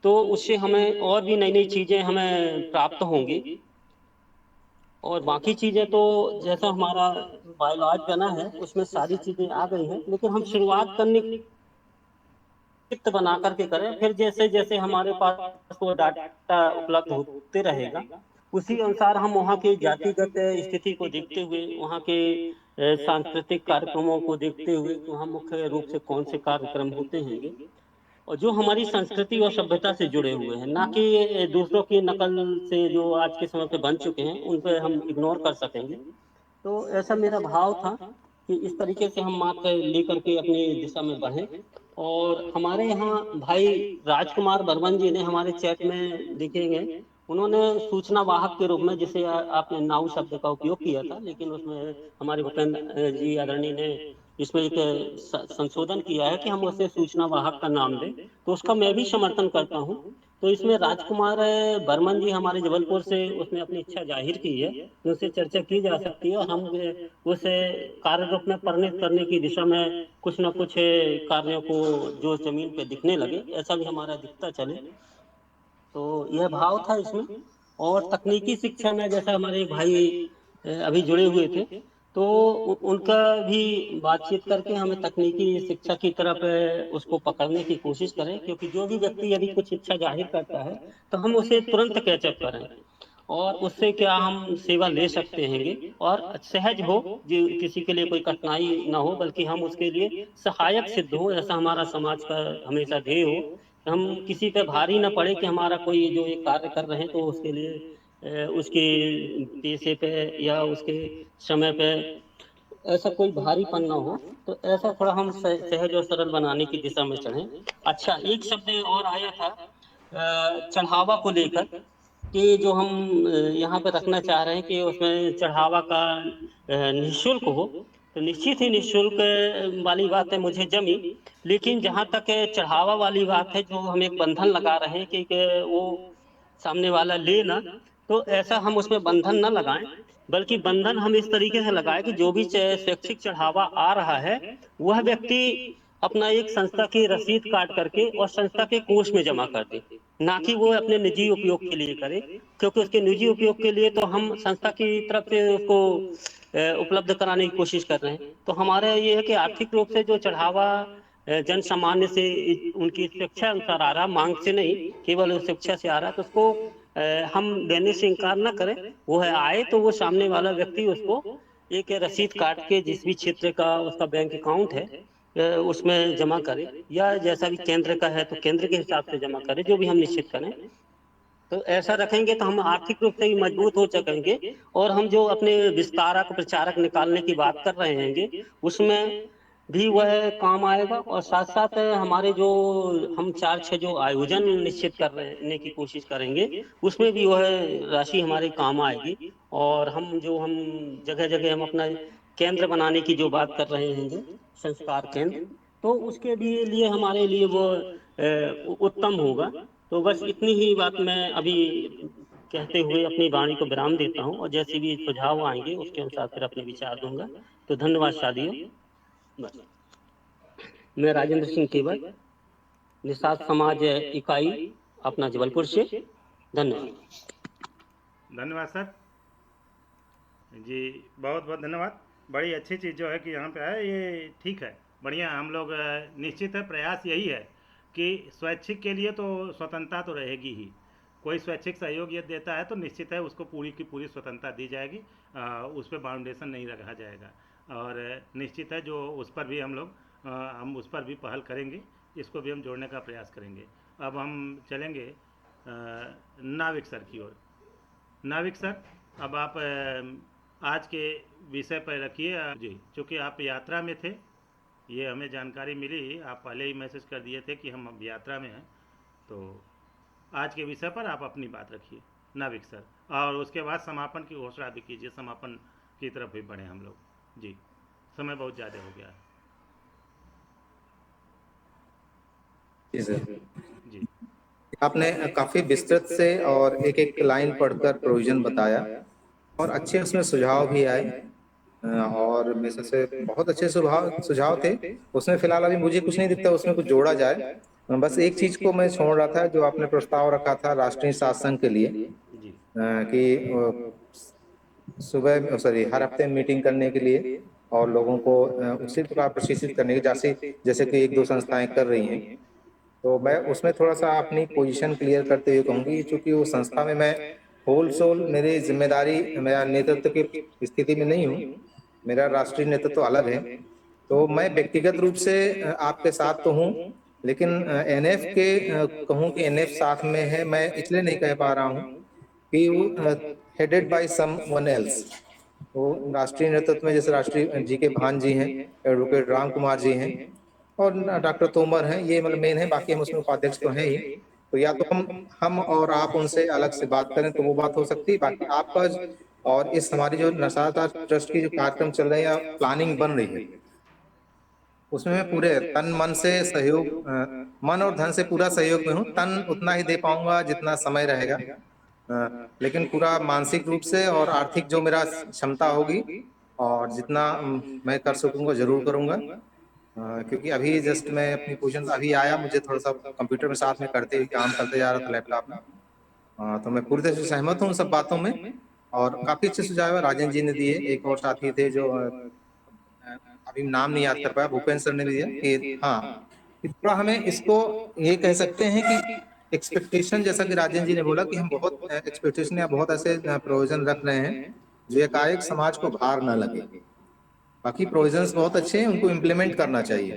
तो उससे हमें और भी नई नई चीज़ें हमें प्राप्त होंगी। और बाकी चीज़ें तो जैसा हमारा बायोलॉज बना है उसमें सारी चीज़ें आ गई हैं, लेकिन हम शुरुआत करने चित्त बना करके करें, फिर जैसे जैसे हमारे पास वो डाटा उपलब्ध होते रहेगा, उसी अनुसार हम वहाँ के जातिगत स्थिति को देखते हुए, वहाँ के सांस्कृतिक कार्यक्रमों को देखते हुए, वहाँ मुख्य रूप से कौन से कार्यक्रम होते हैं और जो हमारी संस्कृति और सभ्यता से जुड़े हुए हैं, ना कि दूसरों की नकल से जो आज के समय पे बन चुके हैं, उन पे हम इग्नोर कर सकेंगे। तो ऐसा मेरा भाव था कि इस तरीके से हम मात्र लेकर के अपनी दिशा में बढ़ें। और हमारे यहाँ भाई राजकुमार बर्मन जी ने हमारे चैट में दिखेंगे, उन्होंने सूचना वाहक के रूप में, जिसे आपने नाउ शब्द का उपयोग किया था, लेकिन उसमें हमारे भूपेंद्र जी आदरणीय ने इसमें एक संशोधन किया है कि हम उसे सूचना वाहक का नाम दें, तो उसका मैं भी समर्थन करता हूँ। तो इसमें राजकुमार बर्मन जी हमारे जबलपुर से उसने अपनी इच्छा जाहिर की है, तो उससे चर्चा की जा सकती है और हम उस कार्य रूप में परिणत करने की दिशा में कुछ न कुछ कार्यों को जो जमीन पे दिखने लगे, ऐसा भी हमारा दिखता चले। तो यह भाव था इसमें। और तकनीकी शिक्षा में जैसा हमारे भाई अभी जुड़े हुए थे, तो उनका भी बातचीत करके हमें तकनीकी शिक्षा की तरफ उसको पकड़ने की कोशिश करें, क्योंकि जो भी व्यक्ति यदि कुछ इच्छा जाहिर करता है तो हम उसे तुरंत कैचअप करें और उससे क्या हम सेवा ले सकते हैं और सहज हो, जो किसी के लिए कोई कठिनाई ना हो, बल्कि हम उसके लिए सहायक सिद्ध हो। ऐसा हमारा समाज का हमेशा ध्येय हो, हम किसी पे भारी ना पड़े कि हमारा कोई जो ये कार्य कर रहे हैं तो उसके लिए उसके पैसे पे या उसके समय पे ऐसा कोई भारीपन ना हो। तो ऐसा थोड़ा हम सहज और सरल बनाने की दिशा में चलें। अच्छा, एक शब्द और आया था चढ़ावा को लेकर कि जो हम यहाँ पे रखना चाह रहे हैं कि उसमें चढ़ावा का निःशुल्क हो, तो निश्चित ही निःशुल्क वाली बात है मुझे जमी, लेकिन जहाँ तक चढ़ावा वाली बात है, जो हम एक बंधन लगा रहे हैं कि वो सामने वाला ले ना, तो ऐसा हम उसमें बंधन न लगाएं, बल्कि बंधन हम इस तरीके से लगाएं कि जो भी शैक्षिक चढ़ावा आ रहा है वह व्यक्ति अपना एक संस्था की रसीद काट करके और संस्था के कोष में जमा कर दे, ना कि वो अपने निजी उपयोग के लिए करे, क्योंकि उसके निजी उपयोग के लिए तो हम संस्था की तरफ से उसको उपलब्ध कराने की कोशिश कर रहे हैं। तो हमारा ये है कि आर्थिक रूप से जो चढ़ावा जन सामान्य से उनकी शिक्षा अनुसार आ रहा, मांग से नहीं, केवल शिक्षा से आ रहा, तो उसको हम देने से इनकार न करें। वो है आए तो वो सामने वाला व्यक्ति उसको एक रसीद काट के जिस भी क्षेत्र का उसका बैंक अकाउंट है उसमें जमा करे, या जैसा भी केंद्र का है तो केंद्र के हिसाब से जमा करे, जो भी हम निश्चित करें। तो ऐसा रखेंगे तो हम आर्थिक रूप से भी मजबूत हो सकेंगे और हम जो अपने विस्तारक प्रचारक निकालने की बात कर रहे हैं उसमें भी वह काम आएगा। और साथ साथ हमारे जो हम 4-6 जो आयोजन निश्चित करने की कोशिश करेंगे उसमें भी वह राशि हमारे काम आएगी। और हम जगह जगह हम अपना केंद्र बनाने की जो बात कर रहे हैं, संस्कार केंद्र, तो उसके भी लिए हमारे लिए वो उत्तम होगा। तो बस इतनी ही बात मैं अभी कहते हुए अपनी वाणी को विराम देता हूँ, और जैसे भी सुझाव आएंगे उसके अनुसार फिर अपने विचार दूंगा। तो धन्यवाद शादियों। बस। मैं राजेंद्र सिंह केवल, निषाद समाज इकाई अपना जबलपुर से। धन्यवाद। धन्यवाद सर जी, बहुत बहुत धन्यवाद। बड़ी अच्छी चीज़ जो है कि यहाँ पे है, ये ठीक है, बढ़िया। हम लोग निश्चित है, प्रयास यही है कि स्वैच्छिक के लिए तो स्वतंत्रता तो रहेगी ही। कोई स्वैच्छिक सहयोग ये देता है तो निश्चित है उसको पूरी की पूरी स्वतंत्रता दी जाएगी, उस पर बाउंडेशन नहीं रखा जाएगा। और निश्चित है जो उस पर भी हम उस पर भी पहल करेंगे, इसको भी हम जोड़ने का प्रयास करेंगे। अब हम चलेंगे नाविक सर की ओर। नाविक सर, अब आप आज के विषय पर रखिए जी। चूँकि आप यात्रा में थे, ये हमें जानकारी मिली, आप पहले ही मैसेज कर दिए थे कि हम अब यात्रा में हैं, तो आज के विषय पर आप अपनी बात रखिए नाविक सर, और उसके बाद समापन की घोषणा भी कीजिए। समापन की तरफ भी बढ़े हम लोग जी, समय बहुत ज़्यादा हो गया है जी सर। जी। आपने काफी विस्तृत से और एक एक लाइन पढ़कर प्रोविजन बताया, और अच्छे उसमें सुझाव भी आए, और मेरे से बहुत अच्छे सुझाव थे। उसमें फिलहाल अभी मुझे कुछ नहीं दिखता उसमें कुछ जोड़ा जाए। बस एक चीज को मैं छोड़ रहा था, जो आपने प्रस्ताव रखा था राष्ट्रीय शासन के लिए, कि सुबह हर हफ्ते मीटिंग करने के लिए और लोगों को उसी प्रकार प्रशिक्षित करने के, जैसे कि 1-2 संस्थाएं कर रही हैं। तो मैं उसमें थोड़ा सा अपनी पोजीशन क्लियर करते हुए कहूँगी, चूंकि वो संस्था में मैं होल सोल मेरी जिम्मेदारी, मेरा नेतृत्व की स्थिति में नहीं हूँ, मेरा राष्ट्रीय नेतृत्व अलग है। तो मैं व्यक्तिगत रूप से आपके साथ तो हूँ, लेकिन एनएफ के कहूँ कि एनएफ साथ में है, मैं इसलिए नहीं कह पा रहा हूँ कि वो हेडेड बाय समवन एल्स। वो राष्ट्रीय नेतृत्व में जैसे राष्ट्रीय जी के भान जी हैं, एडवोकेट राम कुमार जी हैं, और डॉक्टर तोमर हैं, ये मतलब मेन है, बाकी हम उसमें उपाध्यक्ष तो हैं ही। तो या तो हम और आप उनसे अलग से बात करें तो वो बात हो सकती है। बाकी आपका और इस हमारी जो नशाता ट्रस्ट की जो कार्यक्रम चल रहे हैं या प्लानिंग बन रही है, उसमें मैं पूरे तन मन से सहयोग, मन और धन से पूरा सहयोग में हूँ। तन उतना ही दे पाऊंगा जितना समय रहेगा, लेकिन पूरा मानसिक रूप से और आर्थिक जो मेरा क्षमता होगी और जितना मैं कर सकूंगा जरूर करूंगा। क्योंकि अभी जस्ट मैं अपनी पोजीशन अभी आया, मुझे थोड़ा सा कंप्यूटर में साथ में काम करते जा रहा था लैपटॉप में। तो मैं पूरी तरह से सहमत हूँ सब बातों में, और काफी अच्छे सुझाव राजन जी ने दिए। एक और साथी थे जो अभी नाम नहीं याद कर पाया, भूपेंद्र सर ने भी दिया कि हाँ, थोड़ा हमें इसको ये कह सकते हैं कि एक्सपेक्टेशन, जैसा कि राजन जी ने बोला कि हम बहुत एक्सपेक्टेशन या बहुत ऐसे प्रोविजन रख रहे हैं जो एकाएक समाज को भार ना लगे। बाकी प्रोविजंस बहुत अच्छे हैं, उनको इम्प्लीमेंट करना चाहिए।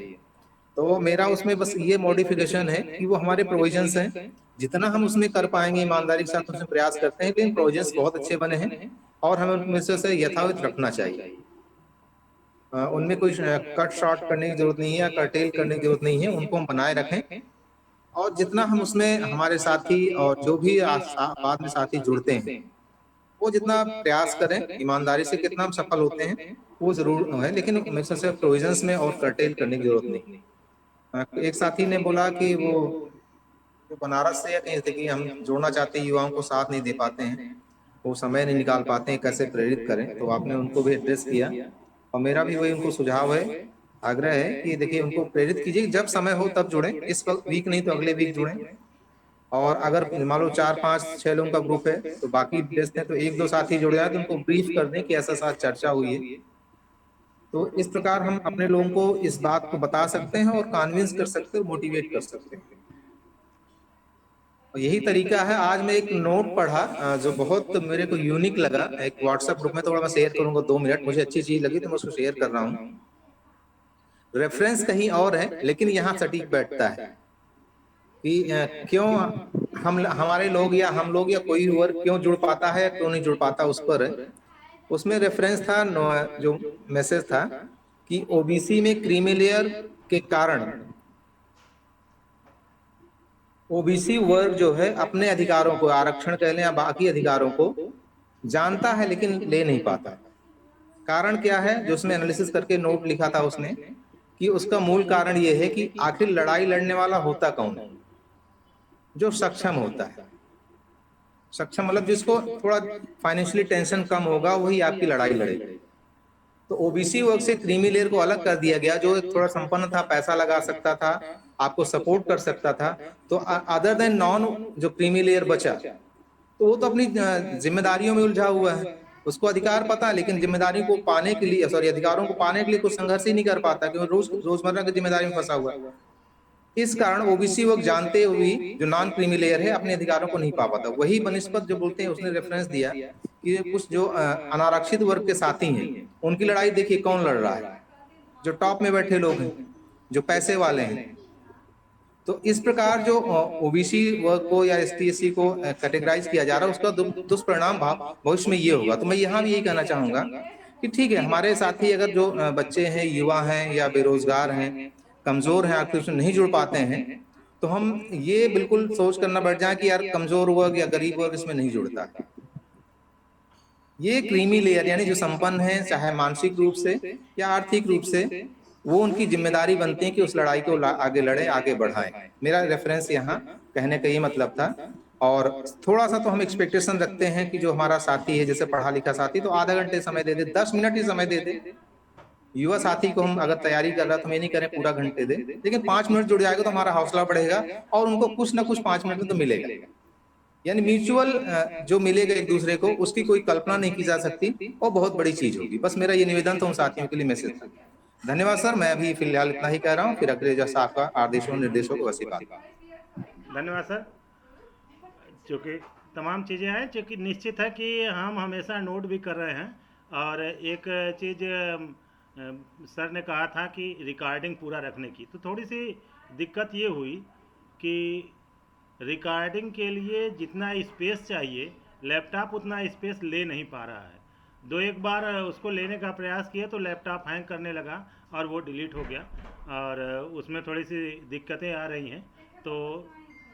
तो मेरा उसमें बस ये मॉडिफिकेशन है कि वो हमारे प्रोविजंस हैं, जितना हम उसमें कर पाएंगे ईमानदारी के साथ उसमें प्रयास करते हैं, लेकिन प्रोविजंस बहुत अच्छे बने हैं और हमें उनमें से यथावत रखना चाहिए। उनमें कोई कट शॉर्ट करने की जरूरत नहीं है या कर्टेल करने की जरूरत नहीं है, उनको हम बनाए रखें। और जितना हम उसमें हमारे साथी और जो भी बाद में साथी जुड़ते हैं, वो जितना प्रयास करें ईमानदारी से, कितना हम सफल होते हैं वो जरूर है, लेकिन मेरे से प्रोविजंस में और कर्टेल करने की जरूरत नहीं। एक साथी ने बोला कि वो जो बनारस से या कहीं से कि हम जोड़ना चाहते हैं, युवाओं को साथ नहीं दे पाते हैं, वो समय नहीं निकाल पाते हैं, कैसे प्रेरित करें। तो आपने उनको भी एड्रेस किया, और मेरा भी वही उनको सुझाव है, आग्रह है कि देखिए उनको प्रेरित कीजिए, जब समय हो तब जुड़ें, इस वीक नहीं तो अगले वीक जुड़ें। और अगर मान लो 4-5-6 लोगों का ग्रुप है तो बाकी व्यस्त हैं, तो 1-2 साथी जुड़ जाए तो उनको ब्रीफ कर दें कि ऐसा साथ चर्चा हुई है। तो इस प्रकार हम अपने लोगों को इस बात को बता सकते हैं और कन्विंस कर सकते हैं, मोटिवेट कर सकते हैं। और यही तरीका है। आज मैं एक नोट पढ़ा जो बहुत मेरे को यूनिक लगा, एक व्हाट्सएप ग्रुप में, थोड़ा मैं शेयर करूंगा 2 मिनट, मुझे अच्छी चीज लगी तो मैं उसको शेयर कर रहा हूँ। रेफरेंस कहीं और है लेकिन यहाँ सटीक बैठता है कि क्यों हमारे लोग या हम लोग या कोई वर्ग क्यों जुड़ पाता है, क्यों नहीं जुड़ पाता, उस पर है। उसमें रेफरेंस था, जो मैसेज था कि ओबीसी में क्रीमी लेयर के कारण ओबीसी वर्ग जो है अपने अधिकारों को, आरक्षण कह लें या बाकी अधिकारों को जानता है लेकिन ले नहीं पाता। कारण क्या है, जो उसमें एनालिसिस करके नोट लिखा था उसने, कि उसका मूल कारण ये है कि आखिर लड़ाई लड़ने वाला होता कौन है? जो सक्षम होता है। सक्षम मतलब जिसको थोड़ा फाइनेंशियली टेंशन कम होगा, वही आपकी लड़ाई लड़ेगा। तो ओबीसी वर्ग से क्रीमी लेयर को अलग कर दिया गया, जो थोड़ा संपन्न था, पैसा लगा सकता था, आपको सपोर्ट कर सकता था। तो अदर देन नॉन जो क्रीमी लेयर बचा, तो वो तो अपनी जिम्मेदारियों में उलझा हुआ है, उसको अधिकार पता है, लेकिन जिम्मेदारी को पाने के लिए, सॉरी, अधिकारों को पाने के लिए कुछ संघर्ष ही नहीं कर पाता, क्योंकि रोजमर्रा की जिम्मेदारी में फंसा हुआ है। इस कारण ओबीसी वर्ग जानते हुए जो नॉन क्रीमी लेयर है अपने अधिकारों को नहीं पा पाता। वही बनिस्पत जो बोलते हैं, उसने रेफरेंस दिया कि कुछ जो अनारक्षित वर्ग के साथी हैं, उनकी लड़ाई देखिए कौन लड़ रहा है, जो टॉप में बैठे लोग हैं, जो पैसे वाले हैं। तो इस प्रकार जो ओबीसी वर्ग को या एसटी/एससी को कैटेगराइज किया जा रहा है, उसका दुष्परिणाम भविष्य में ये होगा। तो मैं यहाँ भी यही कहना चाहूंगा कि ठीक है, हमारे साथी अगर जो बच्चे हैं, युवा हैं या बेरोजगार हैं, कमजोर हैं, आखिर उसमें नहीं जुड़ पाते हैं, तो हम ये बिल्कुल सोच करना बैठ जाए कि यार कमजोर वर्ग या गरीब वर्ग इसमें नहीं जुड़ता। ये क्रीमी लेयर यानी जो संपन्न है, चाहे मानसिक रूप से या आर्थिक रूप से, वो उनकी जिम्मेदारी बनती है कि उस लड़ाई को आगे लड़े, आगे बढ़ाएं। मेरा रेफरेंस यहाँ कहने का ये मतलब था। और थोड़ा सा तो हम एक्सपेक्टेशन रखते हैं कि जो हमारा साथी है, जैसे पढ़ा लिखा साथी, तो आधा घंटे समय दे दे, 10 मिनट ही समय दे दे। युवा साथी को हम अगर तैयारी कर रहा है तो मैं नहीं करें पूरा घंटे दे, लेकिन 5 मिनट जुड़ जाएगा तो हमारा हौसला बढ़ेगा और उनको कुछ ना कुछ 5 मिनट में तो मिलेगा। यानी म्यूचुअल जो मिलेगा एक दूसरे को, उसकी कोई कल्पना नहीं की जा सकती और बहुत बड़ी चीज होगी। बस मेरा ये निवेदन था उन साथियों के लिए, मैसेज था। धन्यवाद सर, मैं अभी फिलहाल इतना ही कह रहा हूँ, फिर अगले जैसा आपका आदेशों निर्देशों को वैसे बात। धन्यवाद सर। चूँकि तमाम चीज़ें हैं, चूँकि निश्चित है कि हम हमेशा नोट भी कर रहे हैं। और एक चीज़ सर ने कहा था कि रिकॉर्डिंग पूरा रखने की, तो थोड़ी सी दिक्कत ये हुई कि रिकॉर्डिंग के लिए जितना स्पेस चाहिए, लैपटॉप उतना स्पेस ले नहीं पा रहा है। 2-1 बार उसको लेने का प्रयास किया तो लैपटॉप हैंग करने लगा और वो डिलीट हो गया, और उसमें थोड़ी सी दिक्कतें आ रही हैं। तो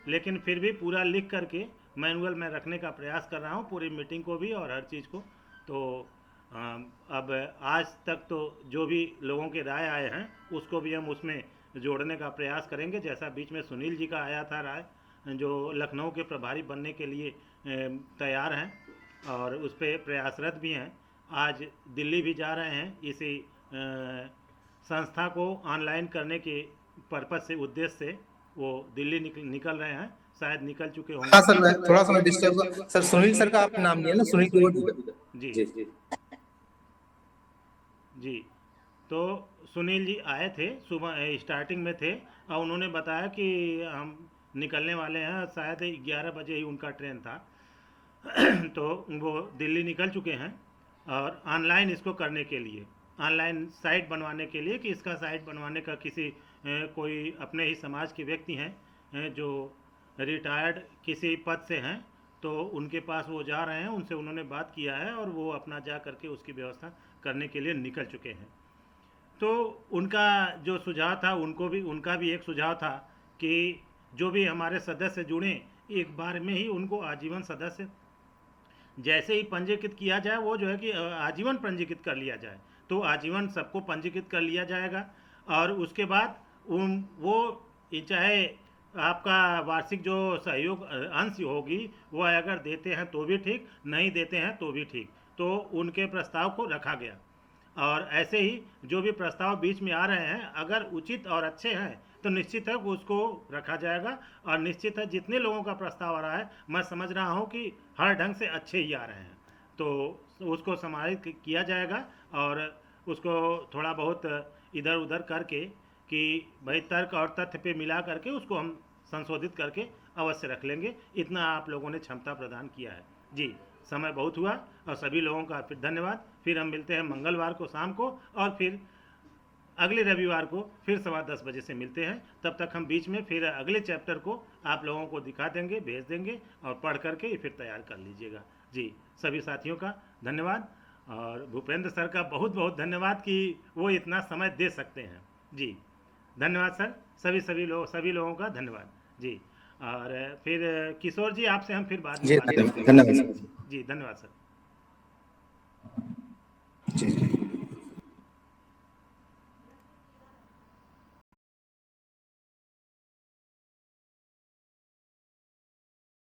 लेकिन फिर भी पूरा लिख करके मैनुअल में रखने का प्रयास कर रहा हूँ, पूरी मीटिंग को भी और हर चीज़ को। तो अब आज तक तो जो भी लोगों के राय आए हैं उसको भी हम उसमें जोड़ने का प्रयास करेंगे। जैसा बीच में सुनील जी का आया था राय, जो लखनऊ के प्रभारी बनने के लिए तैयार हैं और उस पर प्रयासरत भी हैं। आज दिल्ली भी जा रहे हैं इसी संस्था को ऑनलाइन करने के पर्पज से, उद्देश्य से वो दिल्ली निकल रहे हैं, शायद निकल चुके होंगे। हाँ सर, मैं थोड़ा सा डिस्टर्ब। सर सुनील सर का आपने नाम लिया ना, सुनील जी जी जी। तो सुनील जी आए थे, सुबह स्टार्टिंग में थे और उन्होंने बताया कि हम निकलने वाले हैं, शायद 11 बजे ही उनका ट्रेन था। तो वो दिल्ली निकल चुके हैं और ऑनलाइन इसको करने के लिए, ऑनलाइन साइट बनवाने के लिए, कि इसका साइट बनवाने का किसी कोई अपने ही समाज के व्यक्ति हैं जो रिटायर्ड किसी पद से हैं, तो उनके पास वो जा रहे हैं, उनसे उन्होंने बात किया है और वो अपना जा करके उसकी व्यवस्था करने के लिए निकल चुके हैं। तो उनका जो सुझाव था, उनका भी एक सुझाव था कि जो भी हमारे सदस्य जुड़े, एक बार में ही उनको आजीवन सदस्य जैसे ही पंजीकृत किया जाए, वो जो है कि आजीवन पंजीकृत कर लिया जाए। तो आजीवन सबको पंजीकृत कर लिया जाएगा और उसके बाद वो चाहे आपका वार्षिक जो सहयोग अंश होगी वो अगर देते हैं तो भी ठीक, नहीं देते हैं तो भी ठीक। तो उनके प्रस्ताव को रखा गया और ऐसे ही जो भी प्रस्ताव बीच में आ रहे हैं, अगर उचित और अच्छे हैं तो निश्चित है उसको रखा जाएगा। और निश्चित है जितने लोगों का प्रस्ताव आ रहा है, मैं समझ रहा हूँ कि हर ढंग से अच्छे ही आ रहे हैं, तो उसको समाहित किया जाएगा और उसको थोड़ा बहुत इधर उधर करके कि भाई तर्क और तथ्य पे मिला करके उसको हम संशोधित करके अवश्य रख लेंगे। इतना आप लोगों ने क्षमता प्रदान किया है। जी, समय बहुत हुआ और सभी लोगों का फिर धन्यवाद। फिर हम मिलते हैं मंगलवार को शाम को और फिर अगले रविवार को फिर 10:15 बजे से मिलते हैं। तब तक हम बीच में फिर अगले चैप्टर को आप लोगों को दिखा देंगे, भेज देंगे और पढ़ करके फिर तैयार कर लीजिएगा। जी, सभी साथियों का धन्यवाद और भूपेंद्र सर का बहुत बहुत धन्यवाद कि वो इतना समय दे सकते हैं। जी धन्यवाद सर, सभी लोगों का धन्यवाद। जी, और फिर किशोर जी आपसे हम फिर बात में धन्यवाद। जी धन्यवाद सर।